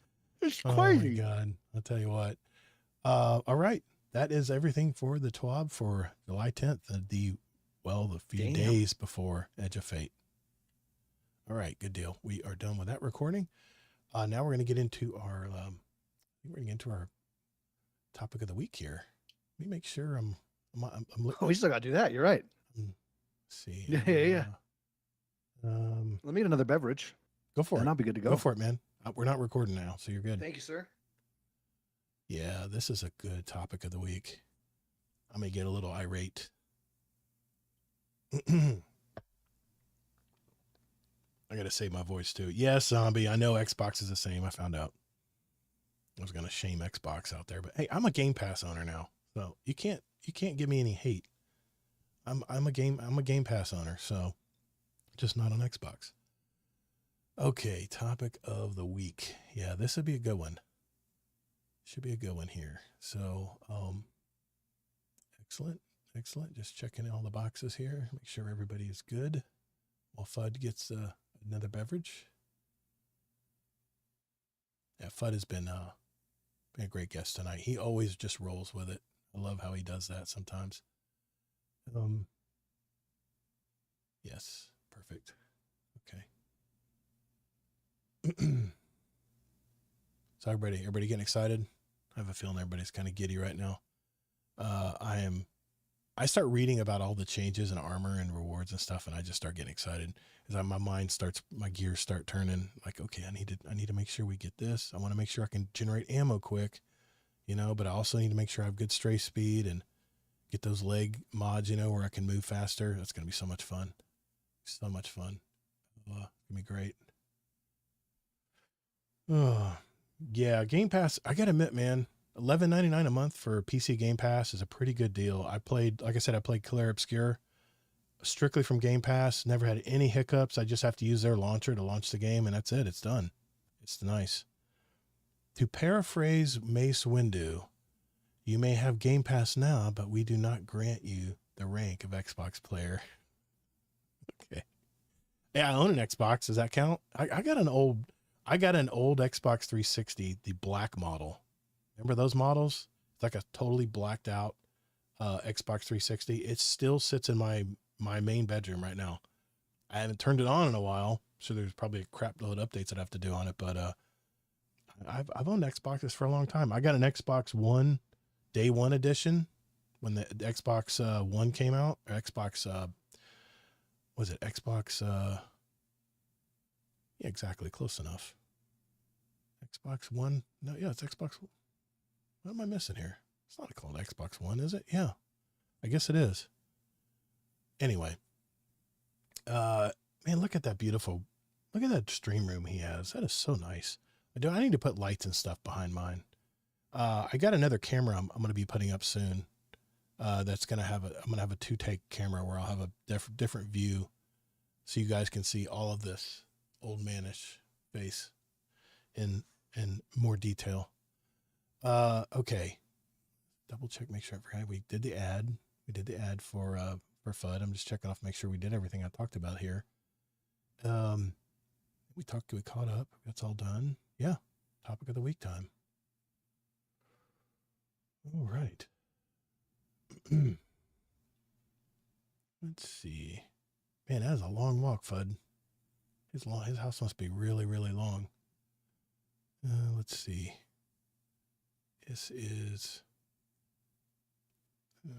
It's crazy. Oh my God. I'll tell you what. All right. That is everything for the TWAB for July 10th. The few days before Edge of Fate. All right. Good deal. We are done with that recording. Now we're going to get into our, topic of the week here. Let me make sure I'm we still got to do that. You're right. Let's see. Yeah. Let me get another beverage. Go for it. And I'll be good to go. Go for it, man. We're not recording now, so you're good. Thank you, sir. Yeah, this is a good topic of the week. I may get a little irate. I got to save my voice too. Yes, Zombie. I know Xbox is the same. I found out. I was going to shame Xbox out there, but hey, I'm a Game Pass owner now. So you can't give me any hate. I'm a Game Pass owner, so just not on Xbox. Okay, topic of the week. Yeah, this would be a good one. Should be a good one here. So, excellent. Just checking all the boxes here. Make sure everybody is good. While Fudd gets another beverage. Yeah, Fudd has been a great guest tonight. He always just rolls with it. I love how he does that sometimes. Yes, perfect. Okay. So everybody getting excited? I have a feeling everybody's kind of giddy right now. I start reading about all the changes in armor and rewards and stuff, and I just start getting excited because my gears start turning. Like, okay, I need to make sure we get this. I want to make sure I can generate ammo quick, but I also need to make sure I have good stray speed and get those leg mods, where I can move faster. That's going to be so much fun. So much fun. Gonna be great. Oh, yeah. Game Pass. I gotta admit, man, $11.99 a month for PC Game Pass is a pretty good deal. I played Clair Obscure strictly from Game Pass. Never had any hiccups. I just have to use their launcher to launch the game, and that's it. It's done. It's nice. To paraphrase Mace Windu, you may have Game Pass now, but we do not grant you the rank of Xbox player. Okay. Yeah, I own an Xbox. Does that count? I got an old Xbox 360, the black model. Remember those models? It's like a totally blacked out Xbox 360. It still sits in my main bedroom right now. I haven't turned it on in a while, so there's probably a crap load of updates I'd have to do on it. But I've owned Xboxes for a long time. I got an Xbox One Day One edition when the Xbox One came out. Or Xbox, was it Xbox? Yeah, exactly, close enough. Xbox One. No, yeah, it's Xbox. What am I missing here? It's not called Xbox One, is it? Yeah, I guess it is. Anyway, man, look at that stream room he has. That is so nice. I need to put lights and stuff behind mine. I got another camera I'm going to be putting up soon. That's going to have I'm going to have a 2-take camera where I'll have a different view so you guys can see all of this old manish face. And in more detail. Okay. Double check, make sure I forgot. We did the ad. We did the ad for FUD. I'm just checking off, make sure we did everything I talked about here. We caught up. That's all done. Yeah. Topic of the week time. All right. Let's see. Man, that is a long walk, FUD. His house must be really, really long. Let's see. This is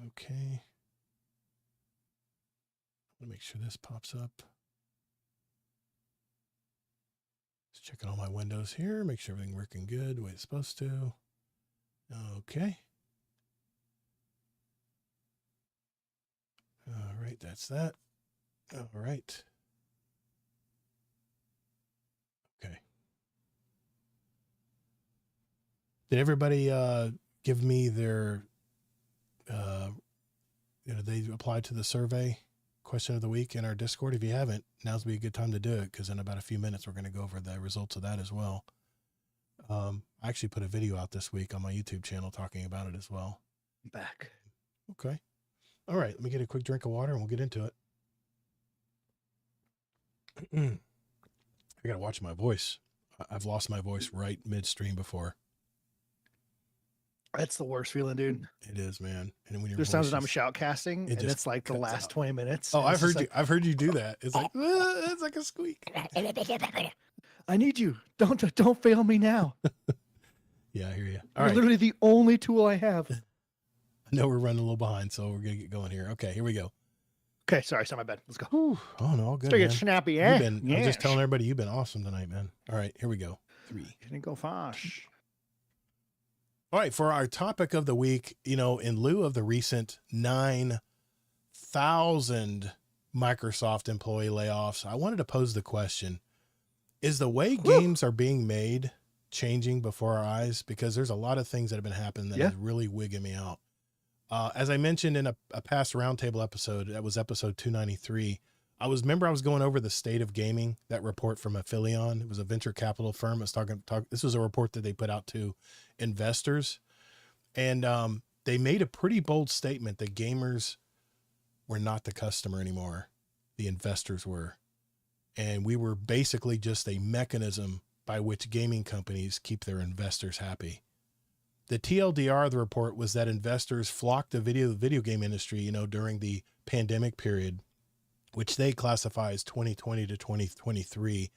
okay. I want to make sure this pops up. Just checking all my windows here. Make sure everything working good the way it's supposed to. Okay. All right, that's that. All right. Okay. Did everybody give me their, they applied to the survey question of the week in our Discord? If you haven't, now's be a good time to do it, because in about a few minutes, we're going to go over the results of that as well. I actually put a video out this week on my YouTube channel talking about it as well. Back. Okay. All right. Let me get a quick drink of water and we'll get into it. I got to watch my voice. I've lost my voice right midstream before. That's the worst feeling, dude. It is, man. And when There's times when I'm shoutcasting, and it's like the last 20 minutes. Oh, and I've it's just heard you. I've heard you do that. It's like it's like a squeak. I need you. Don't fail me now. Yeah, I hear you. You're All right. literally the only tool I have. I know we're running a little behind, so we're gonna get going here. Okay, here we go. Okay, sorry, it's not my bad. Let's go. Whew. Oh no, all good. Start Man. get snappy, eh? I'm just telling everybody you've been awesome tonight, man. All right, here we go. 3. Can it go fast? All right, for our topic of the week, in lieu of the recent 9,000 Microsoft employee layoffs, I wanted to pose the question: is the way games are being made changing before our eyes? Because there's a lot of things that have been happening that is really wigging me out. As I mentioned in a past roundtable episode, that was episode 293. I was going over the state of gaming, that report from Aphelion. It was a venture capital firm. This was a report that they put out to investors. And they made a pretty bold statement that gamers were not the customer anymore. The investors were. And we were basically just a mechanism by which gaming companies keep their investors happy. The TLDR of the report was that investors flocked the video game industry, during the pandemic period, which they classify as 2020 to 2023.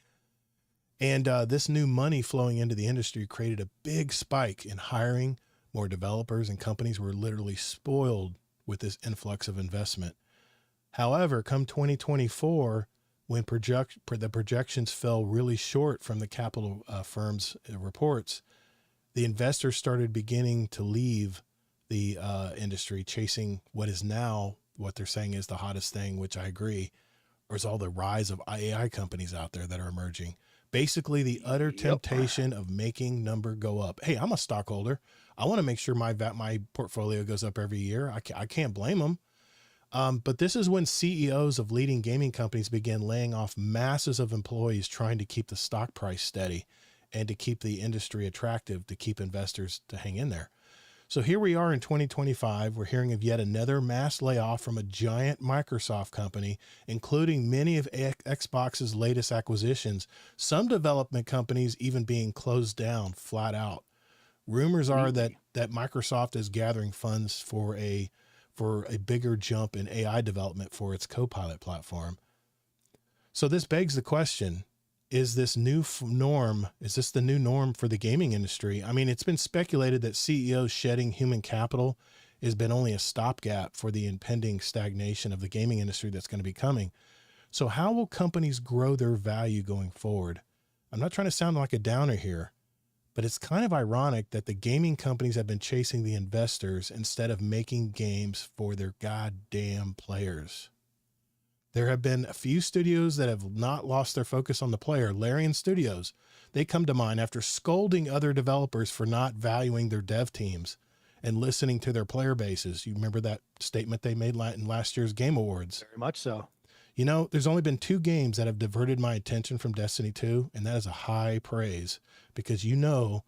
And this new money flowing into the industry created a big spike in hiring. More developers and companies were literally spoiled with this influx of investment. However, come 2024, when the projections fell really short from the capital firms' reports, the investors started beginning to leave the industry, chasing what is now what they're saying is the hottest thing, which I agree, or is all the rise of AI companies out there that are emerging. Basically, the utter temptation of making number go up. Hey, I'm a stockholder. I want to make sure my portfolio goes up every year. I can't blame them. But this is when CEOs of leading gaming companies began laying off masses of employees, trying to keep the stock price steady and to keep the industry attractive, to keep investors to hang in there. So here we are in 2025. We're hearing of yet another mass layoff from a giant Microsoft company, including many of Xbox's latest acquisitions, some development companies even being closed down flat out. Rumors are that Microsoft is gathering funds for a bigger jump in AI development for its Copilot platform. So this begs the question, is this new norm? Is this the new norm for the gaming industry? I mean, it's been speculated that CEOs shedding human capital has been only a stopgap for the impending stagnation of the gaming industry that's going to be coming. So how will companies grow their value going forward? I'm not trying to sound like a downer here, but it's kind of ironic that the gaming companies have been chasing the investors instead of making games for their goddamn players. There have been a few studios that have not lost their focus on the player. Larian Studios, they come to mind after scolding other developers for not valuing their dev teams and listening to their player bases. You remember that statement they made in last year's Game Awards? Very much so. You know, there's only been 2 games that have diverted my attention from Destiny 2, and that is a high praise because, you know,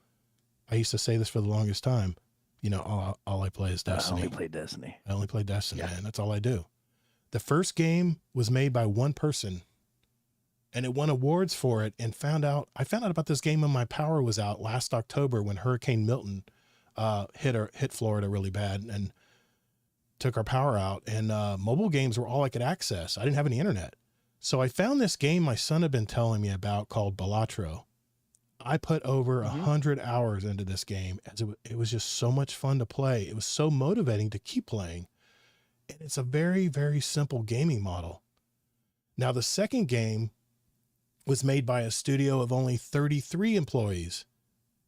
I used to say this for the longest time, you know, all I play is Destiny. I only play Destiny. I only play Destiny, Yeah. man. That's all I do. The first game was made by one person, and it won awards for it. And I found out about this game when my power was out last October when Hurricane Milton hit Florida really bad and took our power out. And mobile games were all I could access. I didn't have any internet, so I found this game my son had been telling me about called Balatro. I put over 100 hours into this game, as it was just so much fun to play. It was so motivating to keep playing. And it's a very, very simple gaming model. Now, the second game was made by a studio of only 33 employees.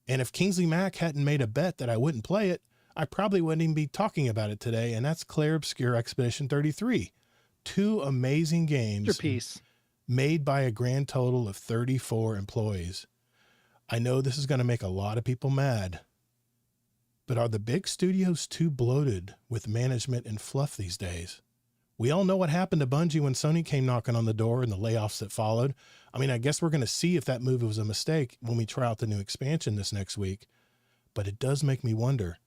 And if Kingsley Mack hadn't made a bet that I wouldn't play it, I probably wouldn't even be talking about it today. And that's Clair Obscur Expedition 33. 2 amazing games Your piece. made by a grand total of 34 employees. I know this is going to make a lot of people mad, but are the big studios too bloated with management and fluff these days? We all know what happened to Bungie when Sony came knocking on the door and the layoffs that followed. I mean, I guess we're going to see if that move was a mistake when we try out the new expansion this next week, but it does make me wonder.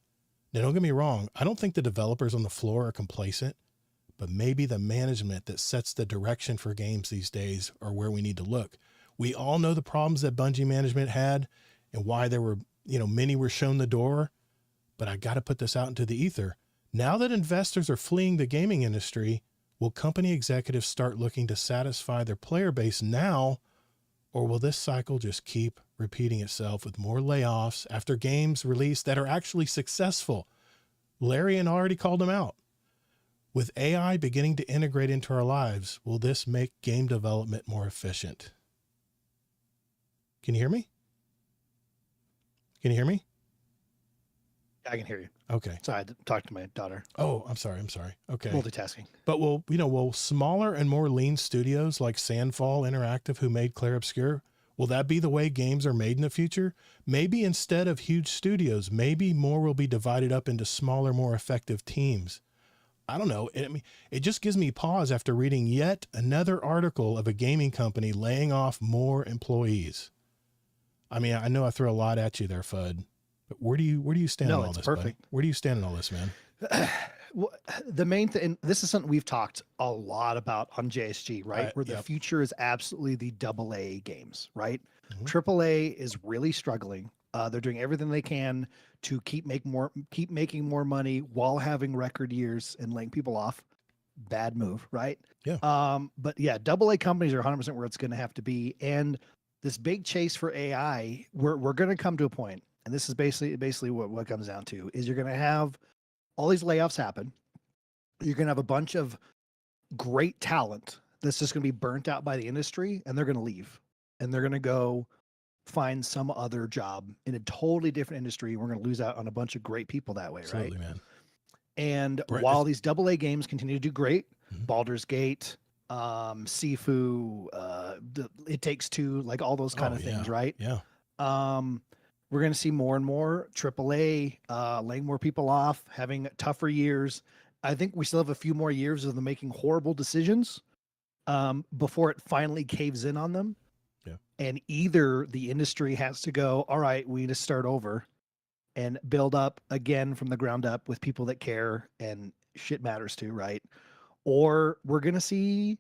Now, don't get me wrong. I don't think the developers on the floor are complacent, but maybe the management that sets the direction for games these days are where we need to look. We all know the problems that Bungie management had and why there were, many were shown the door, but I got to put this out into the ether. Now that investors are fleeing the gaming industry, will company executives start looking to satisfy their player base now, or will this cycle just keep repeating itself with more layoffs after games released that are actually successful? Larian already called them out. With AI beginning to integrate into our lives, will this make game development more efficient? Can you hear me? Can you hear me? I can hear you. Okay. Sorry, I had to talk to my daughter. Oh, I'm sorry. Okay. Multitasking. But will smaller and more lean studios like Sandfall Interactive, who made Clair Obscur, will that be the way games are made in the future? Maybe instead of huge studios, maybe more will be divided up into smaller, more effective teams. I don't know. It just gives me pause after reading yet another article of a gaming company laying off more employees. I mean, I know I threw a lot at you there, Fudd, but where do you stand on all it's this? perfect. Bud? Where do you stand on all this, man? Well, the main thing, and this is something we've talked a lot about on JSG, right? Where the Yep. future is absolutely the AA games, right? Mhm. AAA is really struggling. They're doing everything they can to keep making more money while having record years and laying people off. Bad move, right? Yeah. But yeah, AA companies are 100% where it's going to have to be. And this big chase for AI, we're going to come to a point, and this is basically what it comes down to, is you're going to have all these layoffs happen. You're going to have a bunch of great talent that's just going to be burnt out by the industry, and they're going to leave, and they're going to go find some other job in a totally different industry. We're going to lose out on a bunch of great people that way, Absolutely, right? man. And Brett, while these AA games continue to do great, Mhm. Baldur's Gate, Sifu, It Takes Two, like all those kind Oh, of things, yeah. right? Yeah. We're going to see more and more AAA laying more people off, having tougher years. I think we still have a few more years of them making horrible decisions before it finally caves in on them. Yeah. And either the industry has to go, all right, we need to start over and build up again from the ground up with people that care and shit matters too, right? Or we're going to see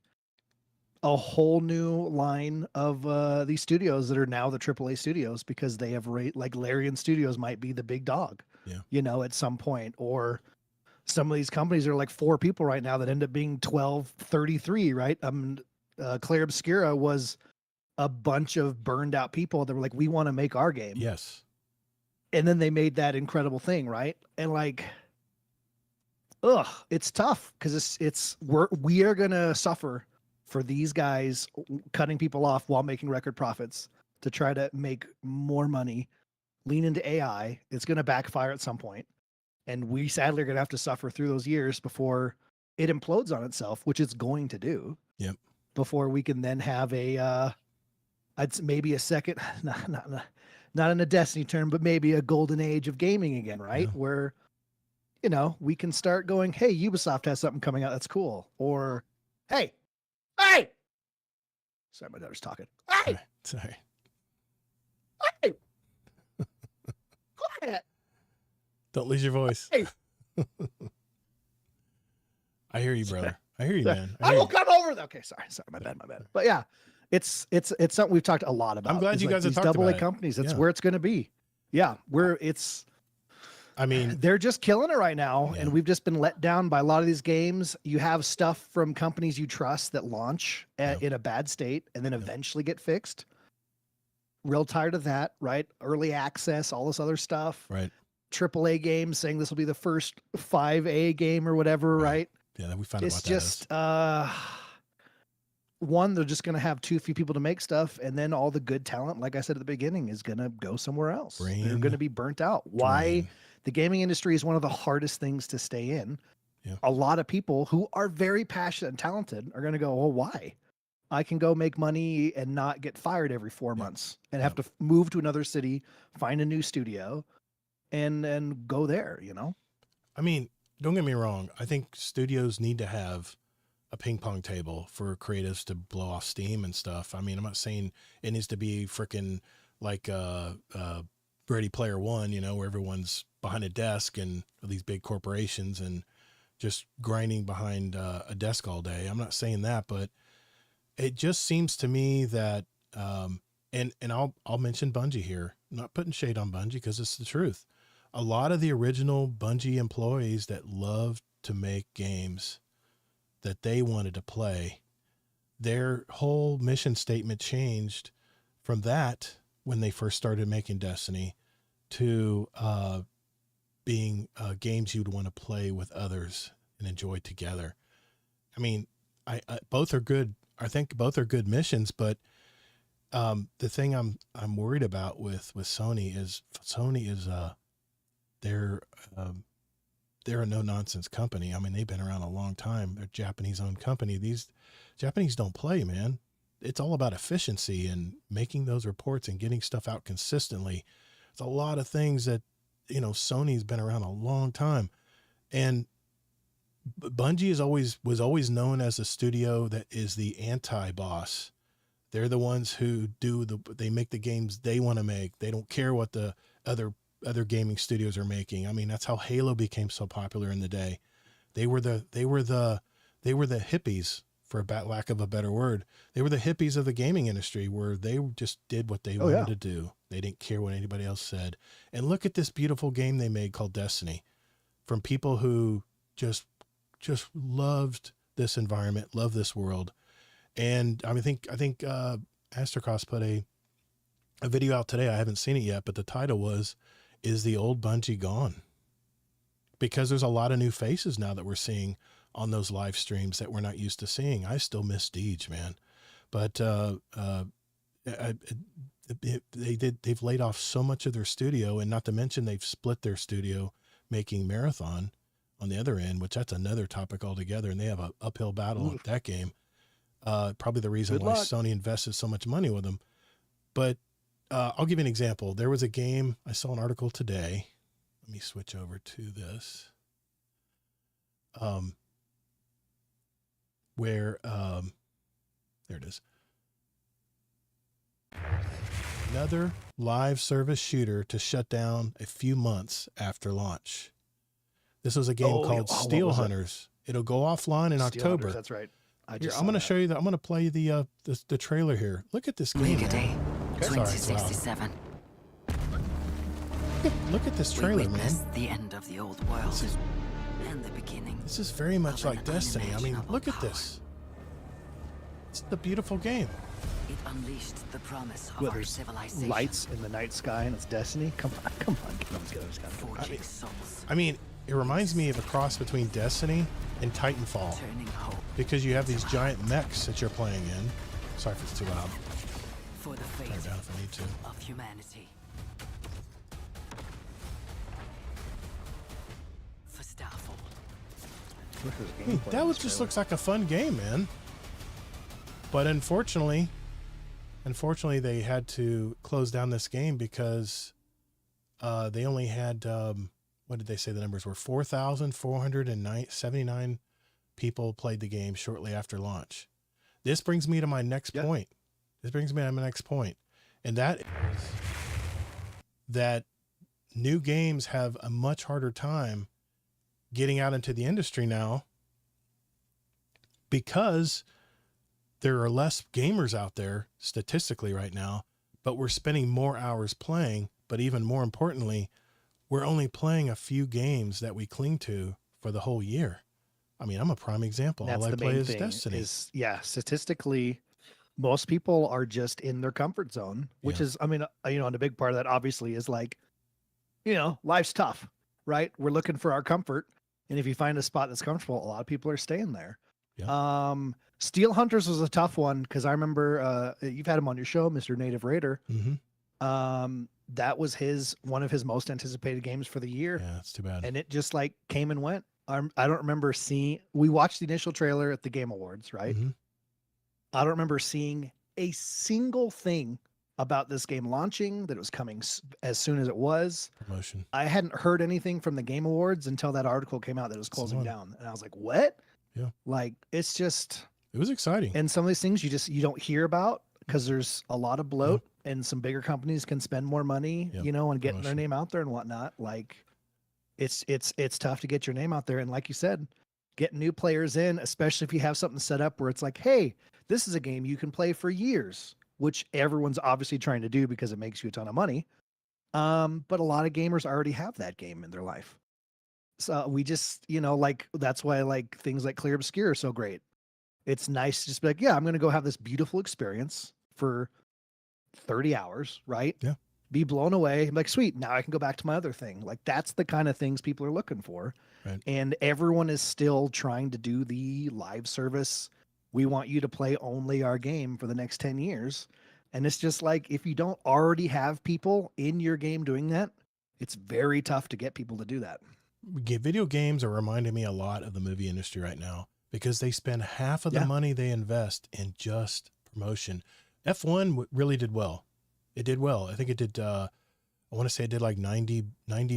a whole new line of these studios that are now the AAA studios because they have like Larian Studios might be the big dog, Yeah. at some point. Or some of these companies are like 4 people right now that end up being 12, 33, right? Clair Obscura was a bunch of burned out people that were like, we want to make our game. Yes. And then they made that incredible thing, right? And like, it's tough because we are gonna suffer for these guys cutting people off while making record profits to try to make more money, lean into AI. It's gonna backfire at some point, and we sadly are gonna have to suffer through those years before it implodes on itself, which it's going to do. Yep. Before we can then have maybe a second, not in a Destiny term, but maybe a golden age of gaming again, right? Yeah. Where, we can start going, hey, Ubisoft has something coming out that's cool. Or, hey, Hey! Sorry, my daughter's talking. Hey! Sorry. Hey! Quiet! Don't lose your voice. Hey! I hear you, brother. I hear you, man. I hear will you. come over. Okay, sorry, my bad. But yeah, it's something we've talked a lot about. I'm glad It's you guys have these talked double A about it. companies. That's Yeah. where it's going to be. Yeah, I mean, they're just killing it right now, Yeah. and we've just been let down by a lot of these games. You have stuff from companies you trust that launch in a bad state and then eventually get fixed. Real tired of that, right? Early access, all this other stuff. right. AAA games saying this will be the first 5A game or whatever, right? Yeah, we found out It's what that just one, they're just going to have too few people to make stuff, and then all the good talent, like I said at the beginning, is going to go somewhere else. They're Brain going to be burnt out. Why? drain. The gaming industry is one of the hardest things to stay in. Yeah. A lot of people who are very passionate and talented are going to go, well, why? I can go make money and not get fired every 4 months and have to move to another city, find a new studio, and go there, you know? I mean, don't get me wrong. I think studios need to have a ping pong table for creatives to blow off steam and stuff. I mean, I'm not saying it needs to be freaking like Ready Player One, you know, where everyone's behind a desk and these big corporations and just grinding behind a desk all day. I'm not saying that, but it just seems to me that, and I'll mention Bungie here. I'm not putting shade on Bungie because it's the truth. A lot of the original Bungie employees that loved to make games that they wanted to play, their whole mission statement changed from that when they first started making Destiny to being games you'd want to play with others and enjoy together. I mean, I both are good. I think both are good missions, but the thing I'm worried about with Sony is they're a no nonsense company. I mean, they've been around a long time. They're a Japanese owned company. These Japanese don't play, man. It's all about efficiency and making those reports and getting stuff out consistently. It's a lot of things that, you know, Sony's been around a long time, and Bungie was always known as a studio that is the anti-boss. They're the ones who they make the games they want to make. They don't care what the other gaming studios are making. I mean, that's how Halo became so popular in the day. They were the hippies, for lack of a better word. They were the hippies of the gaming industry, where they just did what they wanted to do. They didn't care what anybody else said. And look at this beautiful game they made called Destiny, from people who just loved this environment, loved this world. And I think Astrocross put a video out today. I haven't seen it yet, but the title was, "Is the old Bungie gone?" Because there's a lot of new faces now that we're seeing on those live streams that we're not used to seeing. I still miss Deej, man, but they've laid off so much of their studio, and not to mention they've split their studio making Marathon on the other end, which that's another topic altogether. And they have an uphill battle at that game. Probably the reason why Sony invested so much money with them. But I'll give you an example. There was a game, I saw an article today. Let me switch over to this. Where, there it is. Another live service shooter to shut down a few months after launch. This was a game called Steel Hunters. It'll go offline in October. That's right. I'm going to show you that. I'm going to play the trailer here. Look at this game. Day, Sorry, it's loud. 2067. Look at this trailer, We man. witnessed the end of the old world and the beginning. This is very much of like an Destiny. I mean, unimaginable look at power. this. It's a beautiful game. It unleashed the promise of Well, our there's civilization. lights in the night sky and it's Destiny. Come on, get them together. Forging souls, I mean, it reminds me of a cross between Destiny and Titanfall, turning hope because you have these giant mechs that you're playing in. Sorry if it's too loud. for the Turn fate it down if I need to. of humanity. For Starfall, That just looks like a fun game, man. But unfortunately, they had to close down this game because they only had, what did they say the numbers were? 4,479 people played the game shortly after launch. This brings me to my next Yeah. point. This brings me to my next point. And that is that new games have a much harder time getting out into the industry now because there are less gamers out there statistically right now, but we're spending more hours playing. But even more importantly, we're only playing a few games that we cling to for the whole year. I mean, I'm a prime example. That's All I the play main is thing. Destiny. Statistically, most people are just in their comfort zone, which Yeah. is, I mean, and a big part of that obviously is like, life's tough, right? We're looking for our comfort, and if you find a spot that's comfortable, a lot of people are staying there. Steel Hunters was a tough one because I remember you've had him on your show, Mr. Native Raider. Mm-hmm. That was one of his most anticipated games for the year. Yeah, it's too bad. And it just like came and went. I don't remember we watched the initial trailer at the Game Awards, right? Mm-hmm. I don't remember seeing a single thing about this game launching, that it was coming as soon as it was. Promotion. I hadn't heard anything from the Game Awards until that article came out that it was closing Son. down. And I was like, what? Yeah. Like, it's just, It was exciting. and some of these things you don't hear about because there's a lot of bloat and some bigger companies can spend more money, Yep. and getting their Promotion. name out there and whatnot. Like, it's tough to get your name out there. And like you said, getting new players in, especially if you have something set up where it's like, hey, this is a game you can play for years, which everyone's obviously trying to do because it makes you a ton of money. But a lot of gamers already have that game in their life. So we just, like, that's why like things like Clear Obscure are so great. It's nice to just be like, yeah, I'm going to go have this beautiful experience for 30 hours, right? Yeah. Be blown away. I'm like, sweet. Now I can go back to my other thing. Like, that's the kind of things people are looking for. Right. And everyone is still trying to do the live service. We want you to play only our game for the next 10 years. And it's just like, if you don't already have people in your game doing that, it's very tough to get people to do that. Video games are reminding me a lot of the movie industry right now because they spend half of the Yeah. money they invest in just promotion. F1 really did well. It did well. I think it did, I want to say it did like 90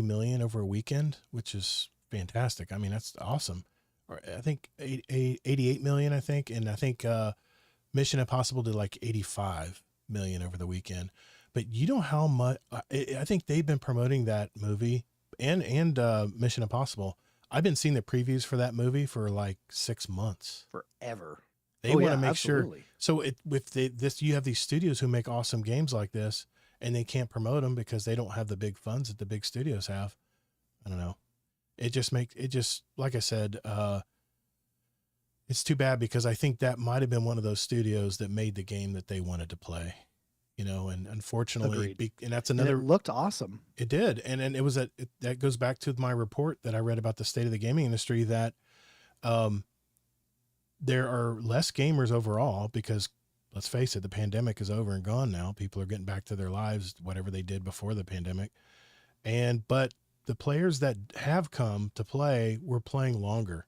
million over a weekend, which is fantastic. I mean, that's awesome. Or I think 88 million, I think. And I think Mission Impossible did like 85 million over the weekend. But you know how much, I think they've been promoting that movie and Mission Impossible. I've been seeing the previews for that movie for like 6 months. Forever. They want to make sure. So you have these studios who make awesome games like this, and they can't promote them because they don't have the big funds that the big studios have. I don't know. It just like I said, it's too bad because I think that might have been one of those studios that made the game that they wanted to play, and unfortunately, Agreed. and that's And another. it looked awesome. It did. And it was that goes back to my report that I read about the state of the gaming industry, that there are less gamers overall because, let's face it, the pandemic is over and gone now. People are getting back to their lives, whatever they did before the pandemic. But the players that have come to play were playing longer.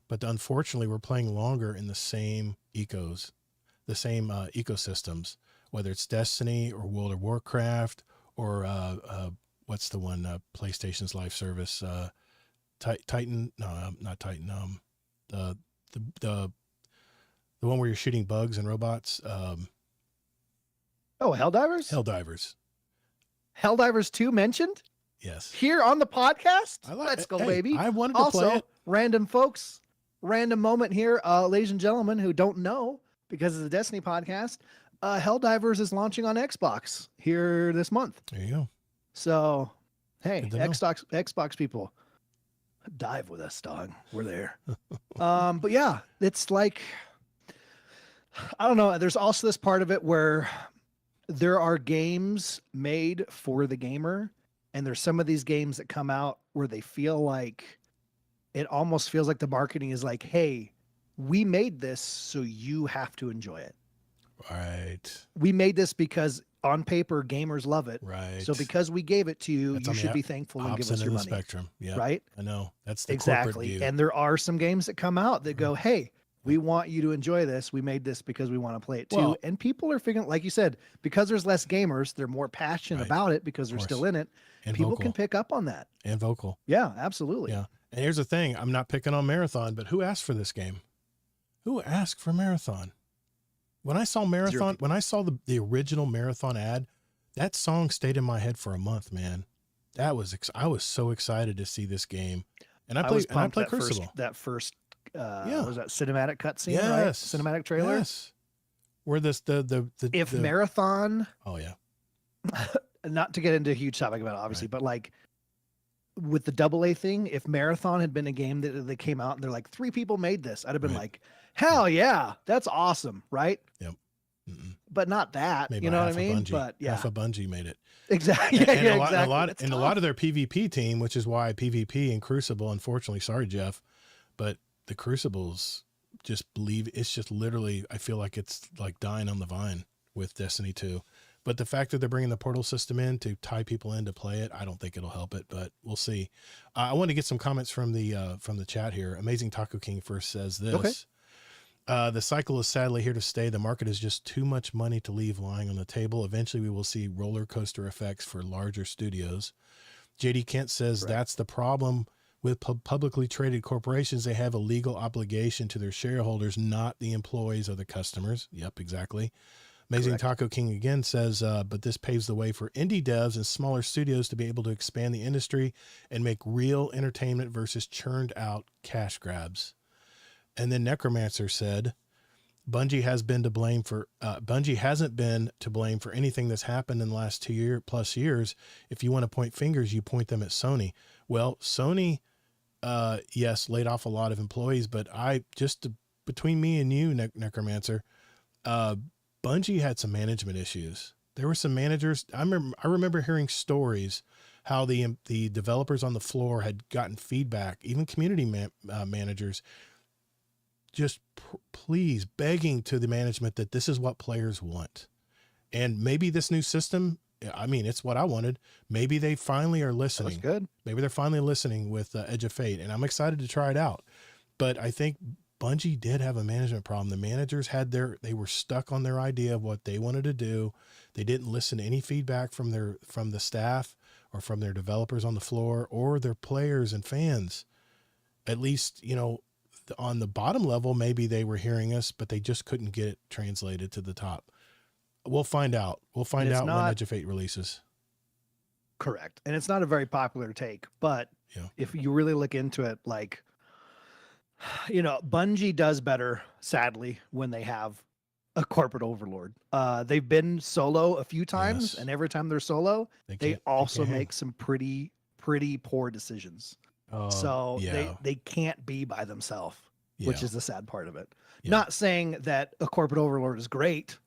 But unfortunately, we're playing longer in the same ecosystems, whether it's Destiny or World of Warcraft or what's the one, PlayStation's live service, Titan? No, not Titan. The one where you're shooting bugs and robots. Helldivers? Helldivers. Helldivers 2 mentioned Yes. here on the podcast. I like Let's it. go, Hey, baby. I wanted to play Also, it. random folks, random moment here, ladies and gentlemen who don't know because it's a Destiny podcast. Helldivers is launching on Xbox here this month. There you go. So, hey, Good to know. Xbox people, dive with us, dog. We're there. But yeah, it's like, I don't know. There's also this part of it where there are games made for the gamer, and there's some of these games that come out where they feel like it almost feels like the marketing is like, hey, we made this so you have to enjoy it. Right. We made this because on paper gamers love it. Right. So because we gave it to you, That's you on the should be thankful and give Opposite us your end of money. the spectrum. Yeah. Right? I know. That's the corporate Exactly. view. And there are some games that come out that go, hey, we want you to enjoy this. We made this because we want to play it too. Well- And people are figuring, like you said, because there's less gamers, they're more passionate Right. about it because they're course. still in it. And People vocal. can pick up on that. And vocal. Yeah, absolutely. Yeah. And here's the thing. I'm not picking on Marathon, but who asked for this game? Who asked for Marathon? When I saw Marathon, when I saw the original Marathon ad, that song stayed in my head for a month, man. I was so excited to see this game. And I played Crucible. That first Yeah. was that cinematic cutscene, Yes. right? Cinematic trailer. Yes. Where If Marathon, oh yeah. not to get into a huge topic about it, obviously, Right. but like with the AA thing, if Marathon had been a game that came out and they're like 3 people made this, I'd have been Right. like, hell yeah, that's awesome, right? Mm-mm. But not that, Made you by know what I half a mean? Bungie. But yeah, Half a Bungie made it. exactly. And, Yeah, a lot, exactly. and a lot, That's and a tough. lot of their PvP team, which is why PvP and Crucible, unfortunately, sorry Jeff, but the Crucibles just believe it's just literally. I feel like it's like dying on the vine with Destiny 2. But the fact that they're bringing the portal system in to tie people in to play it, I don't think it'll help it, but we'll see. I want to get some comments from the chat here. Amazing Taco King first says this. Okay. The cycle is sadly here to stay. The market is just too much money to leave lying on the table. Eventually, we will see roller coaster effects for larger studios. JD Kent says that's the problem with publicly traded corporations. They have a legal obligation to their shareholders, not the employees or the customers. Yep, exactly. Amazing Taco King again says, but this paves the way for indie devs and smaller studios to be able to expand the industry and make real entertainment versus churned out cash grabs. And then Necromancer said, Bungie hasn't been to blame for anything that's happened in the last 2+ years. If you want to point fingers, you point them at Sony. Well, Sony, yes, laid off a lot of employees, but between me and you, Necromancer, Bungie had some management issues. There were some managers. I remember hearing stories how the developers on the floor had gotten feedback, even community managers, just please begging to the management that this is what players want. And maybe this new system, I mean, it's what I wanted. Maybe they finally are listening. That's good. Maybe they're finally listening with Edge of Fate, and I'm excited to try it out. But I think Bungie did have a management problem. The managers they were stuck on their idea of what they wanted to do. They didn't listen to any feedback from the staff or from their developers on the floor or their players and fans. At least, on the bottom level, maybe they were hearing us, but they just couldn't get it translated to the top. We'll find out. We'll find out when Edge of Fate releases. Correct. And it's not a very popular take, but if you really look into it, like, Bungie does better, sadly, when they have a corporate overlord. They've been solo a few times, and every time they're solo, they also make some pretty poor decisions. So they can't be by themselves, which is the sad part of it. Yeah. Not saying that a corporate overlord is great,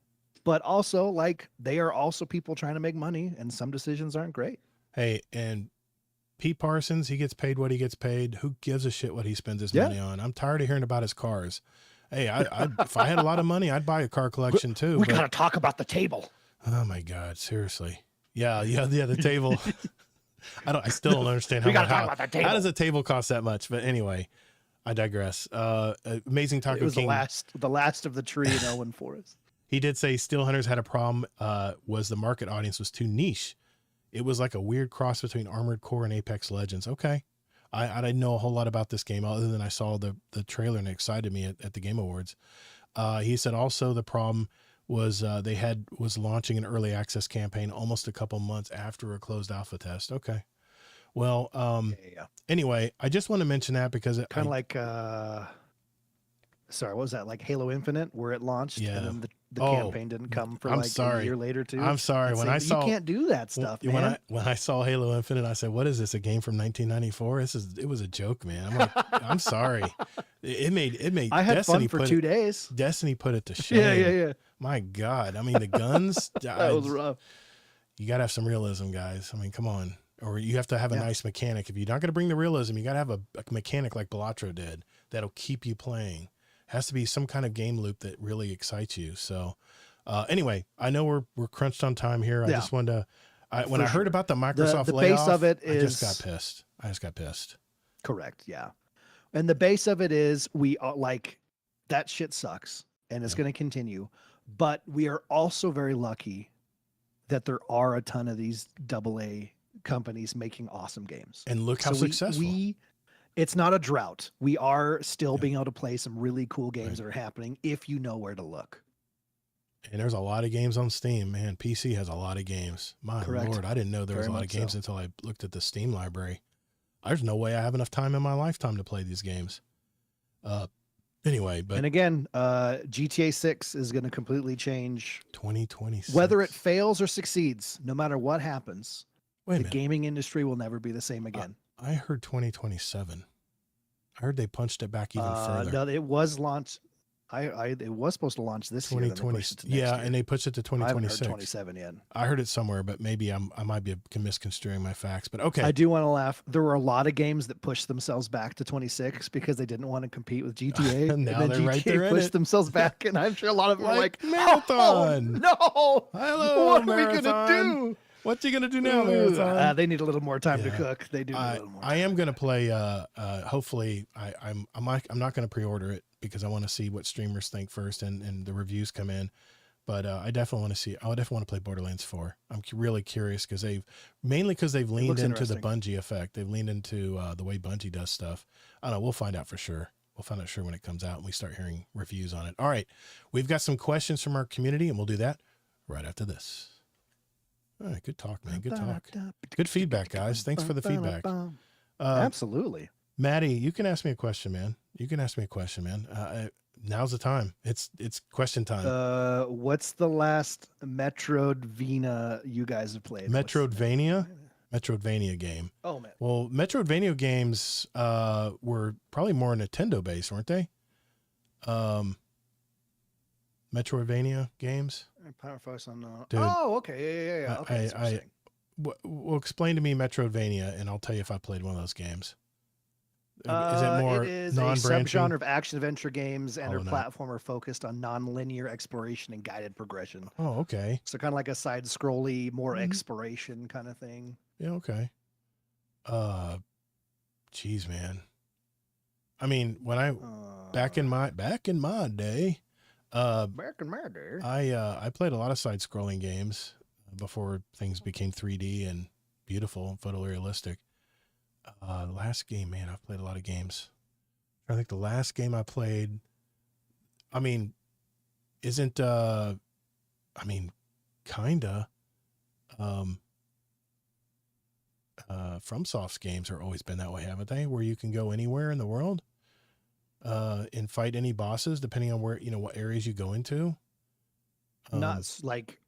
but also like they are also people trying to make money, and some decisions aren't great. Hey, and Pete Parsons, he gets paid what he gets paid. Who gives a shit what he spends his money on? I'm tired of hearing about his cars. Hey, if I had a lot of money, I'd buy a car collection too. We gotta talk about the table. Oh my God, seriously. Yeah, the table. I still don't understand how does a table cost that much? But anyway, I digress. Amazing Taco King. It was the last of the tree in Elwyn Forest. He did say Steel Hunters had a problem, was the market audience was too niche. It was like a weird cross between Armored Core and Apex Legends. Okay. I didn't know a whole lot about this game other than I saw the trailer and it excited me at the Game Awards. He said also the problem was was launching an early access campaign almost a couple months after a closed alpha test. Okay. Well, anyway, I just want to mention that because kind of like, what was that? Like Halo Infinite, where it launched and then the campaign didn't come for a year later too. I'm sorry. When I saw, you can't do that stuff, man. When I saw Halo Infinite, I said, what is this? A game from 1994? It was a joke, man. I'm like, I'm sorry. It made, I had Destiny fun for 2 days. Destiny put it to shame. Yeah. My God. I mean, the guns, that was rough. You got to have some realism, guys. I mean, come on. Or you have to have a nice mechanic. If you're not going to bring the realism, you got to have a mechanic like Balatro did that'll keep you playing. Has to be some kind of game loop that really excites you. So anyway, I know we're crunched on time here. I just wanted to, when I heard about the Microsoft the layoff, base of it I just got pissed. Correct. Yeah. And the base of it is we are like, that shit sucks and it's going to continue, but we are also very lucky that there are a ton of these AA companies making awesome games. And look how successful. It's not a drought. We are still being able to play some really cool games that are happening if you know where to look. And there's a lot of games on Steam, man. PC has a lot of games. My Correct. Lord, I didn't know there was Very a lot of much games so. until I looked at the Steam library. There's no way I have enough time in my lifetime to play these games. Anyway, but And again, GTA 6 is going to completely change 2026. whether it fails or succeeds. No matter what happens, Wait a the minute. gaming industry will never be the same again. I heard 2027. I heard they punched it back even further. No, it was launched. It was supposed to launch this year. Then they 2020. pushed it to next Yeah, year. and they pushed it to I haven't heard 2026. 27 yet. I heard it somewhere, but maybe I might be misconstruing my facts. But okay, I do want to laugh. There were a lot of games that pushed themselves back to 26 because they didn't want to compete with GTA. And now then they're GTA right there in pushed it. themselves back, and I'm sure a lot of them are Like like, Marathon. Oh, no, Hello, what are we gonna Marathon. do? What you gonna do now, Marathon? They need a little more time to Yeah. cook. They do need a little more. I am gonna play. Hopefully, I'm not gonna pre-order it because I want to see what streamers think first and the reviews come in. But I definitely want to see. I definitely want to play Borderlands 4. I'm really curious because they've leaned looks into the interesting. Bungie effect. They've leaned into the way Bungie does stuff. I don't know. We'll find out for sure. We'll find out sure when it comes out and we start hearing reviews on it. All right, we've got some questions from our community, and we'll do that right after this. All right, good talk, man. Good talk. Good feedback, guys. Thanks for the feedback. Absolutely. Maddie, you can ask me a question, man. Now's the time. It's question time. What's the last Metroidvania you guys have played? Metroidvania game. Oh man. Well, Metroidvania games were probably more Nintendo based, weren't they? Metroidvania games. Power Focus on. Dude, Oh, okay. Yeah. Okay. that's what you're saying. Well, explain to me Metroidvania, and I'll tell you if I played one of those games. Is it more It is a non-branching? subgenre of action adventure games and Oh, are no. platformer focused on non-linear exploration and guided progression. Oh, okay. So kind of like a side-scrolly, more Mhm. exploration kind of thing. Yeah, okay. Geez, man. I mean, when I back in my day, back in my day. I played a lot of side-scrolling games before things became 3D and beautiful and photorealistic. Last game, man, I've played a lot of games. I think the last game I played, I mean, isn't kinda. FromSoft's games have always been that way, haven't they? Where you can go anywhere in the world, and fight any bosses depending on where, what areas you go into. Not like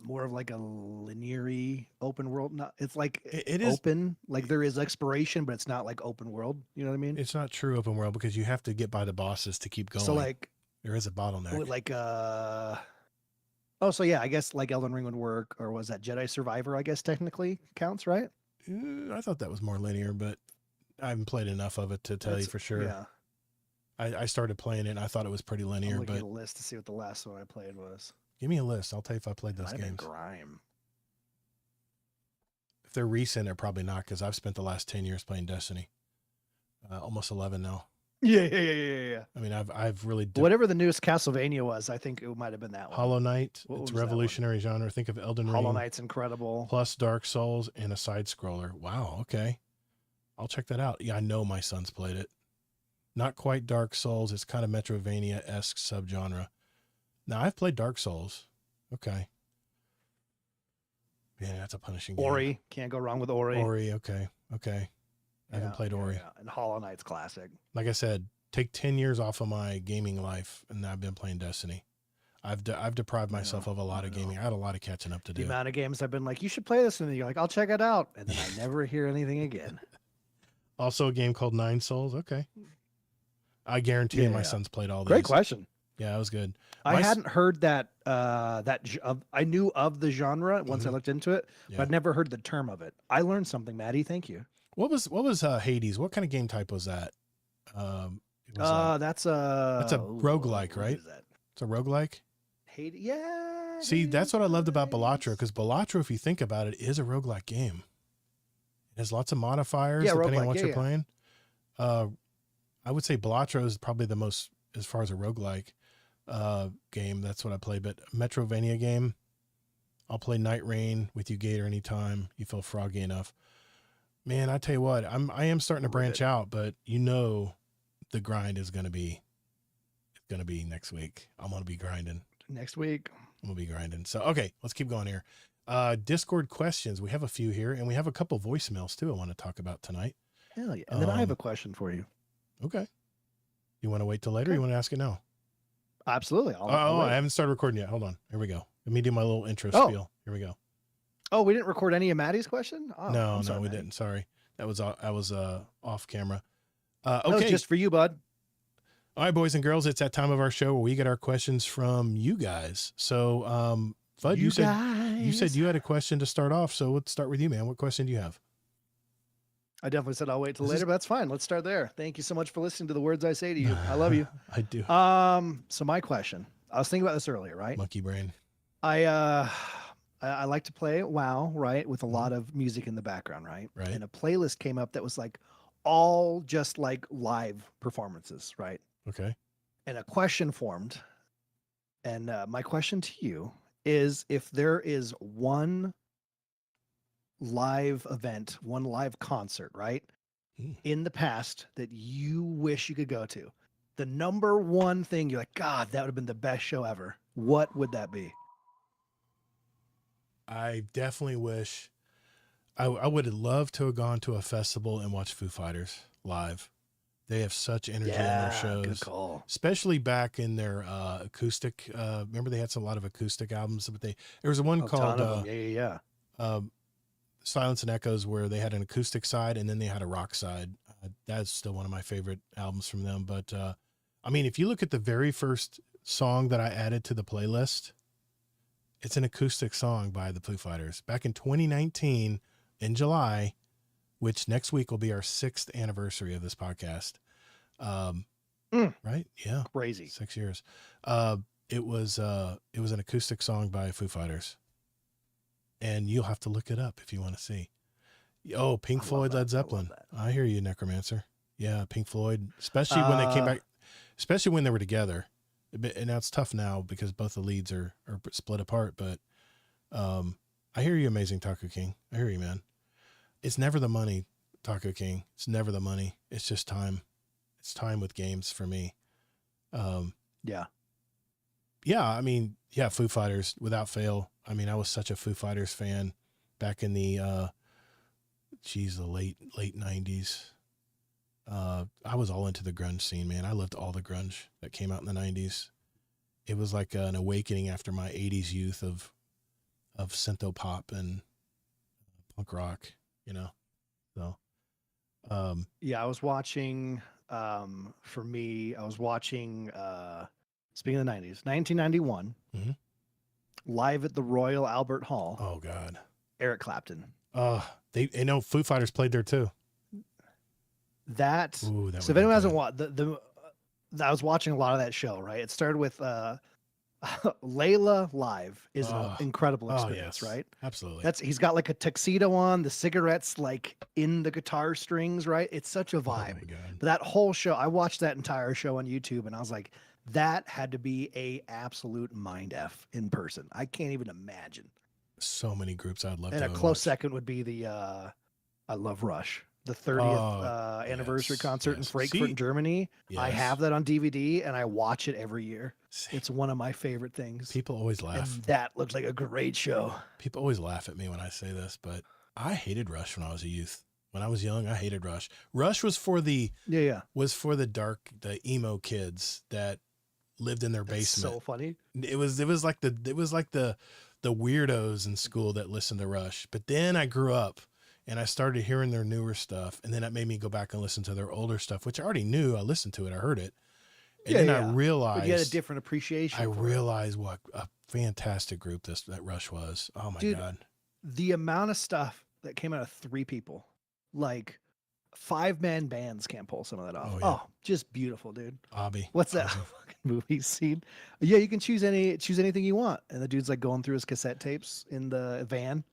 more of like a linear open world. Not it's like It is. open, like there is exploration, but it's not like open world. You know what I mean? It's not true open world because you have to get by the bosses to keep going. So like there is a bottleneck. so yeah, I guess like Elden Ring would work, or was that Jedi Survivor? I guess technically counts, right? I thought that was more linear, but I haven't played enough of it to tell you That's- for sure. Yeah, I started playing it and I thought it was pretty I'm linear, looking but at a list to see what the last one I played was. give me a list. I'll tell you if I played those Might have been games. Grime. If they're recent, they're probably not because I've spent the last 10 years playing Destiny. Almost 11 now. Yeah. I mean, I've really Whatever the newest Castlevania was, I think it might have been that one. Hollow Knight. What It's was that one? revolutionary genre. Think of Elden Ring Hollow Knight's incredible. plus Dark Souls and a side scroller. Wow. Okay. I'll check that out. Yeah, I know my son's played it. Not quite Dark Souls. It's kind of Metroidvania-esque subgenre. Now, I've played Dark Souls. Okay. Man, that's a punishing game. Ori, can't go wrong with Ori. Ori, okay. I haven't played Ori. Yeah. And Hollow Knight's classic. Like I said, take 10 years off of my gaming life, and I've been playing Destiny. I've deprived myself of a lot of gaming. I had a lot of catching up to The do. amount of games I've been like, you should play this, and then you're like, I'll check it out, and then I never hear anything again. Also, a game called Nine Souls. Okay. I guarantee you my Yeah. son's played all these. Great question. Yeah, it was good. I My s- hadn't heard that. I knew of the genre once I Mhm. looked into it, Yeah. but I'd never heard the term of it. I learned something, Maddie. Thank you. What was Hades? What kind of game type was that? It was That's a roguelike, what right? is that? it's a roguelike. Hades? Yeah. See, that's what I loved about Hades. Balatro, because Balatro, if you think about it, is a roguelike game. It has lots of modifiers Yeah, depending on roguelike, what you're yeah. playing. I would say Balatro is probably the most, as far as a roguelike game. That's what I play. But Metrovania game, I'll play Night Rain with you, Gator, anytime you feel froggy enough. Man, I tell you what, I am starting to branch out, but the grind is gonna be next week. I'm gonna be grinding. Next week. We'll be grinding. So, okay, let's keep going here. Discord questions. We have a few here, and we have a couple voicemails too I want to talk about tonight. Hell yeah. And then I have a question for you. Okay. You want to wait till later? Or you want to ask it now? Absolutely. Oh, I haven't started recording yet. Hold on. Here we go. Let me do my little intro Oh. spiel. Here we go. Oh, we didn't record any of Maddie's question? Oh, No, I'm sorry, we Maddie. didn't. Sorry. I was off camera. That was Okay. just for you, bud. All right, boys and girls, it's that time of our show where we get our questions from you guys. So, Fudd, you said you had a question to start off. So let's start with you, man. What question do you have? I definitely said I'll wait till This is- later, but that's fine. Let's start there. Thank you so much for listening to the words I say to you. I love you. I do. So my question, I was thinking about this earlier, right? Monkey brain. I like to play WoW, right? With a lot of music in the background, right? Right. And a playlist came up that was like all just like live performances, right? Okay. And a question formed. And my question to you is, if there is one live event, one live concert, right? In the past that you wish you could go to, the number one thing you're like, God, that would have been the best show ever. What would that be? I definitely wish I would have loved to have gone to a festival and watched Foo Fighters live. They have such energy in their good shows, call. especially back in their acoustic. Remember they had a lot of acoustic albums, but there was one A called ton of them. Yeah. Silence and Echoes, where they had an acoustic side and then they had a rock side. That's still one of my favorite albums from them. But I mean, if you look at the very first song that I added to the playlist, it's an acoustic song by the Foo Fighters back in 2019 in July, which next week will be our 6th anniversary of this podcast. Right? Yeah. Crazy. 6 years. It was an acoustic song by Foo Fighters. And you'll have to look it up if you want to see. Oh, Pink Floyd, Led Zeppelin. I hear you, Necromancer. Yeah, Pink Floyd, especially when they came back, especially when they were together. And now it's tough now because both the leads are split apart. But I hear you, Amazing Taco King. I hear you, man. It's never the money, Taco King. It's never the money. It's just time. It's time with games for me. Yeah. Yeah, I mean, yeah, Foo Fighters without fail. I mean, I was such a Foo Fighters fan back in the the late 90s. I was all into the grunge scene, man. I loved all the grunge that came out in the 90s. It was like an awakening after my 80s youth of synthpop and punk rock, you know. So Yeah, I was watching for me, I was watching speaking of the 90s, 1991, Mhm. live at the Royal Albert Hall, oh god. Eric Clapton. They know Foo Fighters played there too. That Ooh, that so if would've anyone been hasn't good. watched I was watching a lot of that show, right? It started with Layla live is an Oh. incredible Oh experience, yes, right? absolutely. He's got like a tuxedo on, the cigarettes like in the guitar strings, right? It's such a Oh vibe. my god. But that whole show, I watched that entire show on YouTube and I was like, that had to be a absolute mind F in person. I can't even imagine. So many groups I'd love And to a have close watched. second would be the I Love Rush, the 30th Oh, anniversary yes, concert in yes. Frankfurt, See? Germany. I Yes. have that on DVD and I watch it every year. See, It's one of my favorite things. people always And laugh. that looked like a great show. People always laugh at me when I say this, but I hated Rush when I was a youth. When I was young, I hated Rush. Rush was for the Yeah. the emo kids that lived in their That's basement. so funny. It was like the weirdos in school that listened to Rush. But then I grew up and I started hearing their newer stuff, and then that made me go back and listen to their older stuff, which I already knew. I listened to it, I heard it, and then I But you had a realized different appreciation. I for it. realized what a fantastic group that Rush was. Oh my Dude, god. The amount of stuff that came out of 3 people, like 5-man bands can't pull some of that off. Oh, Oh, yeah. just beautiful, dude. Obby. What's that Ozzy. fucking movie scene? Yeah, you can choose anything you want. And the dude's like going through his cassette tapes in the van.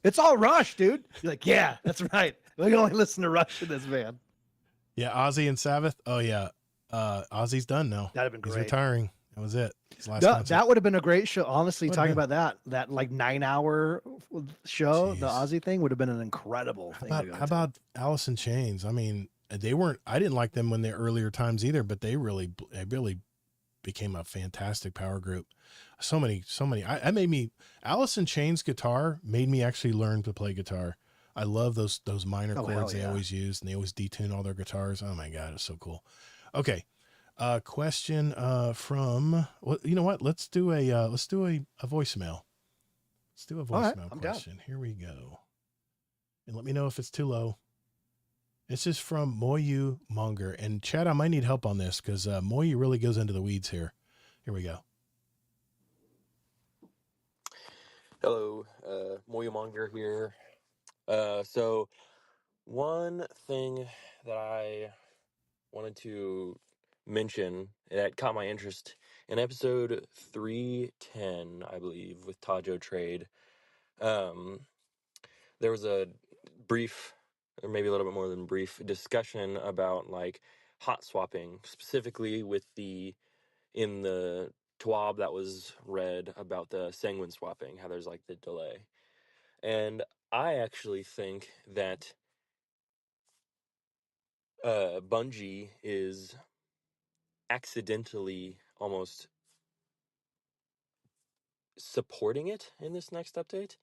It's all Rush, dude. You're like, yeah, that's right. We can only listen to Rush in this van. Yeah, Ozzy and Sabbath. Oh yeah. Ozzy's done now. That'd have been He's great. retiring. That was it. His last No, concert. that would have been a great show. Honestly, Would've talking been. about that like 9-hour show, the Jeez. Ozzy thing would have been an incredible How thing. about, to go how to. about Alice in Chains? I mean, they weren't. I didn't like them when the earlier times either, but they really became a fantastic power group. So many. I made me, Alice in Chains guitar made me actually learn to play guitar. I love those minor Oh, hell chords they yeah. always use, and they always detune all their guitars. Oh my God, it's so cool. Okay. Question from, well, you know what? Let's do a voicemail. Let's do a All right, voicemail I'm down. question. Here we go. And let me know if it's too low. This is from Moyu Monger. And Chad, I might need help on this because Moyu really goes into the weeds here. Here we go. Hello, Moyu Monger here. So one thing that I wanted to mention that caught my interest in episode 310, I believe, with Tajo Trade. There was a brief, or maybe a little bit more than brief, discussion about like hot swapping, specifically with in the TWAB that was read about the sanguine swapping, how there's like the delay. And I actually think that Bungie is accidentally almost supporting it in this next update.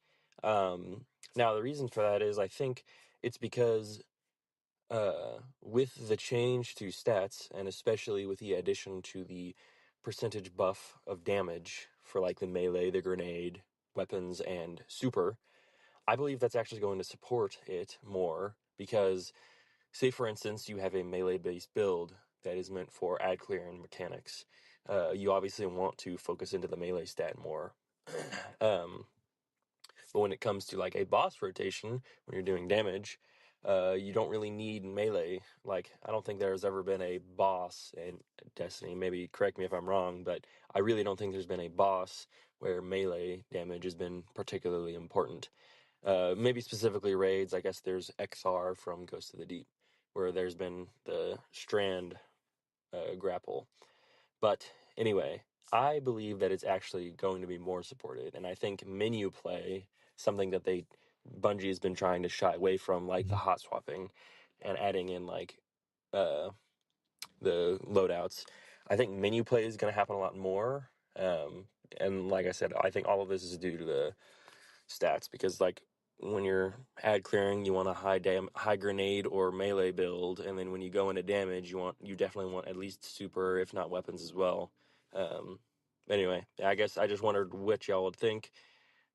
Now, the reason for that is I think it's because with the change to stats, and especially with the addition to the percentage buff of damage for like the melee, the grenade, weapons, and super, I believe that's actually going to support it more because, say for instance, you have a melee-based build that is meant for ad clearing mechanics. You obviously want to focus into the melee stat more. But when it comes to like a boss rotation, when you're doing damage, you don't really need melee. Like, I don't think there's ever been a boss in Destiny. Maybe correct me if I'm wrong, but I really don't think there's been a boss where melee damage has been particularly important. Maybe specifically raids. I guess there's XR from Ghost of the Deep, where there's been the Strand grapple. But anyway, I believe that it's actually going to be more supported, and I think menu play, something that Bungie has been trying to shy away from, like the hot swapping, and adding in like uh, the loadouts. I think menu play is going to happen a lot more, and like I said, I think all of this is due to the stats because like when you're ad clearing, you want a high grenade or melee build, and then when you go into damage, you definitely want at least super, if not weapons as well. Um, anyway, I guess I just wondered what y'all would think.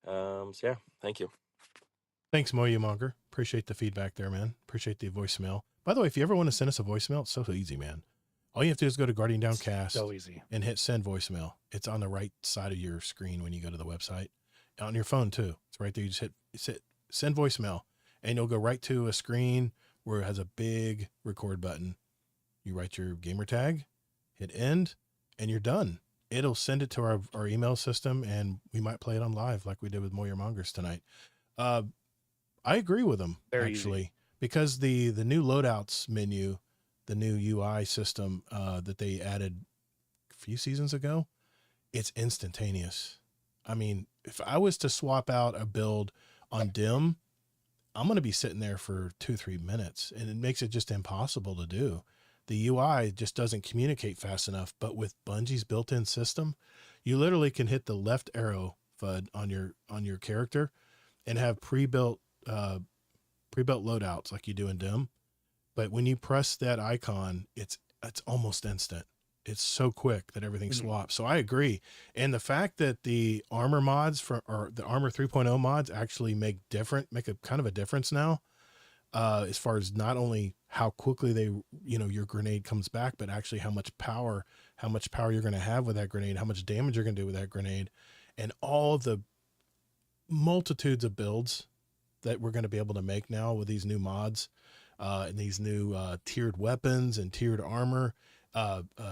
So yeah, thank you. Thanks, Moyu Monger. Appreciate the feedback there, man. Appreciate the voicemail. By the way, if you ever want to send us a voicemail, it's so easy, man. All you have to do is go to Guardian Downcast So easy. and hit send voicemail. It's on the right side of your screen when you go to the website. On your phone too. It's right there. You just hit send voicemail and you'll go right to a screen where it has a big record button. You write your gamer tag, hit end, and you're done. It'll send it to our email system and we might play it on live like we did with Moyer Mongers tonight. I agree with them actually, because the new loadouts menu, the new UI system that they added a few seasons ago, it's instantaneous. I mean, if I was to swap out a build on Dim, I'm going to be sitting there for 2-3 minutes, and it makes it just impossible to do. The UI just doesn't communicate fast enough, but with Bungie's built-in system, you literally can hit the left arrow FUD on your character and have pre-built loadouts like you do in Dim. But when you press that icon, it's almost instant. It's so quick that everything swaps. So I agree. And the fact that the armor mods or the Armor 3.0 mods actually make a kind of a difference now, as far as not only how quickly your grenade comes back, but actually how much power you're going to have with that grenade, how much damage you're going to do with that grenade, and all the multitudes of builds that we're going to be able to make now with these new mods, and these new tiered weapons and tiered armor,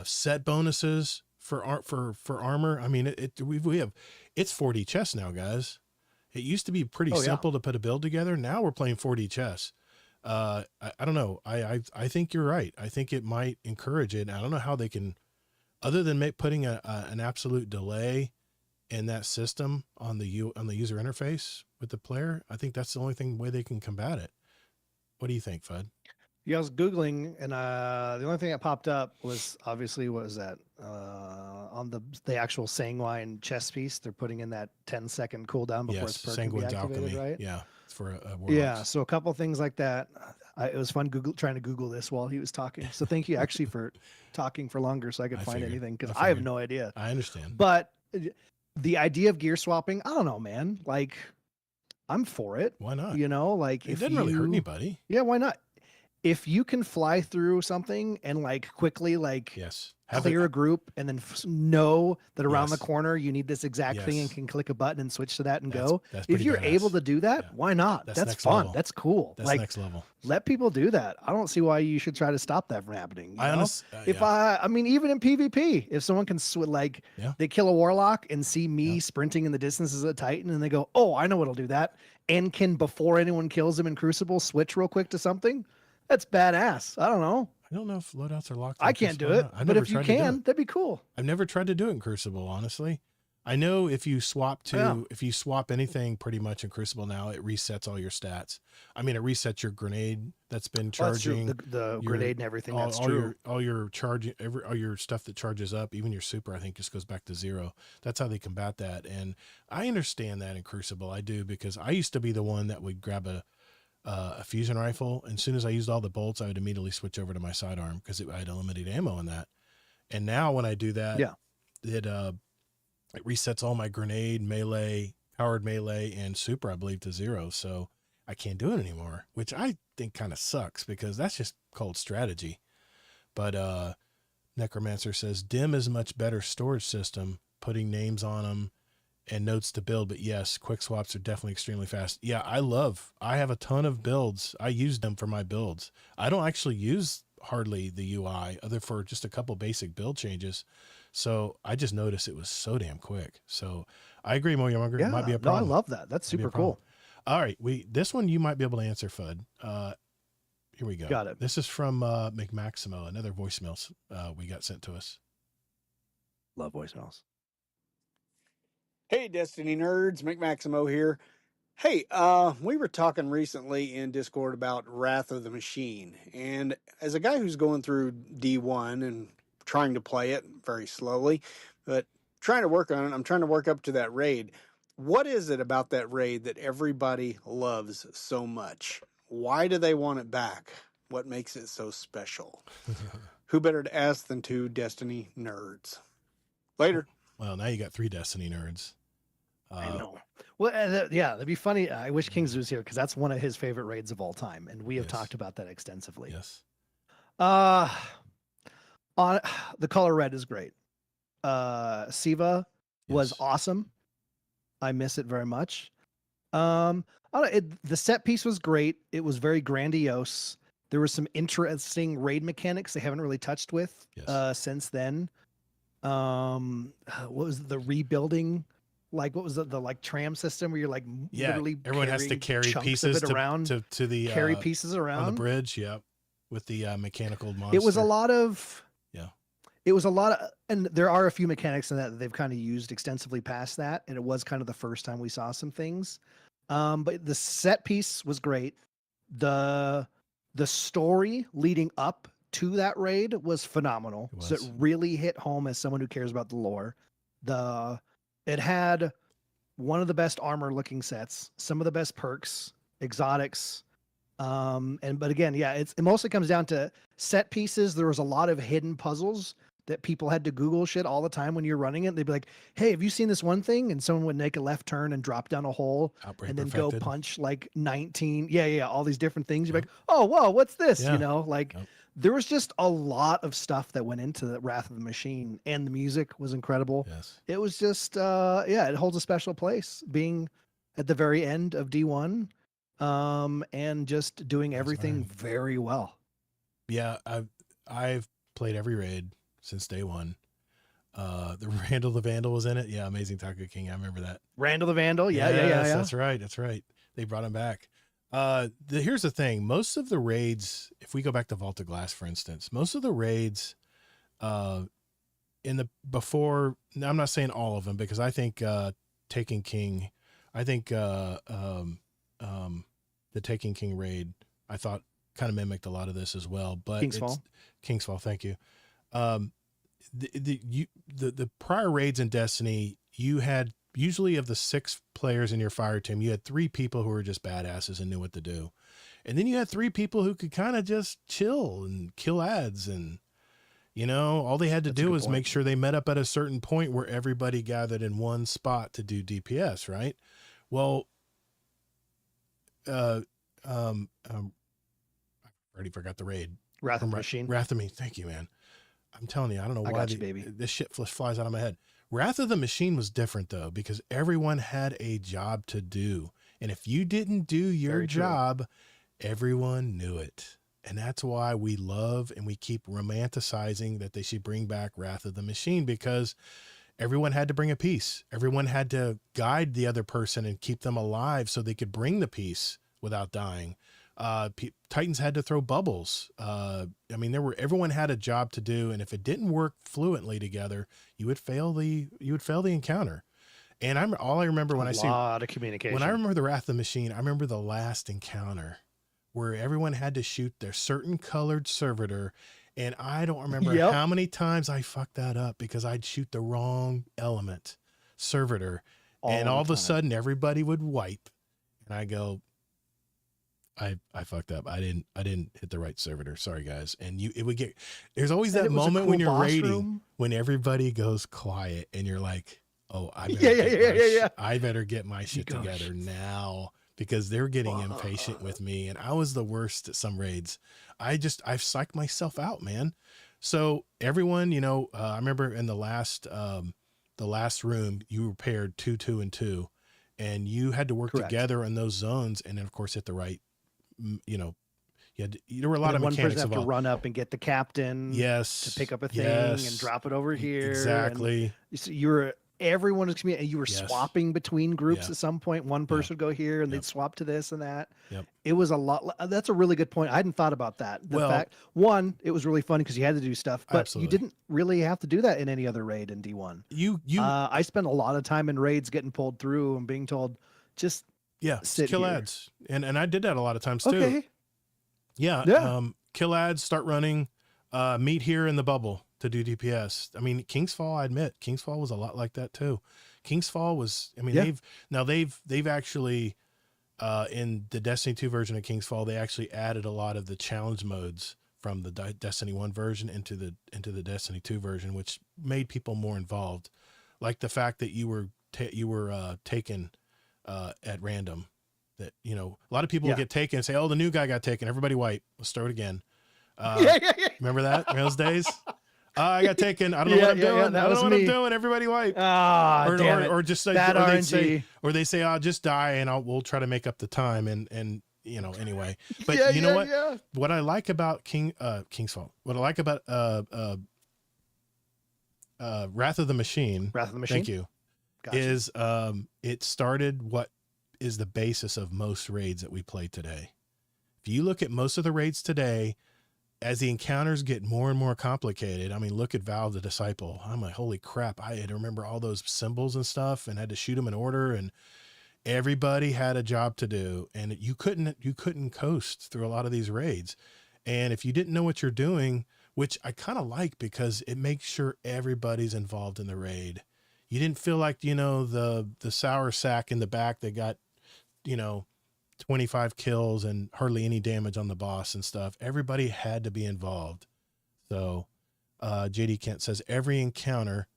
set bonuses for armor. I mean, we have, it's 4D chess now, guys. It used to be pretty simple to put a build together. Now we're playing 4D chess. I don't know. I think you're right. I think it might encourage it. I don't know how they can, other than putting an absolute delay in that system on the user interface with the player. I think that's the only way they can combat it. What do you think, Fudd? Yeah, I was Googling, and the only thing that popped up was obviously, what was that? on the actual Sanguine chest piece. They're putting in that 10-second cooldown before its perk can be Sanguine's activated, alchemy. right? Yeah, it's for a Yeah, so a couple things like that. It was fun trying to Google this while he was talking. So thank you actually for talking for longer so I could find figured. anything, because I I have figured. no idea. I understand. But the idea of gear swapping, I don't know, man. Like, I'm for it. Why not? You know, like It if doesn't really hurt you- anybody. Yeah, why not? If you can fly through something and like quickly like Yes. clear a group and then know that around Yes. the corner you need this exact thing and Yes. can click a button and switch to that and That's- go. that's If pretty you're able badass. to do that, Yeah. why not? That's That's next fun. level. That's cool. That's like next level. let people do that. I don't see why you should try to stop that from happening. I know? honestly, If yeah. I mean, even in PvP, if someone can like Yeah. they kill a warlock and see me Yeah. sprinting in the distance as a Titan and they go, oh, I know what'll do that, and can, before anyone kills him in Crucible, switch real quick to something, that's badass. I don't know. I don't know if loadouts are locked. I in can't do Crucible or it, not. I've but never if you tried to do can, it. that'd be cool. I've never tried to do it in Crucible, honestly. I know if you swap to Yeah. if you swap anything pretty much in Crucible now, it resets all your stats. I mean, it resets your grenade that's been Well, that's true. charging. The your- grenade and everything. That's all true. all your charging, all your stuff that charges up, even your super, I think just goes back to 0. That's how they combat that. And I understand that in Crucible. I do, because I used to be the one that would grab a fusion rifle, and as soon as I used all the bolts, I would immediately switch over to my sidearm because I had unlimited ammo in that. And now when I do that, Yeah. it resets all my grenade, melee, powered melee, and super, I believe, to 0. So I can't do it anymore, which I think kind of sucks because that's just cold strategy. But Necromancer says Dim is a much better storage system, putting names on them and notes to build. But yes, quick swaps are definitely extremely fast. Yeah, I have a ton of builds. I use them for my builds. I don't actually use hardly the UI other for just a couple basic build changes. So I just noticed it was so damn quick. So I agree, Mo Younger. Yeah, It might be a no, I problem. love that. That's Might be a super cool. All right, this one you might be able to answer, Fudd. Here we go. Got it. This is from McMaximo, another voicemail we got sent to us. Love voicemails. Hey, Destiny nerds, McMaximo here. Hey, we were talking recently in Discord about Wrath of the Machine, and as a guy who's going through D1 and trying to play it very slowly, but trying to work on it, I'm trying to work up to that raid. What is it about that raid that everybody loves so much? Why do they want it back? What makes it so special? Who better to ask than two Destiny nerds? Later. Well, now you got 3 Destiny nerds. I know. Well, yeah, that'd be funny. I wish Kings was here because that's one of his favorite raids of all time, and we have Yes. talked about that extensively. Yes. On the color red is great. Siva was Yes. awesome. I miss it very much. I don't know, the set piece was great. It was very grandiose. There were some interesting raid mechanics they haven't really touched with Yes. since then. What was the rebuilding? Like, what was the like tram system where you're like Yeah, literally everyone has to carrying carry chunks pieces of it around, to the carry pieces on the around. bridge. Yeah, with the mechanical monster. It was a lot of Yeah. It was a lot of, and there are a few mechanics in that they've kind of used extensively past that, and it was kind of the first time we saw some things. But the set piece was great. The story leading up to that raid was phenomenal. It So was. it really hit home as someone who cares about the lore. It had one of the best armor looking sets, some of the best perks, exotics. But again, yeah, it mostly comes down to set pieces. There was a lot of hidden puzzles that people had to Google shit all the time when you're running it. They'd be like, hey, have you seen this one thing? And someone would make a left turn and drop down a hole Outbreak and then Perfected. go punch like 19. Yeah. All these different things. You're like, oh, whoa, what's this? Yeah. You know, like Yep. there was just a lot of stuff that went into the Wrath of the Machine, and the music was incredible. Yes. It was just, it holds a special place being at the very end of D1, and just doing everything right. very well. Yeah, I've played every raid since day one. The Randall the Vandal was in it. Yeah, Amazing Taco King. I remember that. Randall the Vandal. Yeah. Yes, That's right. That's right. They brought him back. Here's the thing. Most of the raids, if we go back to Vault of Glass, for instance, most of the raids, now I'm not saying all of them, because I think Taken King, the Taken King raid, I thought kind of mimicked a lot of this as well. But Kingsfall. Kingsfall, thank you. the prior raids in Destiny, you had usually of the 6 players in your fire team, you had 3 people who were just badasses and knew what to do. And then you had 3 people who could kind of just chill and kill ads. And, you know, all they had to do was make sure they met up at a certain point where everybody gathered in one spot to do DPS, right? Well, I already forgot the raid. Wrath of the Machine. Wrath of Me. Thank you, man. I'm telling you, I don't know why this shit flies out of my head. Wrath of the Machine was different though, because everyone had a job to do. And if you didn't do your job, everyone knew it. And that's why we love and we keep romanticizing that they should bring back Wrath of the Machine, because everyone had to bring a piece. Everyone had to guide the other person and keep them alive so they could bring the piece without dying. Titans had to throw bubbles. I mean, everyone had a job to do. And if it didn't work fluently together, you would fail the encounter. And all I remember when I see a lot of communication, when I remember the Wrath of the Machine, I remember the last encounter where everyone had to shoot their certain colored servitor. And I don't remember how many times I fucked that up because I'd shoot the wrong element servitor. And all of a sudden everybody would wipe. And I go, I fucked up. I didn't hit the right servitor. Sorry guys. And there's always that moment when you're raiding when everybody goes quiet and you're like, oh, I better get my shit together now, because they're getting impatient with me. And I was the worst at some raids. I've psyched myself out, man. So everyone, I remember in the last room, you were paired 2, 2, and 2, and you had to work together in those zones. And then of course hit the right, there were a lot of mechanics. One person have to run up and get the captain. Yes. To pick up a thing and drop it over here. Exactly. Everyone was communicating, and you were swapping between groups at some point. One person would go here and they'd swap to this and that. It was a lot. That's a really good point. I hadn't thought about that. The fact, one, it was really fun because you had to do stuff, but you didn't really have to do that in any other raid in D1. I spent a lot of time in raids getting pulled through and being told, just sit kill here. ads. And I did that a lot of times too. Kill ads, start running, meet here in the bubble to do DPS. I mean, Kingsfall, I admit, Kingsfall was a lot like that too. Kingsfall was, I mean, they've actually, in the Destiny 2 version of Kingsfall, they actually added a lot of the challenge modes from the Destiny 1 version into the Destiny 2 version, which made people more involved. Like the fact that you were taken at random, that, a lot of people would get taken and say, oh, the new guy got taken. Everybody wipe. Let's start again. Remember that? Remember those days? I got taken. I don't know what I'm doing. I don't know what I'm doing. Everybody wipe. Or just say, or they say, I'll just die and we'll try to make up the time. And anyway, but you know what, what I like about Kingsfall, what I like about, Wrath of the Machine, thank you, is, it started what is the basis of most raids that we play today. If you look at most of the raids today, as the encounters get more and more complicated, I mean, look at Valve the Disciple. I'm like, holy crap. I had to remember all those symbols and stuff and had to shoot them in order, and everybody had a job to do, and you couldn't coast through a lot of these raids. And if you didn't know what you're doing, which I kind of like because it makes sure everybody's involved in the raid. You didn't feel like, the sour sack in the back that got, 25 kills and hardly any damage on the boss and stuff. Everybody had to be involved. So JD Kent says every encounter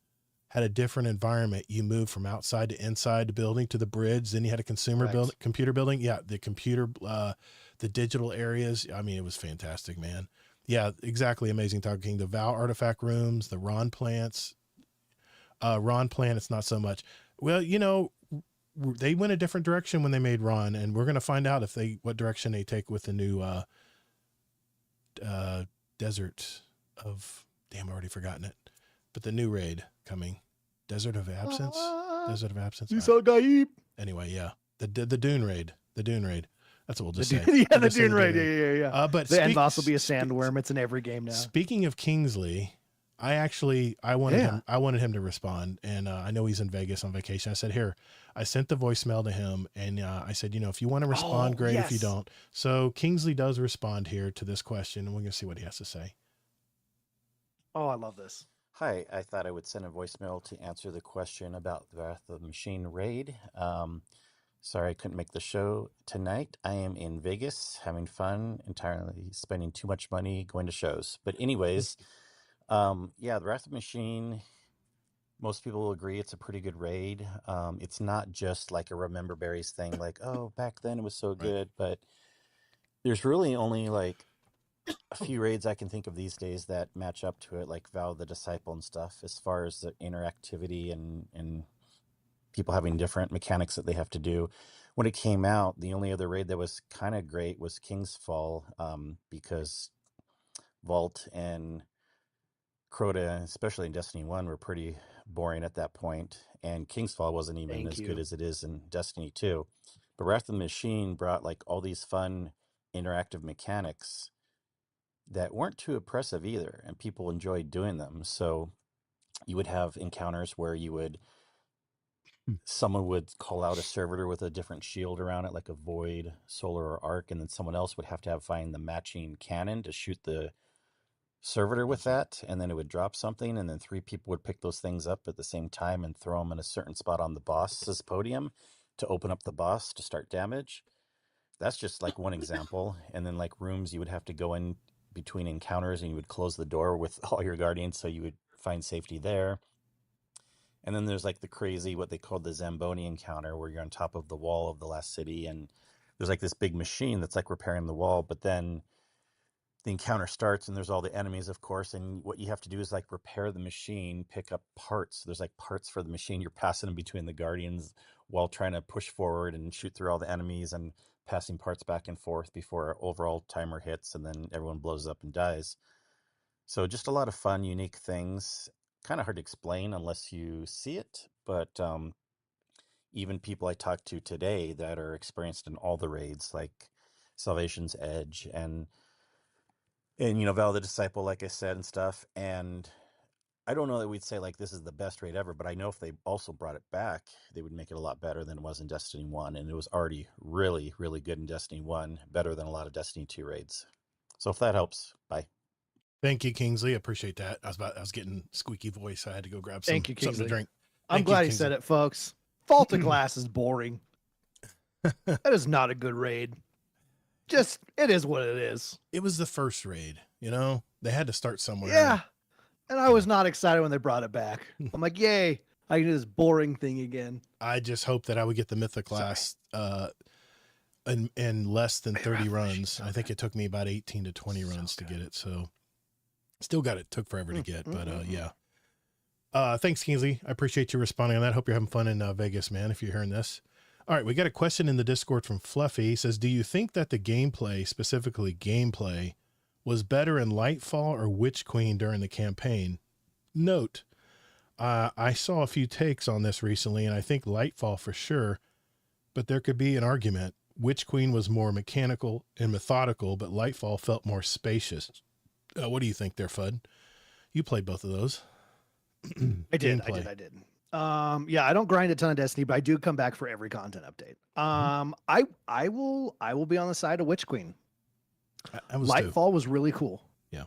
had a different environment. You moved from outside to inside the building to the bridge. Then you had a computer building. Yeah. The computer, the digital areas. I mean, it was fantastic, man. Yeah, exactly. Amazing Talking. The Val artifact rooms, the Ron plants, it's not so much. Well, they went a different direction when they made Ron, and we're going to find out what direction they take with the new Desert of, I've already forgotten it, but the new raid coming, Desert of Absence. Anyway, yeah, the Dune raid, That's what we'll just say. The Dune raid. Yeah. But the Endboss will be a sandworm. It's in every game now. Speaking of Kingsley, I wanted him to respond, and I know he's in Vegas on vacation. I said, I sent the voicemail to him, and I said, if you want to respond, great. If you don't. So Kingsley does respond here to this question, and we're going to see what he has to say. Oh, I love this. Hi, I thought I would send a voicemail to answer the question about the Wrath of the Machine raid. Sorry I couldn't make the show tonight. I am in Vegas having fun, entirely spending too much money going to shows. But anyways, yeah, the Wrath of the Machine, most people will agree it's a pretty good raid. It's not just like a Remember Berries thing, like, oh, back then it was so Right. good, but there's really only like a few raids I can think of these days that match up to it, like Vow of the Disciple and stuff, as far as the interactivity and people having different mechanics that they have to do. When it came out, the only other raid that was kind of great was King's Fall, because Vault and Crota, especially in Destiny 1, were pretty boring at that point, and King's Fall wasn't even Thank as good you. as it is in Destiny 2. But Wrath of the Machine brought like all these fun interactive mechanics that weren't too oppressive either, and people enjoyed doing them. So you would have encounters where someone would call out a servitor with a different shield around it, like a void, solar, or arc, and then someone else would have to find the matching cannon to shoot the servitor with that, and then it would drop something, and then 3 people would pick those things up at the same time and throw them in a certain spot on the boss's podium to open up the boss to start damage. That's just like one example. And then like rooms you would have to go in between encounters, and you would close the door with all your guardians so you would find safety there. And then there's like the crazy, what they called the Zamboni encounter, where you're on top of the wall of the last city, and there's like this big machine that's like repairing the wall, but then the encounter starts and there's all the enemies, of course, and what you have to do is like repair the machine, pick up parts. There's like parts for the machine. You're passing them between the guardians while trying to push forward and shoot through all the enemies and passing parts back and forth before our overall timer hits, and then everyone blows up and dies. So just a lot of fun, unique things. Kind of hard to explain unless you see it, but even people I talked to today that are experienced in all the raids, like Salvation's Edge and Vow of the Disciple, like I said, and stuff. And I don't know that we'd say like this is the best raid ever, but I know if they also brought it back, they would make it a lot better than it was in Destiny 1. And it was already really, really good in Destiny 1, better than a lot of Destiny 2 raids. So if that helps, bye. Thank you, Kingsley. I appreciate that. I was getting squeaky voice. I had to go grab Thank you, something to Kingsley. drink. I'm Thank you, glad he Kingsley. said it, folks. Vault of Glass is boring. That is not a good raid. Just, it is what it is. It was the first raid, they had to start somewhere. Yeah. And I was not excited when they brought it back. I'm like, yay, I can do this boring thing again. I just hope that I would get the Mythic class in less than 30 runs. I think it took me about 18 to 20 runs to get it. So still got it. Took forever to get, but yeah. Thanks, Kingsley. I appreciate you responding on that. Hope you're having fun in Vegas, man, if you're hearing this. All right, we got a question in the Discord from Fluffy. He says, do you think that the gameplay, specifically gameplay, was better in Lightfall or Witch Queen during the campaign? Note, I saw a few takes on this recently, and I think Lightfall for sure, but there could be an argument. Witch Queen was more mechanical and methodical, but Lightfall felt more spacious. What do you think there, Fudd? You played both of those. I did. Yeah, I don't grind a ton of Destiny, but I do come back for every content update. I will be on the side of Witch Queen. Lightfall was really cool. Yeah.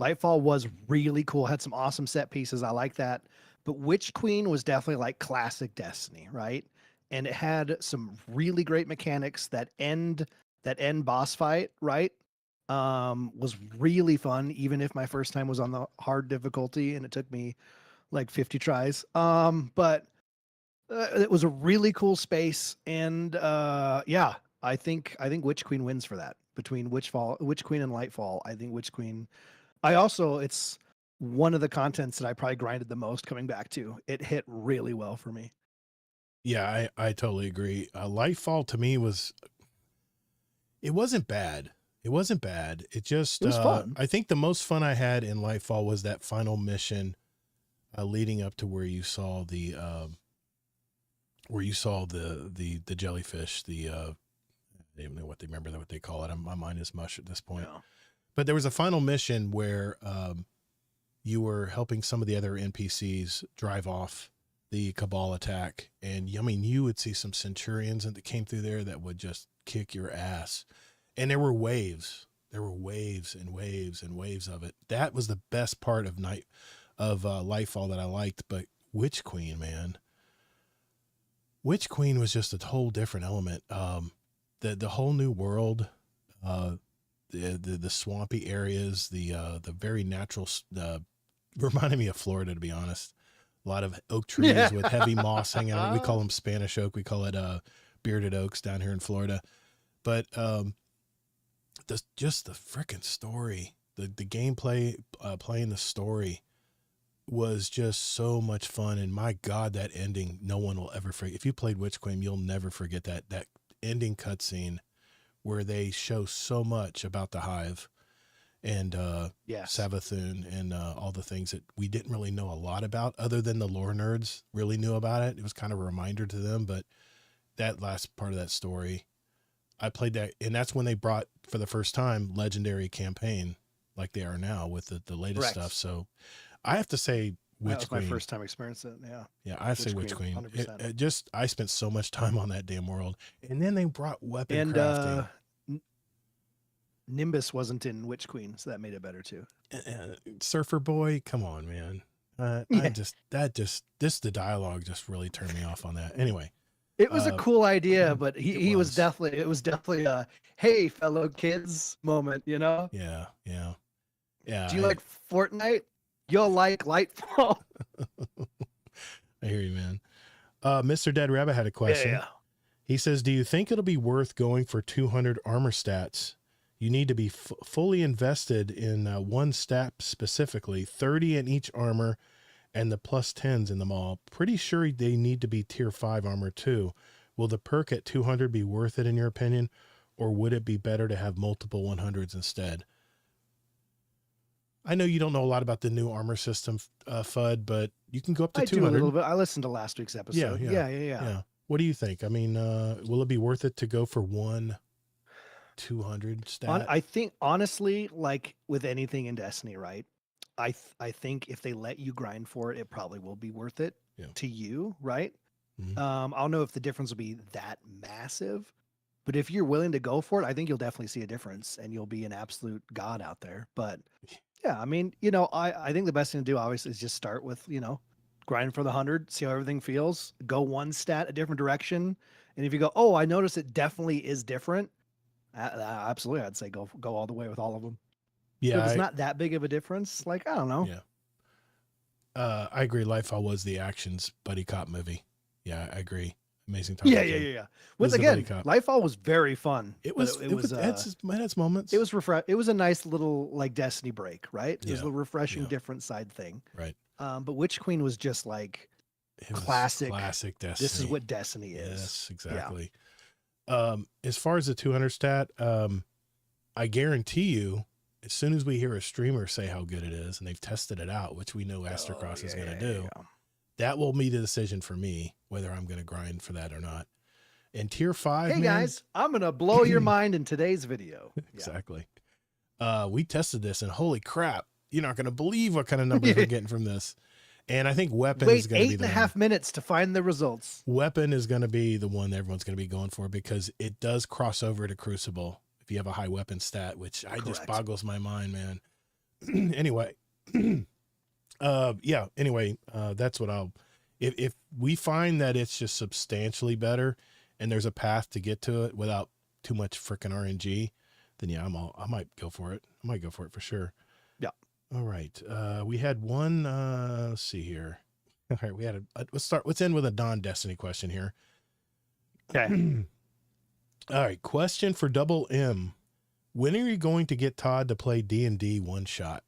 Lightfall was really cool. Had some awesome set pieces. I like that. But Witch Queen was definitely like classic Destiny, right? And it had some really great mechanics. That end boss fight, right? Was really fun, even if my first time was on the hard difficulty and it took me like 50 tries. But it was a really cool space. And yeah, I think Witch Queen wins for that. Between Witch Queen and Lightfall, I think Witch Queen. It's one of the contents that I probably grinded the most coming back to. It hit really well for me. Yeah, I totally agree. Lightfall to me it wasn't bad. It wasn't bad. It just, it was fun. I think the most fun I had in Lightfall was that final mission leading up to where you saw the jellyfish, I don't even know what they call it. My mind is mush at this point. Yeah. But there was a final mission where you were helping some of the other NPCs drive off the Cabal attack. And I mean, you would see some Centurions that came through there that would just kick your ass. And there were waves. There were waves and waves and waves of it. That was the best part of of Lightfall that I liked, but Witch Queen, man. Witch Queen was just a whole different element. The whole new world, the swampy areas, the very natural, reminded me of Florida, to be honest. A lot of oak trees with heavy moss hanging out. We call them Spanish oak. We call it bearded oaks down here in Florida. But just the freaking story, the gameplay, playing the story was just so much fun. And my God, that ending, no one will ever forget. If you played Witch Queen, you'll never forget that ending cutscene where they show so much about the Hive and Savathun and all the things that we didn't really know a lot about, other than the lore nerds really knew about it. It was kind of a reminder to them, but that last part of that story, I played that, and that's when they brought for the first time Legendary campaign like they are now with the latest stuff. So I have to say Witch Queen. My first time experiencing it. Yeah, I say Witch Queen. I spent so much time on that damn world, and then they brought weapon crafting. Nimbus wasn't in Witch Queen, so that made it better too. Surfer Boy, come on, man. The dialogue just really turned me off on that. Anyway, it was a cool idea, but it was definitely a hey fellow kids moment, you know? Yeah. Do you like Fortnite? You'll like Lightfall. I hear you, man. Mr. Dead Rabbit had a question. Yeah. He says, do you think it'll be worth going for 200 armor stats? You need to be fully invested in one stat specifically, 30 in each armor and the plus 10s in them all. Pretty sure they need to be tier 5 armor too. Will the perk at 200 be worth it in your opinion? Or would it be better to have multiple 100s instead? I know you don't know a lot about the new armor system, Fudd, but you can go up to 200. I do a little bit. I listened to last week's episode. Yeah. What do you think? I mean, will it be worth it to go for one 200 stat? I think honestly, like with anything in Destiny, right? I think if they let you grind for it, it probably will be worth it to you, right? Mm-hmm. I don't know if the difference will be that massive, but if you're willing to go for it, I think you'll definitely see a difference and you'll be an absolute god out there. But yeah, I mean, I think the best thing to do obviously is just start with, grind for the 100, see how everything feels, go one stat a different direction. And if you go, oh, I notice it definitely is different. Absolutely. I'd say go all the way with all of them. Yeah. If it's not that big of a difference. Like, I don't know. Yeah. I agree. Lightfall was the actions buddy cop movie. Yeah, I agree. Amazing time. Yeah. Once again, Lightfall was very fun. It had its moments. It was It was a nice little like Destiny break, right? It was a refreshing, different side thing. Right. But Witch Queen was just like classic Destiny. This is what Destiny is. Yes, exactly. Yeah. As far as the 200 stat, I guarantee you, as soon as we hear a streamer say how good it is, and they've tested it out, which we know Astrocross is going to do, that will be the decision for me whether I'm going to grind for that or not. And tier 5, hey guys, I'm going to blow your mind in today's video. Exactly. We tested this, and holy crap, you're not going to believe what kind of numbers we're getting from this. And I think weapon is going to be the 8.5 minutes to find the results. Weapon is going to be the one that everyone's going to be going for because it does cross over to Crucible if you have a high weapon stat, which just boggles my mind, man. Anyway, that's what if we find that it's just substantially better and there's a path to get to it without too much freaking RNG, then I might go for it. I might go for it for sure. Yeah. All right. We had one, let's see here. All right. We had let's end with a non-Destiny question here. Okay. All right. Question for Double M. When are you going to get Todd to play D&D one shot?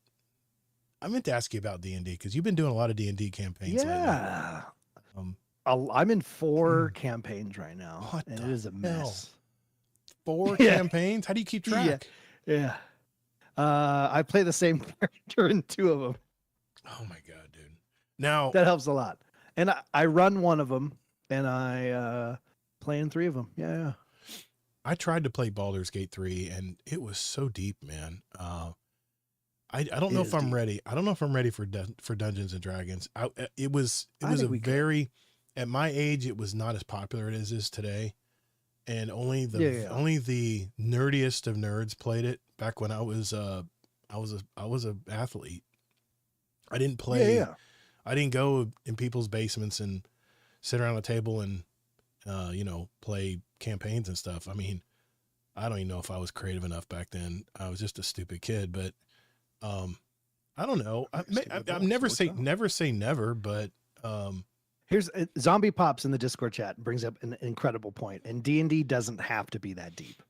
I meant to ask you about D&D because you've been doing a lot of D&D campaigns lately. I'm in 4 campaigns right now, and it is a mess. 4 campaigns? How do you keep track? Yeah. I play the same character in 2 of them. Oh my God, dude. Now that helps a lot. And I run one of them and I play in 3 of them. Yeah. I tried to play Baldur's Gate 3 and it was so deep, man. I don't know if I'm ready. I don't know if I'm ready for Dungeons and Dragons. It was at my age, it was not as popular as it is today. And only the nerdiest of nerds played it back when I was an athlete. I didn't play. Yeah. I didn't go in people's basements and sit around a table and, play campaigns and stuff. I mean, I don't even know if I was creative enough back then. I was just a stupid kid, but, I don't know. I'm never say never, but, Here's Zombie Pops in the Discord chat brings up an incredible point, and D&D doesn't have to be that deep.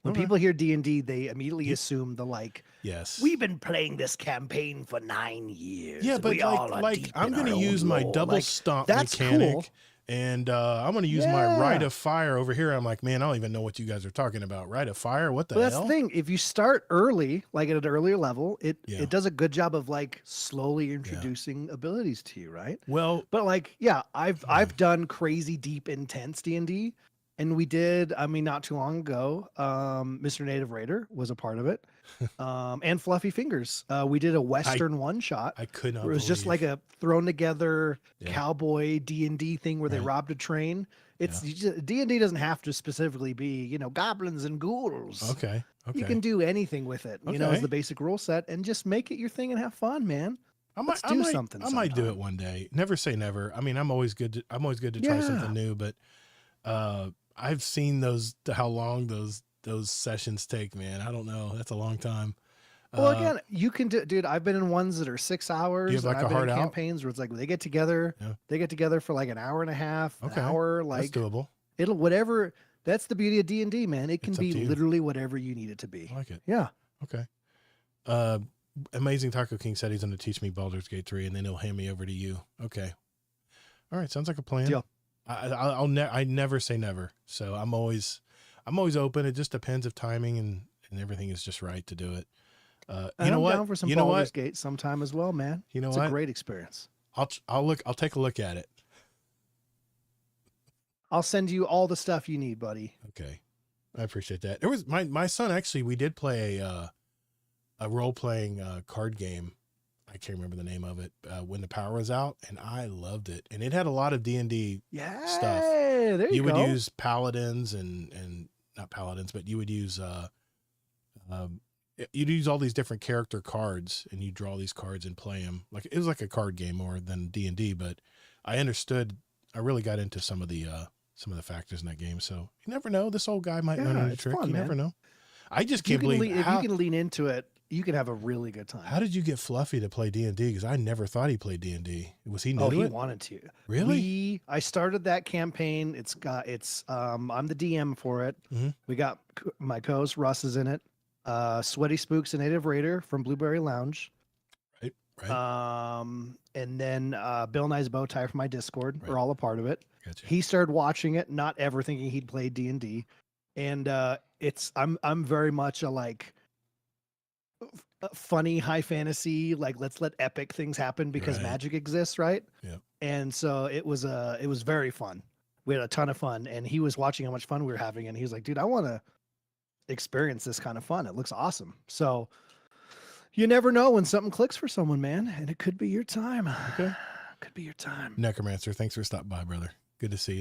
When Okay. people hear D&D, they immediately assume yes, we've been playing this campaign for 9 years. yeah, but we all are deep I'm in going to our use own my lore." double Like, stomp that's mechanic. cool. And I'm going to use my Rite Yeah. of Fire over here. I'm like, man, I don't even know what you guys are talking about. Rite of Fire? What the Well, that's hell? the thing. If you start early, like at an earlier level, it Yeah. it does a good job of like slowly introducing abilities to you, right? Well, But like, yeah, I've done crazy, deep, intense D&D, and we did. I mean, not too long ago, Mr. Native Raider was a part of it, and Fluffy Fingers. We did a Western one shot. I could not Where it was just like believe- a thrown together Yeah. cowboy D&D thing where they Right. robbed a train. It's D&D doesn't have to specifically be goblins and ghouls. Okay. You can do anything with it, as Okay. the basic rule set, and just make it your thing and have fun, man. Let's do something I might do sometime. it one day. Never say never. I mean, I'm always good to try something new, but I've seen how long those sessions take, man. I don't know. That's a long time. Well, again, you can do, dude. I've been in ones that are 6 hours. have, like, and a I've been hard in out? campaigns where it's like they get together. Yeah. They get together for like an hour and a half, Okay. an hour. That's Like doable. it'll whatever. That's the beauty of D&D, man. It can It's up be to you. literally whatever you need it to be. I like it. Yeah. Okay. Amazing Taco King said he's going to teach me Baldur's Gate 3 and then he'll hand me over to you. Okay. All right. Sounds like a plan. Deal. I never say never. So I'm always open. It just depends if timing and everything is just right to do it. And You know I'm what? down for some You know Baldur's what? Gate sometime as well, man. You know it's what? a great experience. I'll take a look at it. I'll send you all the stuff you need, buddy. Okay. I appreciate that. There was my son, actually, we did play a role-playing card game. I can't remember the name of it, when the power was out, and I loved it. And it had a lot of D&D Yeah. stuff. There you would go. use paladins and not paladins, but you would use you'd use all these different character cards, and you draw these cards and play them. Like it was like a card game more than D&D, but I really got into some of the factors in that game. So you never know, this old guy might learn a new it's trick. fun, You man. never know. I just If you can't can believe if you can lean into it, you can have a really good time. how did you get Fluffy to play D&D? Because I never thought he played D&D. Was he new Oh, to he it? wanted to. Really? I started that campaign. I'm the DM for it. Mhm. We got my co-host Russ is in it. Sweaty Spooks and Native Raider from Blueberry Lounge. Right. And then Bill Nye's Bow Tie from my Discord. Right. We're all a part of it. Gotcha. He started watching it, not ever thinking he'd played D&D. And I'm very much a like funny high fantasy, like let's let epic things happen because Right. magic exists, right? Yeah. And so it was very fun. We had a ton of fun, and he was watching how much fun we were having, and he was like, dude, I want to experience this kind of fun. It looks awesome. So you never know when something clicks for someone, man, and it could be your time. Okay. Could be your time. Necromancer, thanks for stopping by, brother. Good to see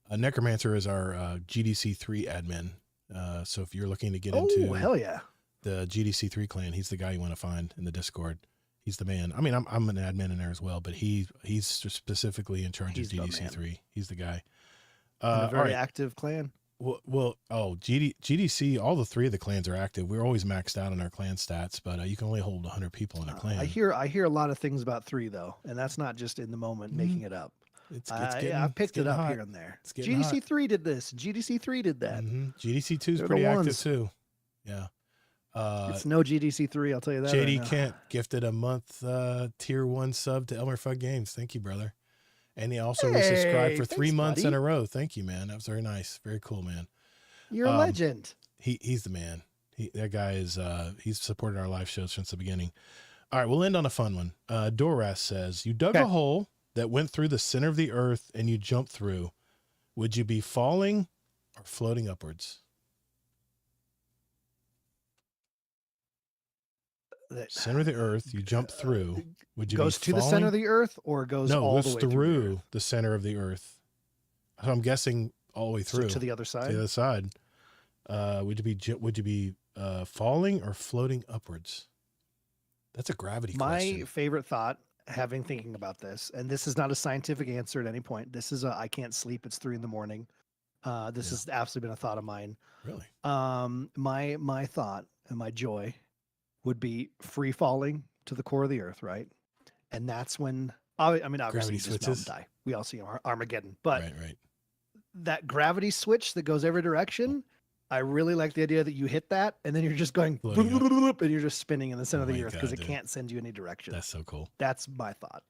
you. Necromancer is our GDC3 admin. So if you're looking to get into hell yeah. the GDC3 clan, he's the guy you want to find in the Discord. He's the man. I mean, I'm an admin in there as well, but he's specifically in charge He's of the GDC3. He's the guy. And a all very right. active clan. GDC, all the three of the clans are active. We're always maxed out on our clan stats, but you can only hold 100 people in a clan. I hear a lot of things about 3 though, and that's not just in the moment making it up. I picked it up here and there. It's getting hot. GDC3 did this. GDC3 did that. GDC2 is They're pretty the active ones. too. Yeah. It's no GDC3, I'll tell you that. JD right now. Kent gifted a month tier 1 sub to Elmer Fudd Games. Thank you, brother. And he also resubscribed for 3 thanks, months buddy. in a row. Thank you, man. That was very nice. Very cool, man. You're a legend. He's the man. That guy is he's supported our live shows since the beginning. All right, we'll end on a fun one. Doras says, you dug a hole that went through the center of the earth and you jumped through. Would you be falling or floating upwards? Center of the earth, you jump through. Would you Goes be to the center of the earth or goes no, all goes the way through the center of the earth. So I'm guessing all the way So through to the other side? To the other side. Would you be falling or floating upwards? That's a gravity My question. favorite thought, having thinking about this, and this is not a scientific answer at any point. This is I can't sleep. It's 3 a.m. This Yeah. has absolutely been a thought of mine. Really? My thought and my joy would be free falling to the core of the earth, right? And that's when obviously Gravity you just melt switches? and die. We all see Armageddon, but Right. that gravity switch that goes every direction. I really like the idea that you hit that and then you're just going Floating up. and you're just spinning in the center Oh of the my earth because God, it dude. can't send you any direction. That's so cool. That's my thought.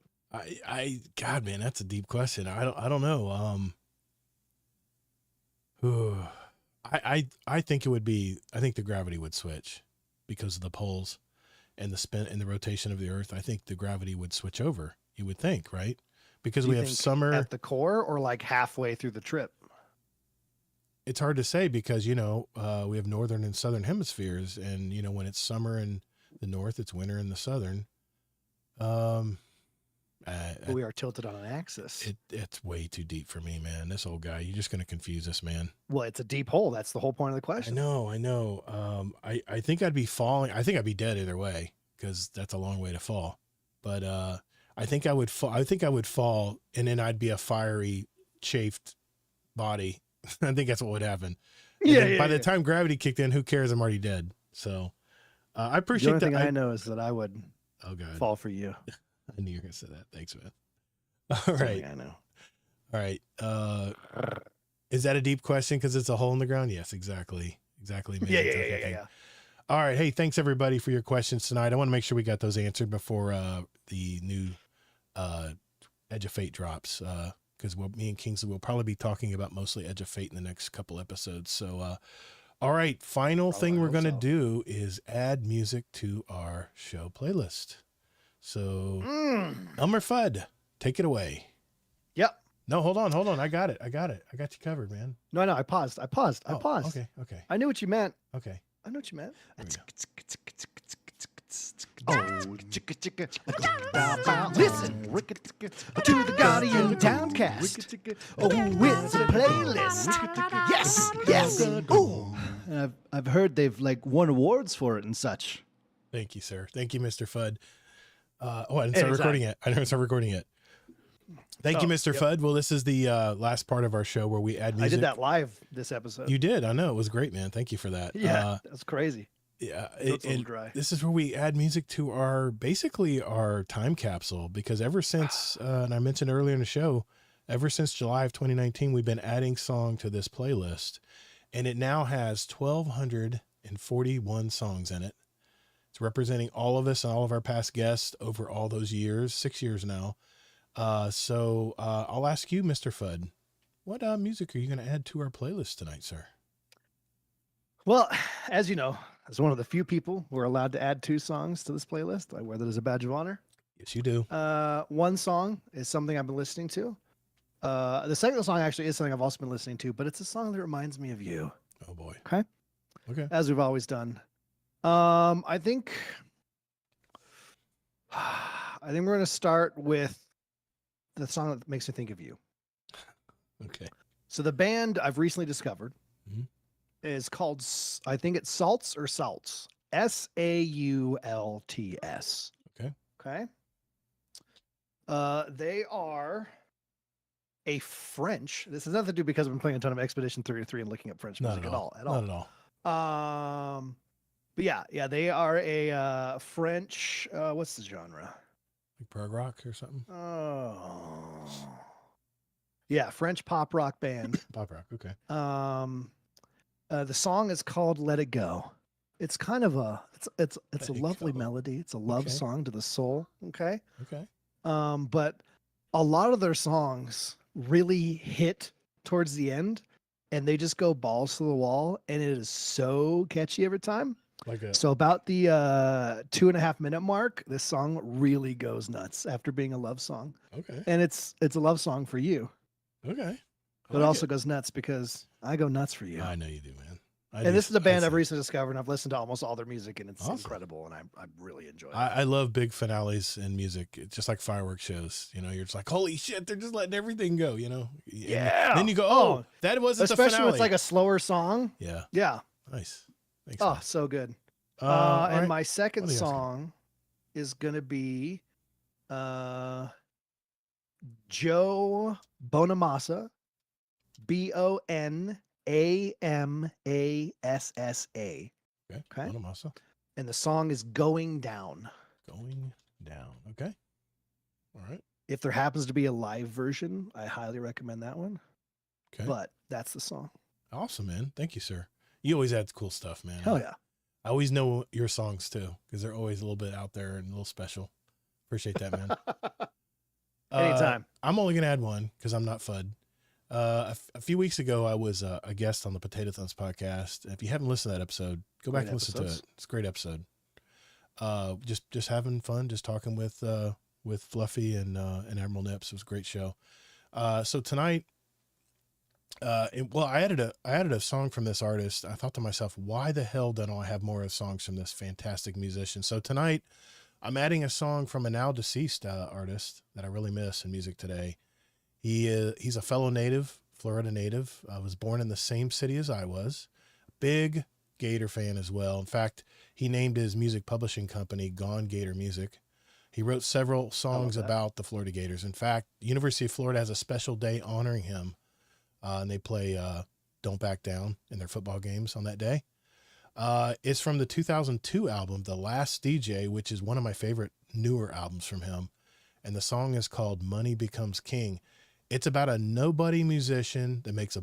God, man, that's a deep question. I don't know. I think it would be, I think the gravity would switch because of the poles and the spin and the rotation of the earth. I think the gravity would switch over. You would think, right? Because Do we you have think summer. at the core or like halfway through the trip. It's hard to say because, we have northern and southern hemispheres, and, when it's summer in the north, it's winter in the southern. But we are tilted on an axis. It's way too deep for me, man. This old guy, you're just going to confuse us, man. Well, it's a deep hole. That's the whole point of the I question. know. I think I'd be falling. I think I'd be dead either way because that's a long way to fall. But I think I would fall. I think I would fall, and then I'd be a fiery, chafed body. I think that's what would happen. And then by the time gravity kicked in, who cares? I'm already dead. So I The appreciate only that. thing I know is that I would Oh God, fall for you. I knew you were gonna say that. Thanks, man. That's All the right, only thing I know. all right. Is that a deep question because it's a hole in the ground? Yes, exactly. Man. Yeah. All right. Hey, thanks everybody for your questions tonight. I want to make sure we got those answered before the new Edge of Fate drops. Because me and Kingsley will probably be talking about mostly Edge of Fate in the next couple episodes. So, all right. Final thing we're going to do is add music to our show playlist. So, Elmer Fudd, take it away. Yep. No, hold on. I got it. I got you covered, man. No, I paused. I paused. Oh, I paused. Okay. I knew what you meant. Okay. I know what you meant. There we go. Listen to the Guardian Downcast. Oh, it's a playlist. Yes. Oh, and I've heard they've like won awards for it and such. Thank you, sir. Thank you, Mr. Fudd. I didn't start recording yet. Thank you, Mr. Fudd. Well, this is the last part of our show where we add music. I did that live this episode. You did. I know. It was great, man. Thank you for that. Yeah, that's crazy. Yeah. It's a little dry. This is where we add music to our time capsule, because ever since, and I mentioned earlier in the show, ever since July of 2019, we've been adding song to this playlist, and it now has 1,241 songs in it. It's representing all of us and all of our past guests over all those years, 6 years now. So I'll ask you, Mr. Fudd, what music are you going to add to our playlist tonight, sir? Well, as you know, as one of the few people who are allowed to add 2 songs to this playlist, I wear that as a badge of honor. Yes, you do. One song is something I've been listening to. The second song actually is something I've also been listening to, but it's a song that reminds me of you. Oh boy. Okay. As we've always done. I think we're going to start with the song that makes me think of you. Okay. So the band I've recently discovered Mhm. is called, I think it's Salts or Salts. Saults. Okay. Okay. They are a French. This has nothing to do because I've been playing a ton of Expedition 33 and looking up French music at all. Not at all. But yeah, they are a French. What's the genre? Like prog rock or something? Oh, yeah, French pop rock band. Pop rock. Okay. The song is called "Let It Go." It's kind of it's a Let It lovely Go. melody. It's a love Okay. song to the soul. Okay. Okay. But a lot of their songs really hit towards the end, and they just go balls to the wall, and it is so catchy every time. Like a So about the 2.5 minute mark, this song really goes nuts after being a love song, okay. and it's a love song for you, Okay. but it also goes nuts because I go nuts for you. I know you do, man. And this is a band I've recently discovered, and I've listened to almost all their music, and it's Awesome. incredible, and I really enjoy it. I love big finales in music. It's just like fireworks shows. You're just like, holy shit, they're just letting everything go. And Yeah. then you go, Oh, that wasn't the Especially finale. when it's like a slower song. Yeah. Yeah. Nice. Thanks. Oh, man. so good. All And right. my second What else? song is going to be Joe Bonamassa, Bonamassa. Okay. Okay. Bonamassa. And the song is Going Down. Going Down. Okay. All right. If there happens to be a live version, I highly recommend that one. Okay. But that's the song. Awesome, man. Thank you, sir. You always add cool stuff, man. Hell yeah. I always know your songs too, because they're always a little bit out there and a little special. Appreciate that, man. Anytime. I'm only going to add one because I'm not FUD. A few weeks ago, I was a guest on the Potato Thuns podcast. If you haven't listened to that episode, go back and listen to it. It's a great episode. Just having fun, just talking with Fluffy and Admiral Nips. It was a great show. So tonight, I added a song from this artist. I thought to myself, why the hell don't I have more songs from this fantastic musician? So tonight, I'm adding a song from a now deceased artist that I really miss in music today. He's a fellow native, Florida native. Was born in the same city as I was. Big Gator fan as well. In fact, he named his music publishing company Gone Gator Music. He wrote several songs about the Florida Gators. In fact, University of Florida has a special day honoring him, and they play Don't Back Down in their football games on that day. It's from the 2002 album, The Last DJ, which is one of my favorite newer albums from him. And the song is called Money Becomes King. It's about a nobody musician that makes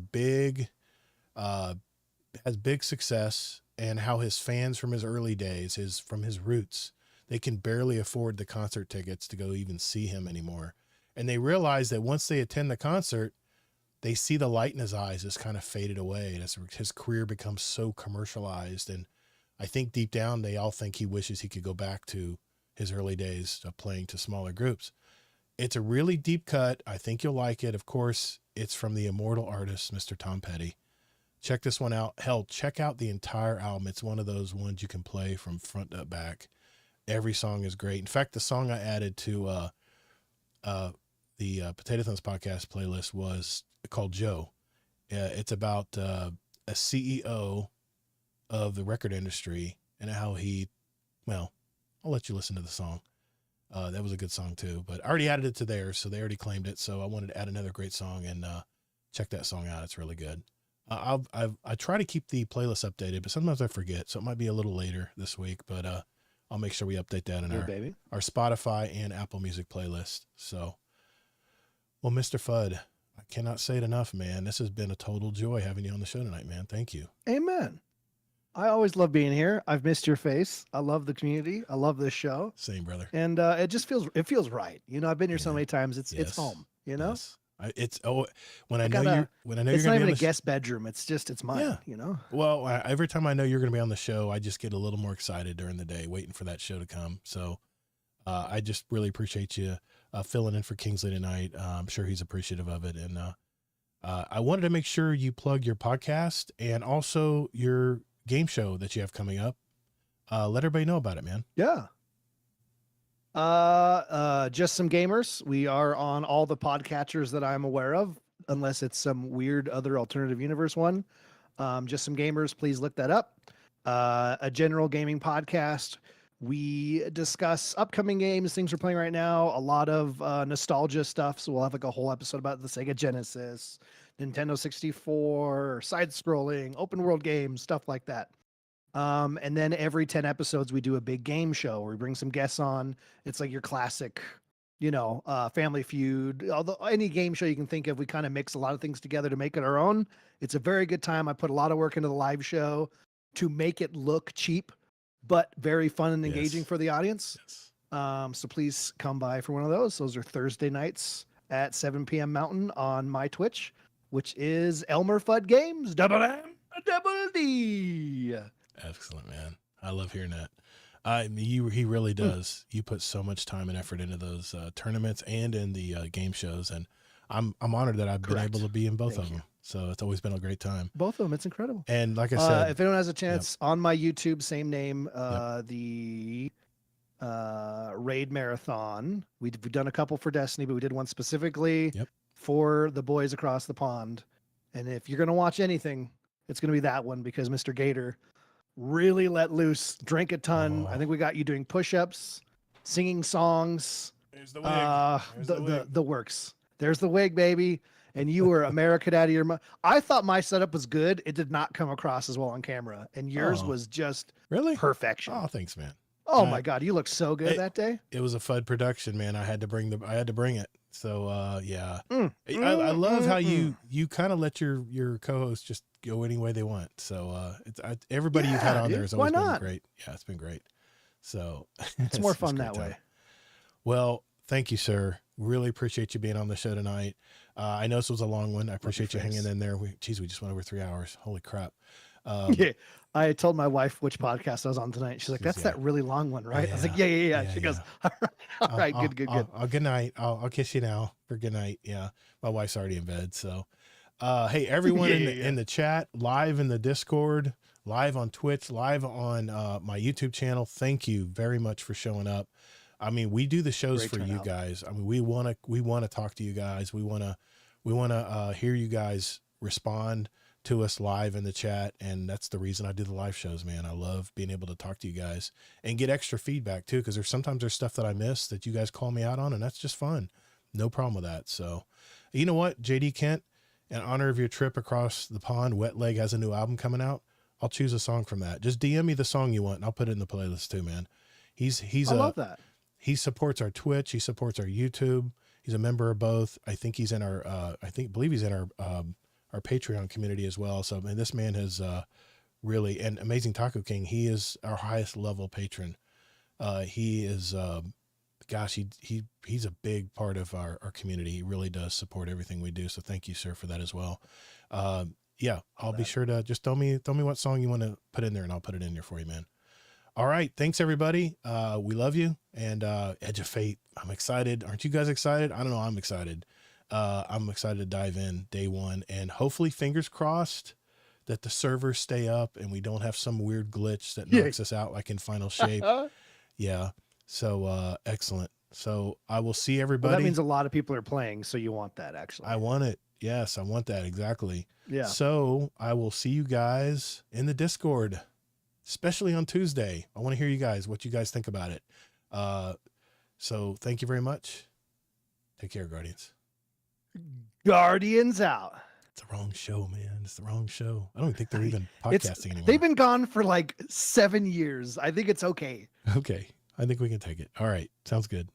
has big success, and how his fans from his early days, from his roots, they can barely afford the concert tickets to go even see him anymore. And they realize that once they attend the concert, they see the light in his eyes just kind of faded away. And his career becomes so commercialized. And I think deep down, they all think he wishes he could go back to his early days of playing to smaller groups. It's a really deep cut. I think you'll like it. Of course, it's from the immortal artist, Mr. Tom Petty. Check this one out. Hell, check out the entire album. It's one of those ones you can play from front to back. Every song is great. In fact, the song I added to the Potato Thuns podcast playlist was called Joe. It's about a CEO of the record industry and how I'll let you listen to the song. That was a good song too, but I already added it to theirs, so they already claimed it. So I wanted to add another great song, and check that song out. It's really good. I try to keep the playlist updated, but sometimes I forget, so it might be a little later this week, but I'll make sure we update that in our Spotify and Apple Music playlist. So, well, Mr. Fudd, I cannot say it enough, man. This has been a total joy having you on the show tonight, man. Thank you. Amen. I always love being here. I've missed your face. I love the community. I love this show. Same, brother. And it just feels right. You know, I've been here so many times. It's home. You know. Yes. When I know you're going to it's be not even on a guest bedroom. It's mine. Yeah. You know. Well, every time I know you're going to be on the show, I just get a little more excited during the day, waiting for that show to come. So, I just really appreciate you filling in for Kingsley tonight. I'm sure he's appreciative of it, and I wanted to make sure you plug your podcast and also your game show that you have coming up. Let everybody know about it, man. Yeah. Just Some Gamers. We are on all the podcatchers that I'm aware of, unless it's some weird other alternative universe one. Just Some Gamers, please look that up. A general gaming podcast. We discuss upcoming games, things we're playing right now, a lot of nostalgia stuff. So we'll have like a whole episode about the Sega Genesis, Nintendo 64, side-scrolling, open world games, stuff like that. And then every 10 episodes, we do a big game show where we bring some guests on. It's like your classic, Family Feud. Although any game show you can think of, we kind of mix a lot of things together to make it our own. It's a very good time. I put a lot of work into the live show to make it look cheap, but very fun and engaging for the audience. Yes. So please come by for one of those. Those are Thursday nights at 7 p.m. Mountain on my Twitch, which is Elmer Fudd Games, double M, double D. Excellent, man. I love hearing that. He really does. You put so much time and effort into those tournaments and in the game shows, and I'm honored that I've been able to be in both of them. So it's always been a great time. Both of them, it's incredible. And like I said, if anyone has a chance, on my YouTube, same name, the Raid Marathon. We've done a couple for Destiny, but we did one specifically for the boys across the pond. And if you're going to watch anything, it's going to be that one, because Mr. Gator really let loose, drank a ton. I think we got you doing push-ups, singing songs. There's the wig. There's the wig. The works. There's the wig, baby. And you were American out of your mind. I thought my setup was good. It did not come across as well on camera, and yours was just Really? perfection. Oh, thanks, man. Oh my God, you looked so good that day. It was a FUD production, man. I had to bring it. So yeah, I love how you kind of let your co-hosts just go any way they want. So everybody you've had on there has always been great. Yeah, it's been great. So it's more fun that way. Well, thank you, sir. Really appreciate you being on the show tonight. I know this was a long one. I appreciate you hanging in there. We just went over 3 hours. Holy crap. Yeah. I told my wife which podcast I was on tonight. She's like, that's that really long one, right? I was like, yeah. She goes, all right, good. Good night. I'll kiss you now for good night. Yeah. My wife's already in bed. So, hey, everyone in the chat, live in the Discord, live on Twitch, live on my YouTube channel. Thank you very much for showing up. I mean, we do the shows for you guys. I mean, we want to talk to you guys. We want to hear you guys respond to us live in the chat. And that's the reason I do the live shows, man. I love being able to talk to you guys and get extra feedback too. Cause sometimes there's stuff that I miss that you guys call me out on, and that's just fun. No problem with that. So you know what, JD Kent, in honor of your trip across the pond, Wet Leg has a new album coming out. I'll choose a song from that. Just DM me the song you want and I'll put it in the playlist too, man. I love that. He supports our Twitch. He supports our YouTube. He's a member of both. I think he's in our, believe he's in our Patreon community as well. So, man, this man has really, and Amazing Taco King, he is our highest level patron. He is, he's a big part of our community. He really does support everything we do. So thank you, sir, for that as well. Yeah, I'll be sure to just tell me what song you want to put in there and I'll put it in there for you, man. All right. Thanks everybody. We love you. And Edge of Fate, I'm excited. Aren't you guys excited? I don't know. I'm excited. I'm excited to dive in day one, and hopefully fingers crossed that the servers stay up and we don't have some weird glitch that knocks us out like in Final Shape. Yeah. So, excellent. So I will see everybody. Well, that means a lot of people are playing. So you want that actually. I want it. Yes. I want that. Exactly. Yeah. So I will see you guys in the Discord, especially on Tuesday. I want to hear you guys, what you guys think about it. So thank you very much. Take care, Guardians. Guardians out. It's the wrong show, man. It's the wrong show. I don't think they're even podcasting anymore. They've been gone for like 7 years. I think it's okay. Okay. I think we can take it. All right. Sounds good.